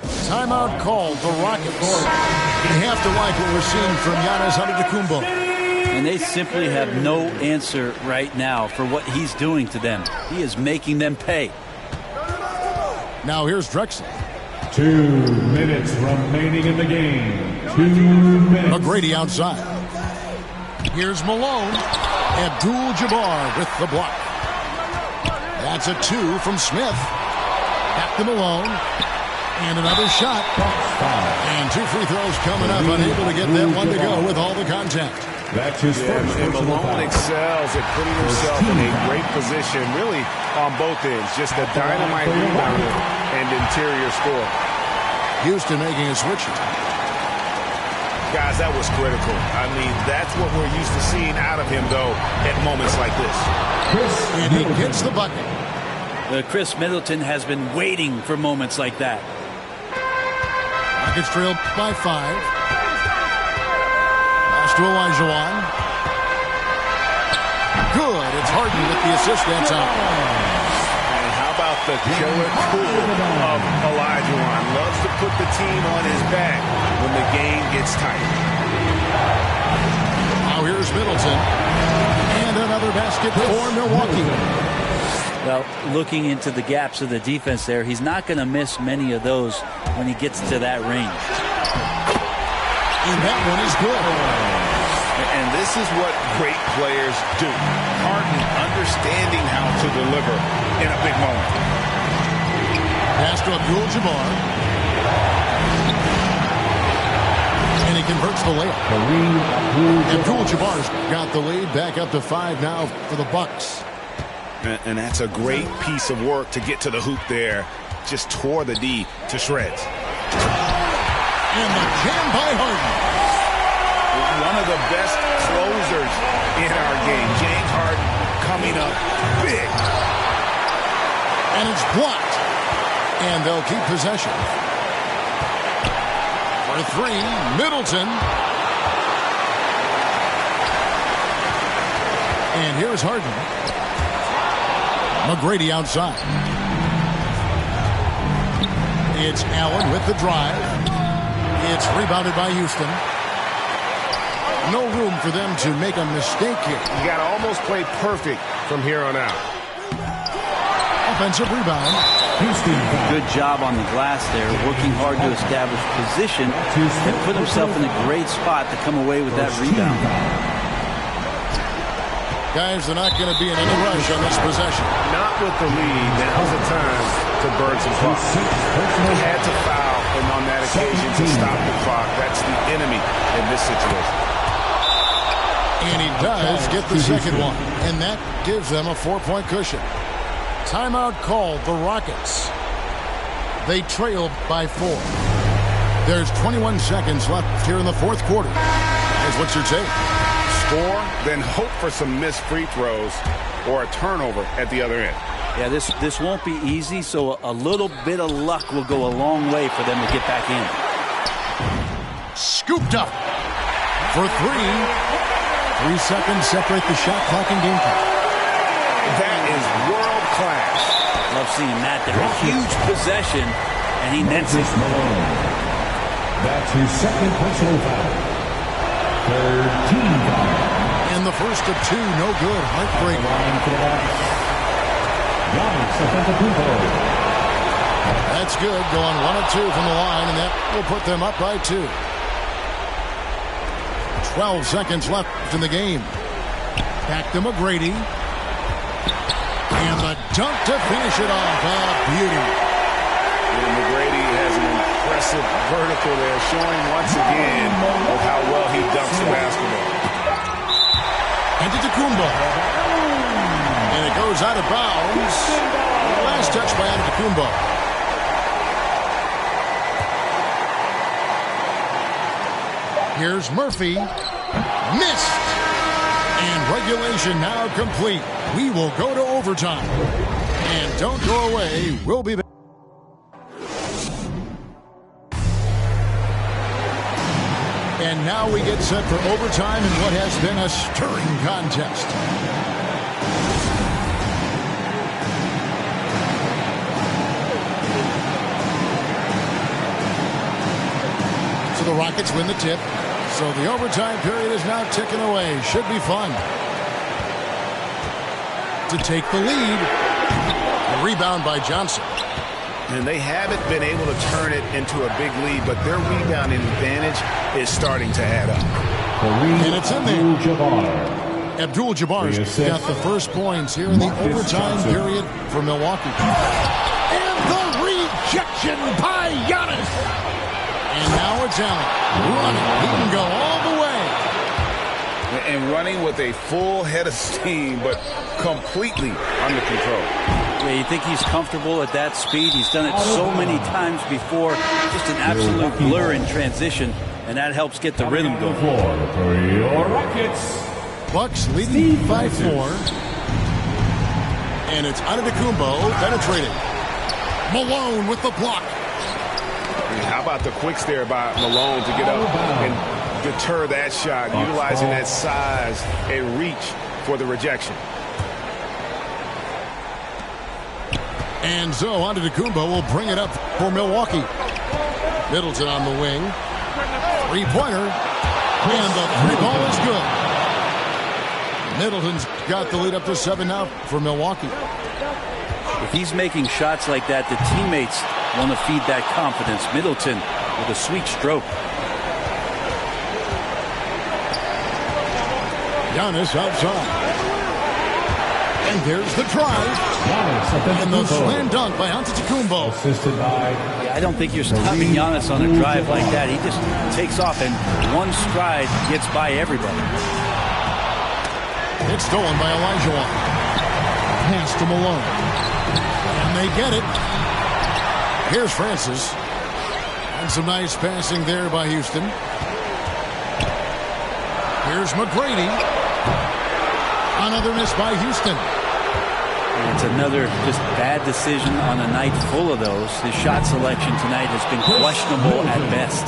Timeout called. The Rockets. You have to like what we're seeing from Giannis Antetokounmpo. And they simply have no answer right now for what he's doing to them. He is making them pay. Now here's Drexler. 2 minutes remaining in the game. 2 minutes. McGrady outside. Here's Malone. Abdul-Jabbar with the block. That's a 2 from Smith. Back to Malone. And another shot. And 2 free throws coming up. Unable to get that one to go with all the contact. That's his first. And Malone excels at putting himself in a great position, really on both ends. Just a dynamite rebounder and interior score. Houston making a switch. Guys, that was critical. I mean, that's what we're used to seeing out of him, though, at moments like this. And he gets the bucket. Chris Middleton has been waiting for moments like that. Rockets trailed by 5. Pass to Olajuwon. Good. It's Harden with the assist that time. And how about the killer tool of Olajuwon? Loves to put the team on his back when the game gets tight. Now here's Middleton. And another basket for Milwaukee. Well, looking into the gaps of the defense there, he's not going to miss many of those when he gets to that range. And that one is good. And this is what great players do. Harden understanding how to deliver in a big moment. Pass to Abdul-Jabbar. And he converts the layup. Abdul-Jabbar's got the lead back up to 5 now for the Bucks. And that's a great piece of work to get to the hoop there. Just tore the D to shreds. And the jam by Harden. One of the best closers in our game. James Harden coming up big. And it's blocked. And they'll keep possession. For 3, Middleton. And here's Harden. McGrady outside. It's Allen with the drive. It's rebounded by Houston. No room for them to make a mistake here. You got to almost play perfect from here on out. Offensive rebound. Houston. Good job on the glass there, working hard to establish position and put himself in a great spot to come away with that rebound. Guys, they're not going to be in any rush on this possession. Not with the lead. Now's the time to burn some clock. He had to foul, and on that occasion to stop the clock. That's the enemy in this situation. And he does get the second one. And that gives them a 4-point cushion. Timeout called the Rockets. They trail by 4. There's 21 seconds left here in the fourth quarter. Guys, what's your take? Score, then hope for some missed free throws or a turnover at the other end. Yeah, this won't be easy, so a little bit of luck will go a long way for them to get back in. Scooped up for 3. 3 seconds separate the shot clock and game clock. That is world class. Love seeing that there. A huge possession, and he nets it. That's his second personal foul. Third team foul. And the first of 2, no good. Heartbreaking. That's good. Going 1 of 2 from the line, and that will put them up by 2. 12 seconds left in the game. Back to McGrady. And the dunk to finish it off. Beauty. And McGrady has an impressive vertical there, showing once again of how well he dunks the basketball. Antetokounmpo. And it goes out of bounds. Last touch by Antetokounmpo. Here's Murphy. Missed. And regulation now complete. We will go to overtime. And don't go away. We'll be back. And now we get set for overtime in what has been a stirring contest. So the Rockets win the tip. So the overtime period is now ticking away. Should be fun. To take the lead. A rebound by Johnson. And they haven't been able to turn it into a big lead, but their rebounding advantage is starting to add up. And it's in there. Abdul-Jabbar's got the first points here in the overtime period for Milwaukee. And the rejection by Giannis. And now it's Allen running. He can go all the way. And running with a full head of steam, but completely under control. Yeah, you think he's comfortable at that speed? He's done it so many times before. Just an absolute blur in transition, and that helps get the rhythm going. For your Rockets. Bucks leading by 4. And it's Antetokounmpo penetrating. Malone with the block. How about the quicks there by Malone to get up and deter that shot, utilizing that size and reach for the rejection. And so Antetokounmpo will bring it up for Milwaukee. Middleton on the wing. Three-pointer. And the three ball is good. Middleton's got the lead up to 7 now for Milwaukee. If he's making shots like that, the teammates want to feed that confidence. Middleton with a sweet stroke. Giannis outside. And there's the drive. And the slam dunk by Antetokounmpo. Assisted by... I don't think you're stopping Giannis on a drive like that. He just takes off and one stride gets by everybody. It's stolen by Olajuwon. Pass to Malone. And they get it. Here's Francis. And some nice passing there by Houston. Here's McGrady. Another miss by Houston. It's another just bad decision on a night full of those. His shot selection tonight has been questionable at best.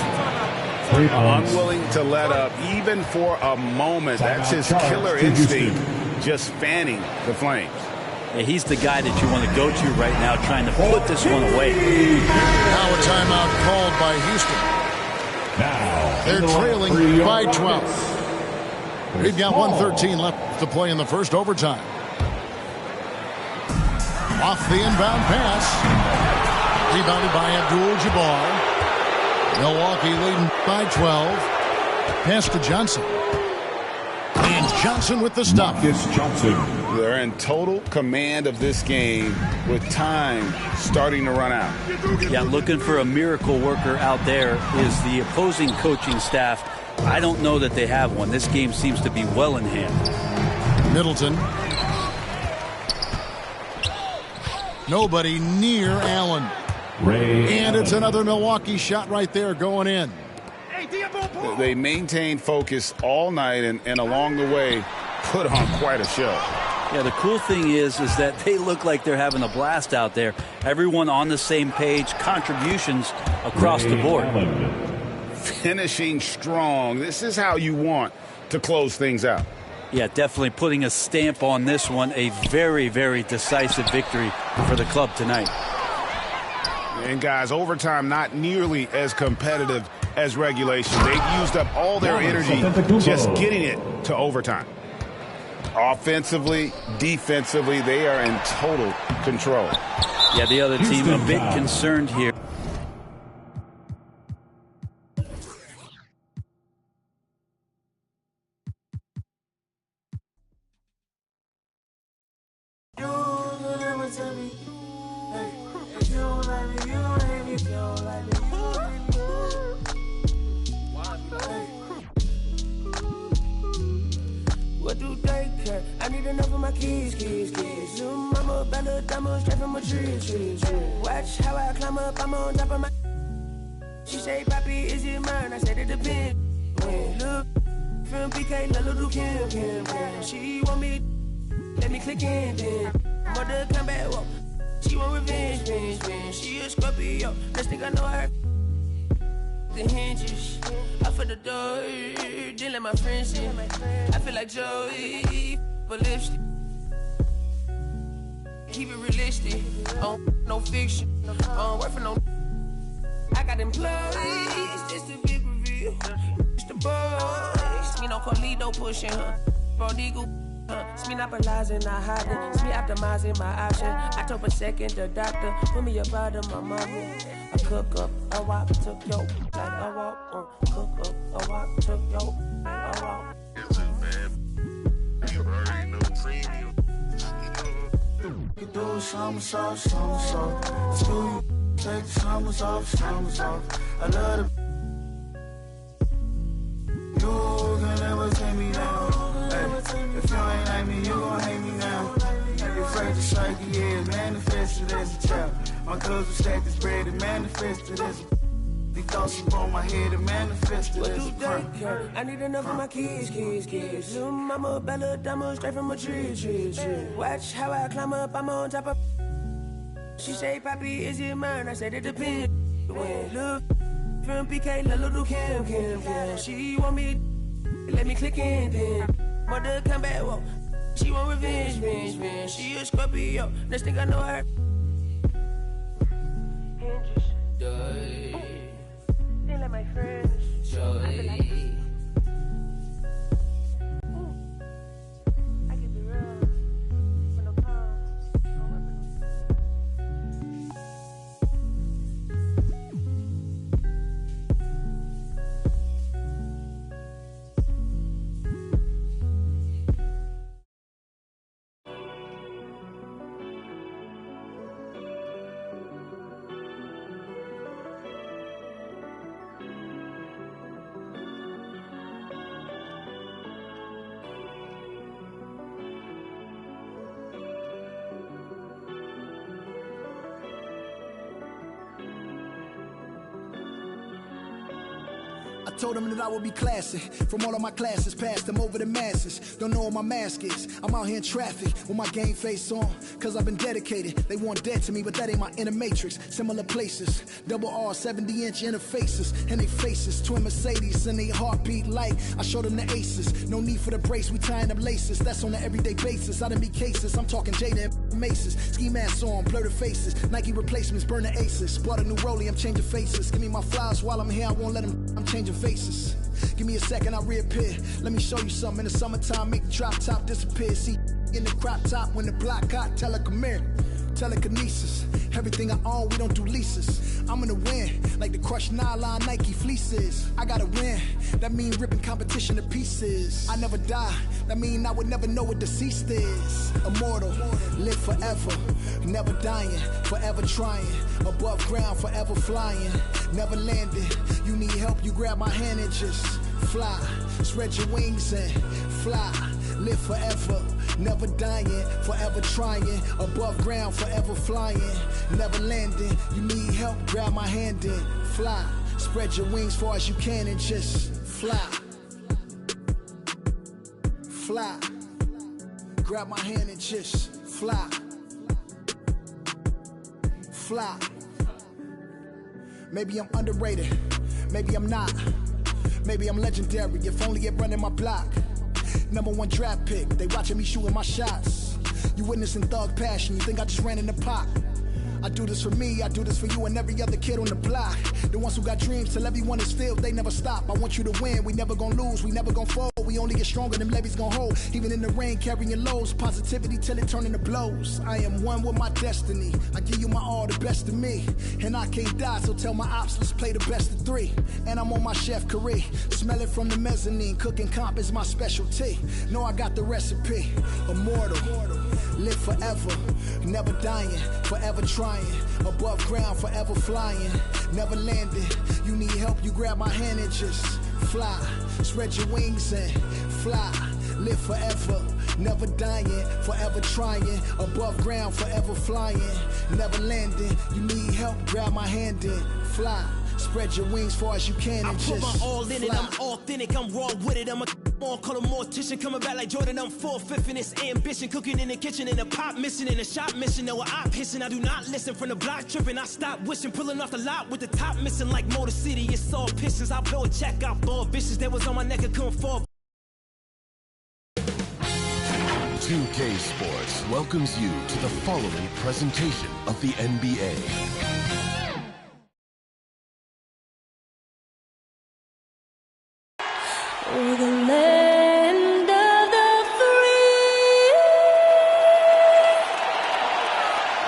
Unwilling to let up even for a moment. That's his killer instinct, just fanning the flames. Yeah, he's the guy that you want to go to right now, trying to put this one away. Now a timeout called by Houston. Now they're trailing by 12. We've got 1:13 left to play in the first overtime. Off the inbound pass. Rebounded by Abdul-Jabbar. Milwaukee leading by 12. Pass to Johnson. And Johnson with the stop. They're in total command of this game with time starting to run out. Yeah, looking for a miracle worker out there is the opposing coaching staff. I don't know that they have one. This game seems to be well in hand. Middleton. Nobody near Allen. And it's another Milwaukee shot right there going in. They maintained focus all night and along the way put on quite a show. Yeah, the cool thing is that they look like they're having a blast out there. Everyone on the same page, contributions across the board. Finishing strong. This is how you want to close things out. Yeah, definitely putting a stamp on this one. A very, very decisive victory for the club tonight. And guys, overtime not nearly as competitive as regulation. They've used up all their energy just getting it to overtime. Offensively, defensively, they are in total control. Yeah, the other team a bit concerned here. What do they care? I need enough of my keys. Zoom, mama, bella, diamond, straight from my trees. Watch how I climb up, I'm on top of my. She say, Papi, is it mine? I said it depends. when look from PK, little Kim. She want me, let me click in then. Mother come back, whoa. She want revenge. She a Scorpio, next thing I know her the hinges. I for the door, then let my friends in. I feel like Joey, but lipstick. Keep it realistic, no fiction, work for no. I got employees, this the big reveal. It's the boys, me no Carlito pushing her. Prodigal, it's me not paralyzing, not hiding. It's me optimizing my option. I took a second, the doctor put me up out of my mommy. I cook up, a walk, took yo, like a walk. Cook up, a walk, took yo, like a walk. It's just bad. You already know premium. You do somersault. Screw you, take the summers off. I love the. You can never take me down. Hey, if you ain't like me, you gon' hate me now. You're afraid to psyche, yeah, manifested as a child. My cousin stacked this bread and manifested as a. These thoughts upon my head and manifested as a crime. I need enough for my kids. Little mama, Bella, Dama, straight from a tree. Watch how I climb up, I'm on top of. She say, Papi, is it mine? I said, it depends. When look from PK, little Kim. She want me, let me click in then. Mother come back, whoa. She want revenge. She a Scorpio, next thing I know her. Hinges, then let my friends joy. I can be real with no I told them that I would be classy. From all of my classes, passed them over the masses. Don't know what my mask is. I'm out here in traffic with my game face on. Cause I've been dedicated. They want dead to me, but that ain't my inner matrix. Similar places. Double R, 70-inch interfaces. And they faces. Twin Mercedes and they heartbeat like I showed them the aces. No need for the brace, we tying up laces. That's on an everyday basis. I done be cases. I'm talking Jada and Maces. Ski masks on, blur the faces. Nike replacements, burn the aces. Bought a new rollie, I'm changing faces. Give me my flowers while I'm here, I won't let them. I'm changing faces. Give me a second, I'll reappear. Let me show you something. In the summertime, make the drop top disappear. See, in the crop top, when the block hot, tell her come here. Telekinesis, everything I own, we don't do leases. I'm gonna win, like the crushed nylon Nike fleeces. I gotta win, that mean ripping competition to pieces. I never die, that mean I would never know what deceased is. Immortal, live forever, never dying, forever trying. Above ground, forever flying, never landing. You need help, you grab my hand and just fly. Spread your wings and fly. Live forever, never dying, forever trying. Above ground, forever flying, never landing. You need help, grab my hand and fly. Spread your wings far as you can and just fly. Fly. Grab my hand and just fly. Fly. Maybe I'm underrated, maybe I'm not. Maybe I'm legendary, if only it running my block. #1 draft pick, they watching me shooting my shots. You witnessing thug passion, you think I just ran in the pot. I do this for me, I do this for you and every other kid on the block. The ones who got dreams, till everyone is filled, they never stop. I want you to win, we never gonna lose, we never gonna fold. We only get stronger, them levees gonna hold. Even in the rain, carrying lows, positivity till it turn into blows. I am one with my destiny, I give you my all, the best of me. And I can't die, so tell my ops, let's play the best of 3. And I'm on my chef career, smell it from the mezzanine. Cooking comp is my specialty, know I got the recipe. Immortal, live forever, never dying, forever trying. Above ground, forever flying, never landing. You need help, you grab my hand and just fly. Spread your wings and fly. Live forever, never dying, forever trying. Above ground, forever flying, never landing. You need help, grab my hand and fly. Spread your wings far as you can and I put just my all in it, I'm authentic, I'm raw with it. I'm a more call a mortician, coming back like Jordan. I'm 4/5 in this ambition, cooking in the kitchen, in the pot missing, in the shop mission. No, I pissing, I do not listen from the block tripping. I stop wishing, pulling off the lot with the top missing like Motor City. It's all pistons. I blow a check out, ball vicious that was on my neck, I couldn't fall. 2K Sports welcomes you to the following presentation of the NBA. We're the land of the free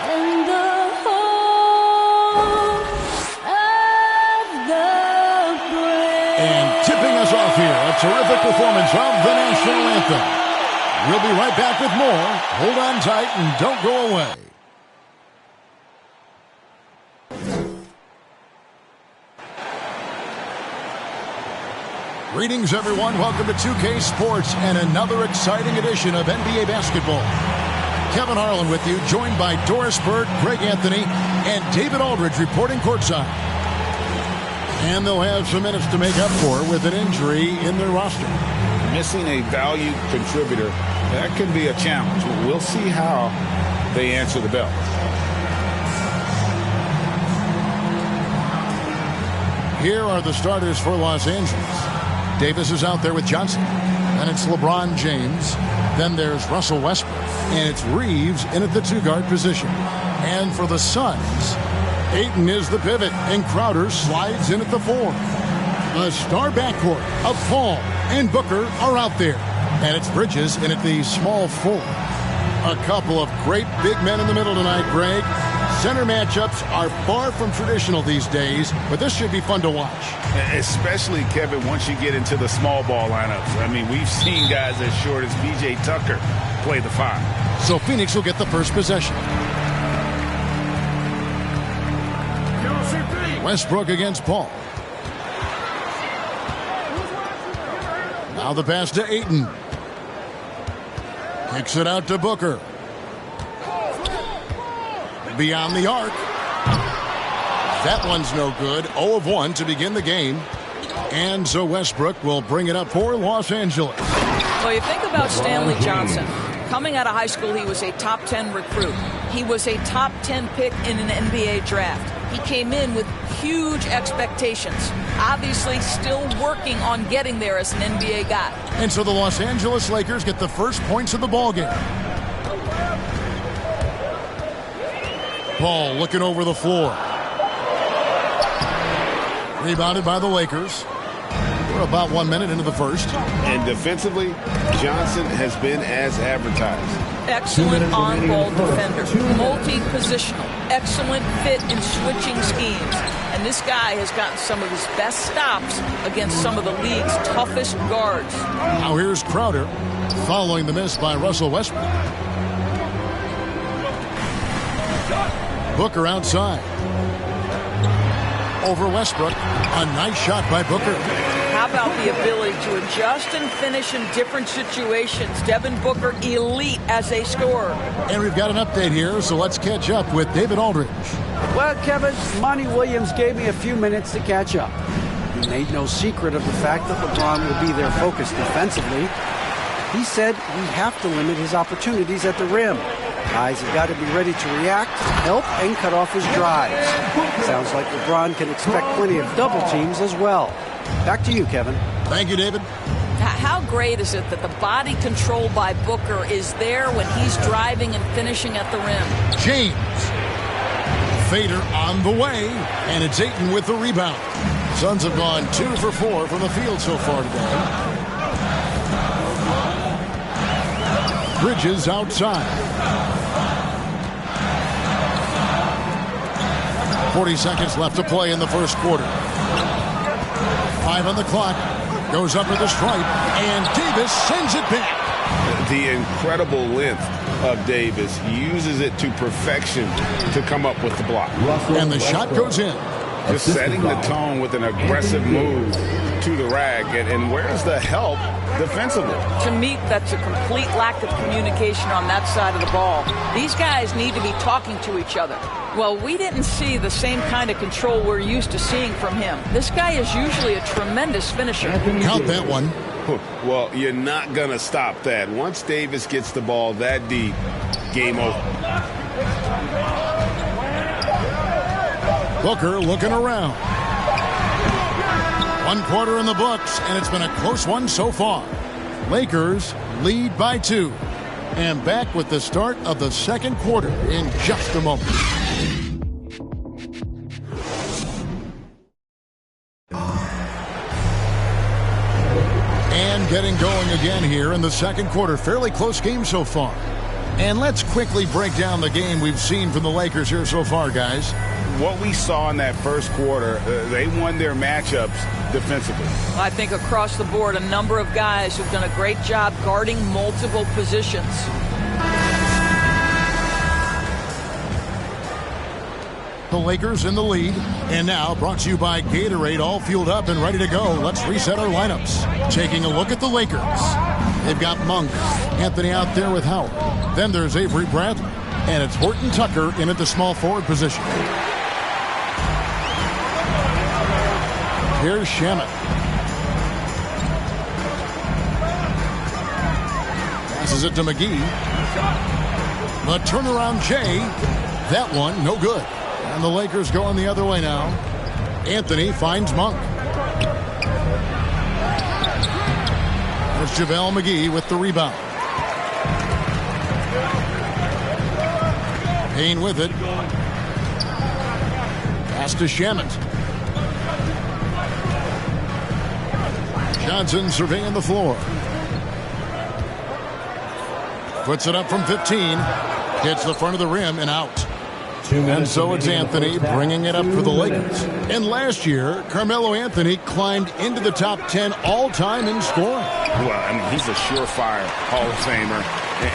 and the home of the brave. And tipping us off here, a terrific performance of the national anthem. We'll be right back with more. Hold on tight and don't go away. Greetings, everyone. Welcome to 2K Sports and another exciting edition of NBA basketball. Kevin Harlan with you, joined by Doris Burke, Greg Anthony, and David Aldridge reporting courtside. And they'll have some minutes to make up for with an injury in their roster. Missing a valued contributor, that can be a challenge. We'll see how they answer the bell. Here are the starters for Los Angeles. Davis is out there with Johnson. Then it's LeBron James. Then there's Russell Westbrook. And it's Reeves in at the two-guard position. And for the Suns, Ayton is the pivot, and Crowder slides in at the 4. A star backcourt of Paul and Booker are out there. And it's Bridges in at the small 4. A couple of great big men in the middle tonight, Greg. Center matchups are far from traditional these days, but this should be fun to watch. Especially, Kevin, once you get into the small ball lineups. I mean, we've seen guys as short as P.J. Tucker play the 5. So Phoenix will get the first possession. Westbrook against Paul. Now the pass to Ayton. Kicks it out to Booker. Beyond the arc. That one's no good. 0 of 1 to begin the game. And so Westbrook will bring it up for Los Angeles. Well, you think about Stanley Johnson. Coming out of high school, he was a top 10 recruit. He was a top 10 pick in an NBA draft. He came in with huge expectations. Obviously still working on getting there as an NBA guy. And so the Los Angeles Lakers get the first points of the ballgame. Paul looking over the floor. Rebounded by the Lakers. We're about 1 minute into the first. And defensively, Johnson has been as advertised. Excellent on-ball defender. Multi-positional. Excellent fit in switching schemes. And this guy has gotten some of his best stops against some of the league's toughest guards. Now here's Crowder following the miss by Russell Westbrook. Booker outside. Over Westbrook. A nice shot by Booker. How about the ability to adjust and finish in different situations? Devin Booker, elite as a scorer. And we've got an update here, so let's catch up with David Aldridge. Well, Kevin, Monty Williams gave me a few minutes to catch up. He made no secret of the fact that LeBron will be their focus defensively. He said we have to limit his opportunities at the rim. Guys have got to be ready to react, help, and cut off his drives. Sounds like LeBron can expect plenty of double teams as well. Back to you, Kevin. Thank you, David. How great is it that the body control by Booker is there when he's driving and finishing at the rim? James. Fader on the way, and it's Ayton with the rebound. Suns have gone 2 for 4 from the field so far today. Bridges outside. 40 seconds left to play in the first quarter. 5 on the clock. Goes up with the stripe, and Davis sends it back. The incredible length of Davis, uses it to perfection to come up with the block. And the shot goes in. Just setting the tone with an aggressive move to the rack, and where's the help defensively? To me, that's a complete lack of communication on that side of the ball. These guys need to be talking to each other. Well, we didn't see the same kind of control we're used to seeing from him. This guy is usually a tremendous finisher. Count that one. Well, you're not going to stop that. Once Davis gets the ball that deep, game over. Booker looking around. 1 quarter in the books, and it's been a close one so far. Lakers lead by 2. And back with the start of the second quarter in just a moment. And getting going again here in the second quarter. Fairly close game so far. And let's quickly break down the game we've seen from the Lakers here so far, guys. What we saw in that first quarter, they won their matchups defensively. I think across the board, a number of guys who've done a great job guarding multiple positions. The Lakers in the lead, and now brought to you by Gatorade, all fueled up and ready to go. Let's reset our lineups. Taking a look at the Lakers. They've got Monk, Anthony out there with Howard. Then there's Avery Bradley, and it's Horton Tucker in at the small forward position. Here's Shamet. Passes it to McGee. The turnaround Jay. That one, no good. And the Lakers going the other way now. Anthony finds Monk. There's JaVale McGee with the rebound. Payne with it. Pass to Shamet. Johnson surveying the floor. Puts it up from 15. Hits the front of the rim and out. And so it's Anthony bringing it up for the Lakers. And last year, Carmelo Anthony climbed into the top 10 all-time in scoring. Well, I mean, he's a surefire Hall of Famer.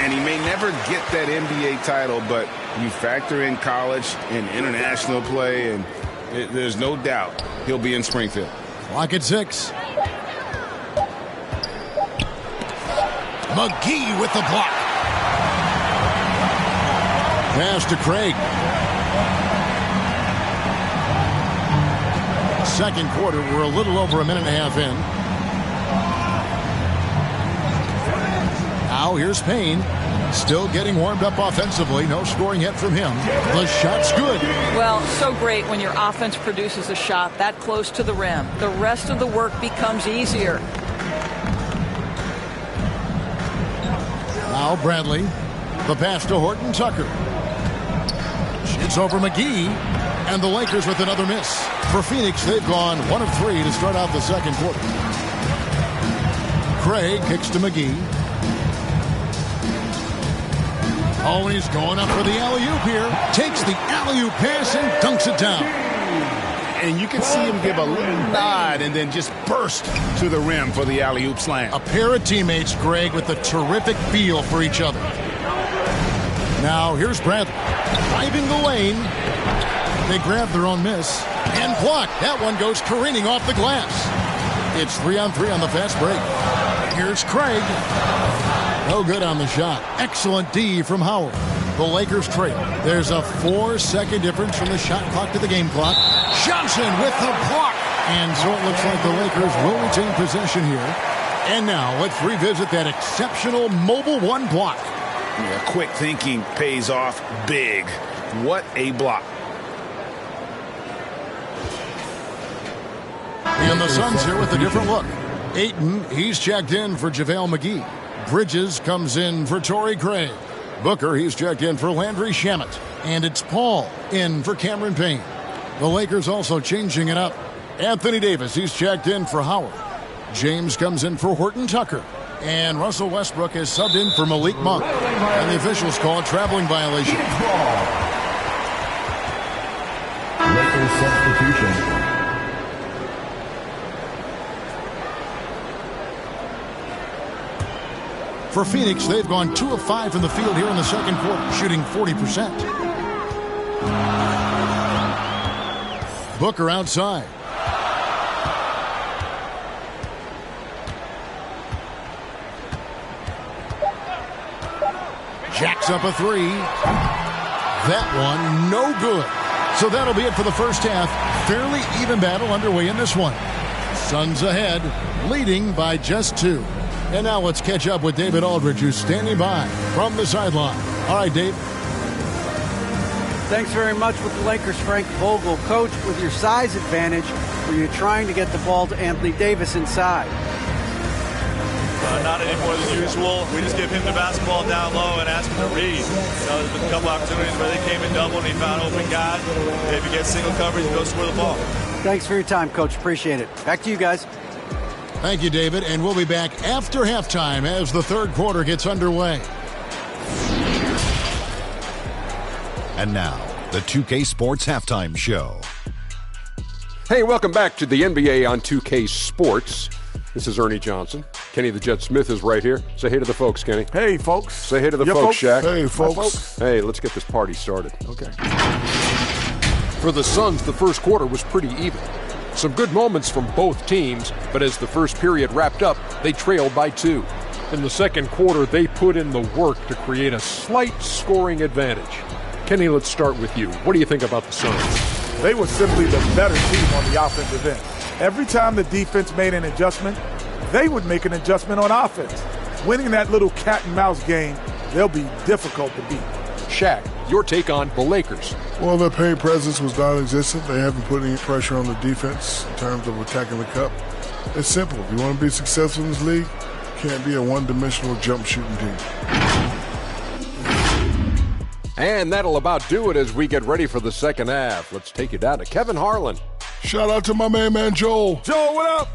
And he may never get that NBA title, but you factor in college and international play, and there's no doubt he'll be in Springfield. Clock at 6. McGee with the block. Pass to Craig. Second quarter, we're a little over a minute and a half in. Now here's Payne. Still getting warmed up offensively. No scoring yet from him. The shot's good. Well, so great when your offense produces a shot that close to the rim. The rest of the work becomes easier. Now Bradley. The pass to Horton Tucker. Shoots over McGee. And the Lakers with another miss. For Phoenix, they've gone 1 of 3 to start out the second quarter. Craig kicks to McGee. Oh, and he's going up for the alley-oop here. Takes the alley-oop pass and dunks it down. And you can see him give a little nod and then just burst to the rim for the alley-oop slam. A pair of teammates, Greg, with a terrific feel for each other. Now, here's Bradley. Driving the lane. They grab their own miss. And blocked. That one goes careening off the glass. It's 3-on-3 on the fast break. Here's Craig. No good on the shot. Excellent D from Howard. The Lakers trail. There's a 4-second difference from the shot clock to the game clock. Johnson with the block. And so it looks like the Lakers will retain possession here. And now let's revisit that exceptional Mobile One block. Yeah, quick thinking pays off big. What a block. And the Suns here with a different look. Ayton, he's checked in for JaVale McGee. Bridges comes in for Torrey Craig. Booker, he's checked in for Landry Shamet. And it's Paul in for Cameron Payne. The Lakers also changing it up. Anthony Davis, he's checked in for Howard. James comes in for Horton Tucker. And Russell Westbrook is subbed in for Malik Monk. And the officials call a traveling violation. Lakers substitution. For Phoenix, they've gone 2 of 5 from the field here in the second quarter, shooting 40%. Booker outside. Jacks up a three. That one, no good. So that'll be it for the first half. Fairly even battle underway in this one. Suns ahead, leading by just 2. And now let's catch up with David Aldridge, who's standing by from the sideline. All right, Dave. Thanks very much with the Lakers, Frank Vogel. Coach, with your size advantage, were you trying to get the ball to Anthony Davis inside? Not any more than usual. We just give him the basketball down low and ask him to read. There's been a couple opportunities where they came in double and he found open guy. If he gets single coverage, he goes score the ball. Thanks for your time, Coach. Appreciate it. Back to you guys. Thank you, David. And we'll be back after halftime as the third quarter gets underway. And now, the 2K Sports Halftime Show. Hey, welcome back to the NBA on 2K Sports. This is Ernie Johnson. Kenny the Jet Smith is right here. Say hey to the folks, Kenny. Hey, folks. Say hey to the folks, Shaq. Hey, folks. Hi, folks. Hey, let's get this party started. Okay. For the Suns, the first quarter was pretty even. Some good moments from both teams, but as the first period wrapped up, they trailed by 2. In the second quarter, they put in the work to create a slight scoring advantage. Kenny, let's start with you. What do you think about the Suns? They were simply the better team on the offensive end. Every time the defense made an adjustment, they would make an adjustment on offense. Winning that little cat and mouse game, they'll be difficult to beat. Shaq, your take on the Lakers. Well, their paint presence was non-existent. They haven't put any pressure on the defense in terms of attacking the cup. It's simple. If you want to be successful in this league, you can't be a one-dimensional jump shooting team. And that'll about do it as we get ready for the second half. Let's take you down to Kevin Harlan. Shout out to my main man, Joel. Joel, what up?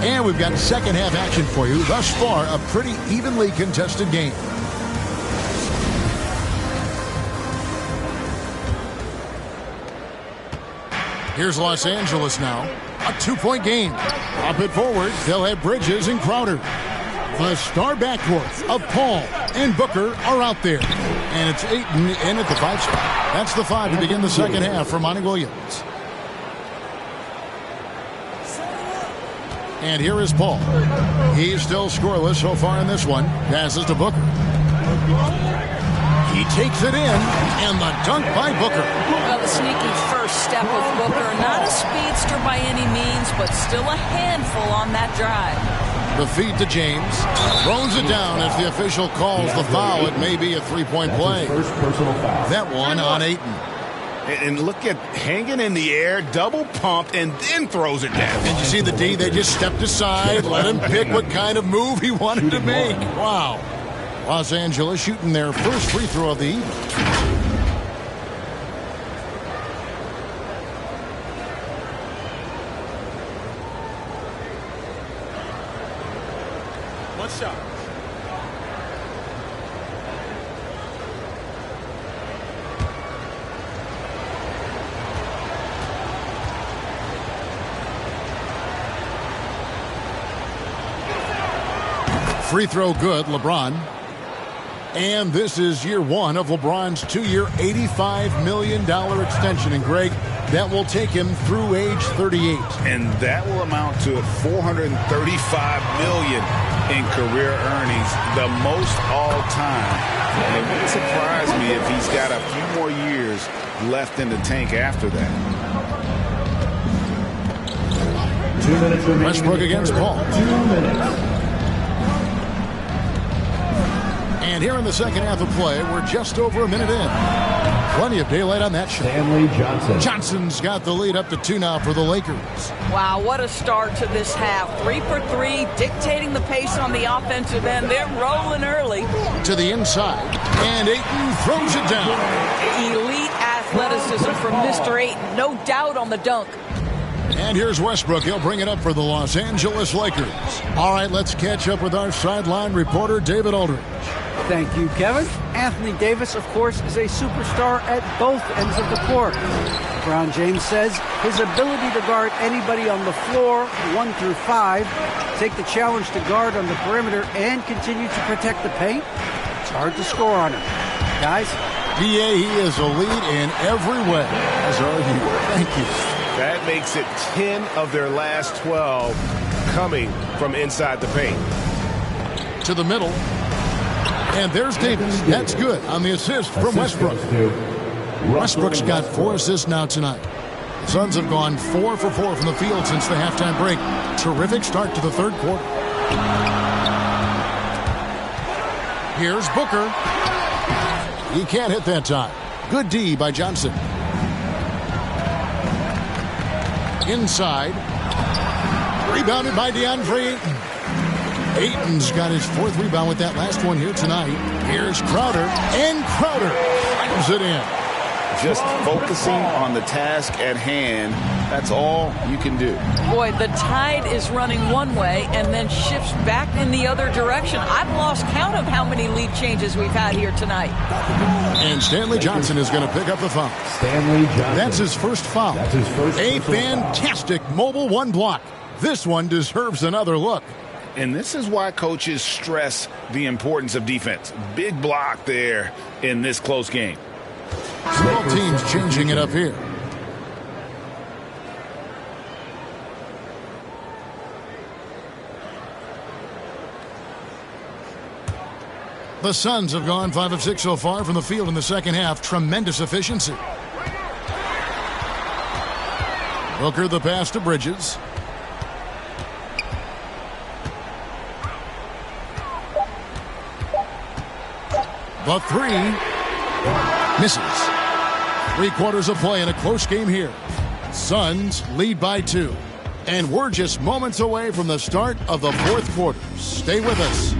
And we've got second half action for you. Thus far, a pretty evenly contested game. Here's Los Angeles now. A 2-point game. Up it forward, they'll have Bridges and Crowder. The star backcourt of Paul and Booker are out there. And it's Ayton in at the 5 spot. That's the 5 to begin the second half for Monty Williams. And here is Paul. He's still scoreless so far in this one. Passes to Booker. He takes it in, and the dunk by Booker. Well, the sneaky first step of Booker. Not a speedster by any means, but still a handful on that drive. The feed to James. Throws it down as the official calls the foul. It may be a 3-point play. That one on Ayton. And look at hanging in the air, double pump, and then throws it down. And you see the D, they just stepped aside, let him pick what kind of move he wanted to make. Wow. Los Angeles shooting their first free throw of the evening. One shot. Free throw good, LeBron. And this is year 1 of LeBron's 2-year, $85 million extension. And, Greg, that will take him through age 38. And that will amount to $435 million in career earnings, the most all time. And it wouldn't surprise me if he's got a few more years left in the tank after that. 2 minutes remaining. Westbrook against Paul. 2 minutes. And here in the second half of play, we're just over a minute in. Plenty of daylight on that shot. Stanley Johnson. Johnson's got the lead up to 2 now for the Lakers. Wow, what a start to this half. 3 for 3, dictating the pace on the offensive end. They're rolling early. To the inside, and Ayton throws it down. Elite athleticism from Mr. Ayton. No doubt on the dunk. And here's Westbrook. He'll bring it up for the Los Angeles Lakers. All right, let's catch up with our sideline reporter, David Aldridge. Thank you, Kevin. Anthony Davis, of course, is a superstar at both ends of the court. LeBron James says his ability to guard anybody on the floor, 1 through 5, take the challenge to guard on the perimeter, and continue to protect the paint, it's hard to score on him. Guys, PA, he is a lead in every way, as are you. Thank you. That makes it 10 of their last 12 coming from inside the paint. To the middle. And there's Davis. That's good on the assist from Westbrook. Westbrook's got 4 assists now tonight. The Suns have gone 4 for 4 from the field since the halftime break. Terrific start to the third quarter. Here's Booker. He can't hit that time. Good D by Johnson. Inside. Rebounded by DeAndre Ayton. Ayton's got his 4th rebound with that last one here tonight. Here's Crowder. And Crowder slams it in. Just focusing on the task at hand. That's all you can do. Boy, the tide is running one way and then shifts back in the other direction. I've lost count of how many lead changes we've had here tonight. And Stanley Johnson is going to pick up the foul. Stanley Johnson. That's his first foul. That's his first A fantastic mobile 1 block. This one deserves another look. And this is why coaches stress the importance of defense. Big block there in this close game. Both teams changing it up here. The Suns have gone 5 of 6 so far from the field in the second half. Tremendous efficiency. Booker the pass to Bridges. The 3 misses. 3 quarters of play in a close game here. Suns lead by 2. And we're just moments away from the start of the fourth quarter. Stay with us.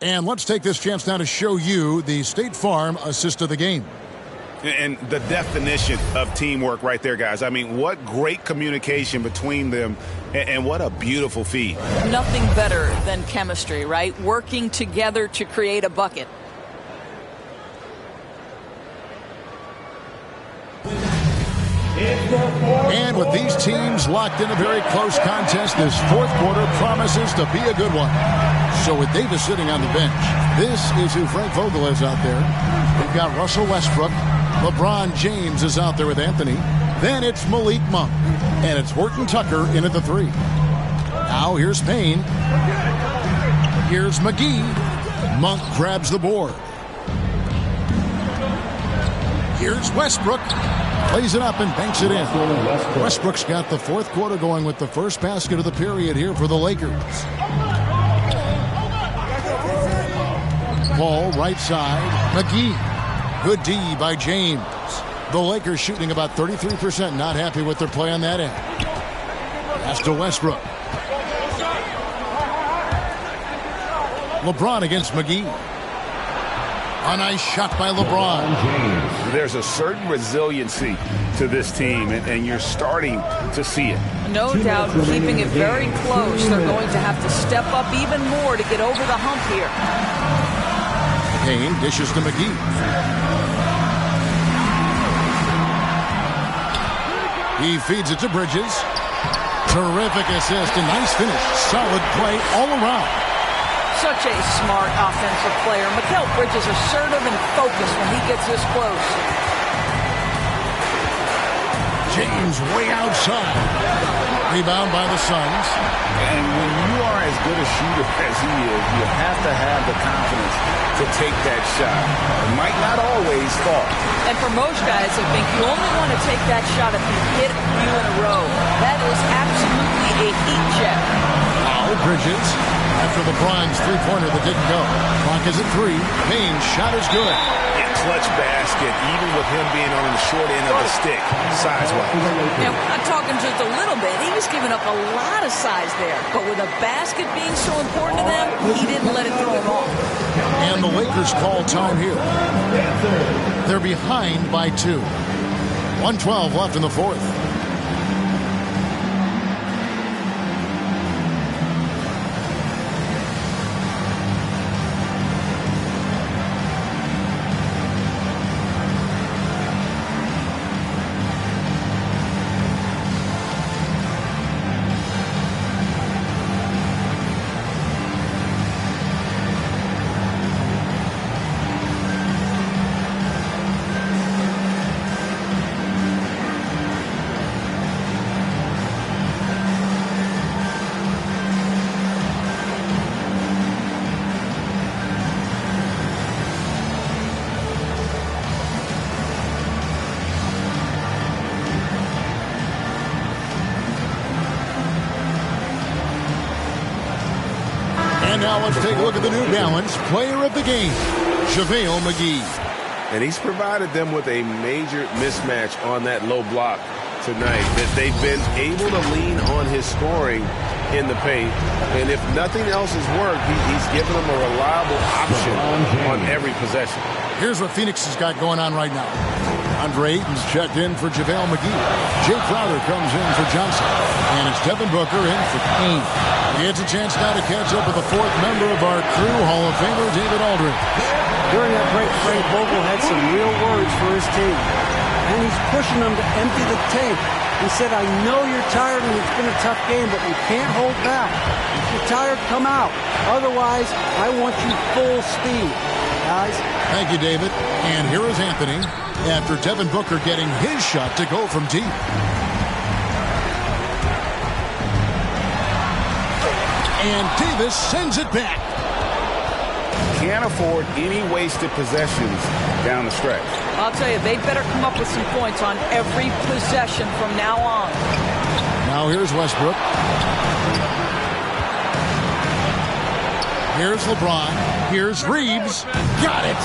And let's take this chance now to show you the State Farm assist of the game. And the definition of teamwork right there, guys. I mean, what great communication between them, and what a beautiful feed. Nothing better than chemistry, right? Working together to create a bucket. And with these teams locked in a very close contest, this fourth quarter promises to be a good one. So with Davis sitting on the bench, this is who Frank Vogel is out there. We've got Russell Westbrook. LeBron James is out there with Anthony. Then it's Malik Monk. And it's Horton Tucker in at the 3. Now here's Payne. Here's McGee. Monk grabs the board. Here's Westbrook. Plays it up and banks it in. Westbrook's got the fourth quarter going with the first basket of the period here for the Lakers. Ball right side. McGee. Good D by James. The Lakers shooting about 33%. Not happy with their play on that end. Pass to Westbrook. LeBron against McGee. A nice shot by LeBron. There's a certain resiliency to this team, and you're starting to see it. No doubt, keeping it very close. They're going to have to step up even more to get over the hump here. Payne dishes to McGee. He feeds it to Bridges. Terrific assist, a nice finish. Solid play all around. Such a smart offensive player. Mikal Bridges assertive and focused when he gets this close. James way outside. Rebound by the Suns. And when you are as good a shooter as he is, you have to have the confidence to take that shot. It might not always fall. And for most guys, I think you only want to take that shot if you hit a few in a row. That is absolutely a heat check. Now Bridges. After LeBron's three-pointer that didn't go. Clock is at 3. Payne's shot is good. A clutch basket, even with him being on the short end of the stick, size-wise. Now, I'm talking just a little bit. He was giving up a lot of size there. But with a basket being so important to them, he didn't let it throw him off. And the Lakers call time here. They're behind by 2. 1:12 left in the fourth. Now let's take a look at the New Balance Player of the Game, JaVale McGee. And he's provided them with a major mismatch on that low block tonight. That they've been able to lean on his scoring in the paint. And if nothing else has worked, he's given them a reliable option on every possession. Here's what Phoenix has got going on right now. Andre Ayton's checked in for JaVale McGee. Jay Crowder comes in for Johnson. And it's Devin Booker in for Payne. He has a chance now to catch up with the fourth member of our crew, Hall of Famer David Aldridge. During that break, Frank Vogel had some real words for his team. And he's pushing them to empty the tank. He said, I know you're tired and it's been a tough game, but you can't hold back. If you're tired, come out. Otherwise, I want you full speed. Guys. Thank you, David. And here is Anthony after Devin Booker getting his shot to go from deep. And Davis sends it back. Can't afford any wasted possessions down the stretch. I'll tell you, they better come up with some points on every possession from now on. Now here's Westbrook. Here's LeBron. Here's Reeves. Got it.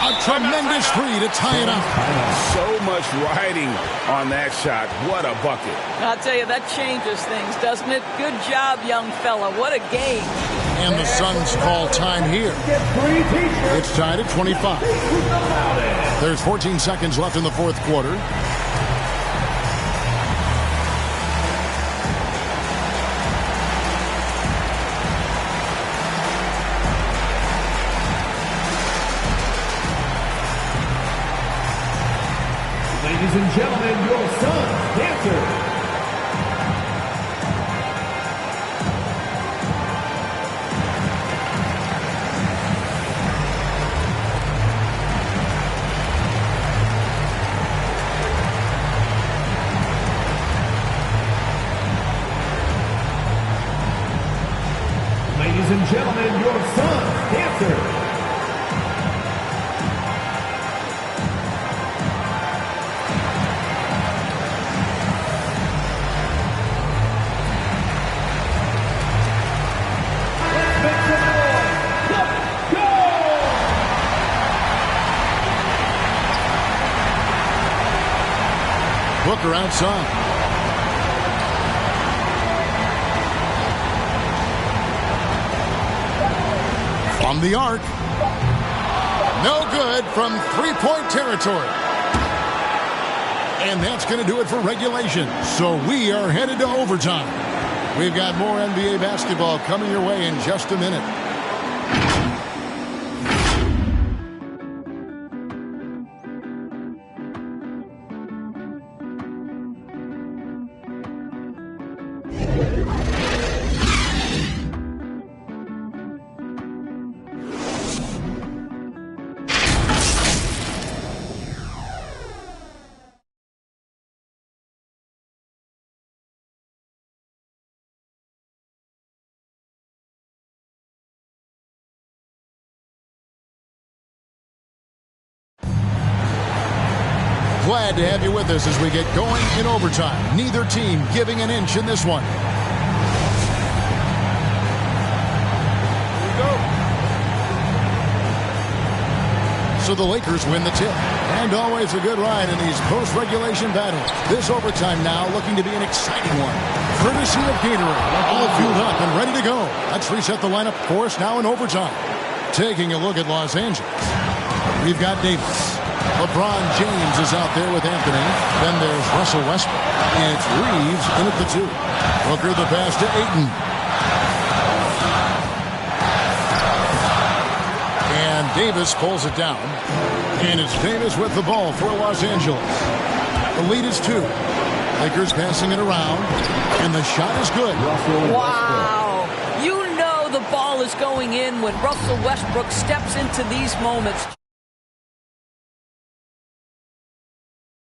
A tremendous three to tie it up. So much riding on that shot. What a bucket. I'll tell you, that changes things, doesn't it? Good job, young fella. What a game. And the Suns call time here. It's tied at 25. There's 14 seconds left in the fourth quarter. Ladies and gentlemen, your Suns dancer. Ladies and gentlemen, your Suns dancer. Booker outside. From the arc. No good from three-point territory. And that's going to do it for regulation. So we are headed to overtime. We've got more NBA basketball coming your way in just a minute. Glad to have you with us as we get going in overtime. Neither team giving an inch in this one. Here we go. So the Lakers win the tip. And always a good ride in these post-regulation battles. This overtime now looking to be an exciting one. Courtesy of Gatorade. All fueled up and ready to go. Let's reset the lineup for us now in overtime. Taking a look at Los Angeles. We've got Davis. LeBron James is out there with Anthony. Then there's Russell Westbrook. And it's Reeves in at the 2. Booker the pass to Ayton. And Davis pulls it down. And it's Davis with the ball for Los Angeles. The lead is 2. Lakers passing it around. And the shot is good. Wow. You know the ball is going in when Russell Westbrook steps into these moments.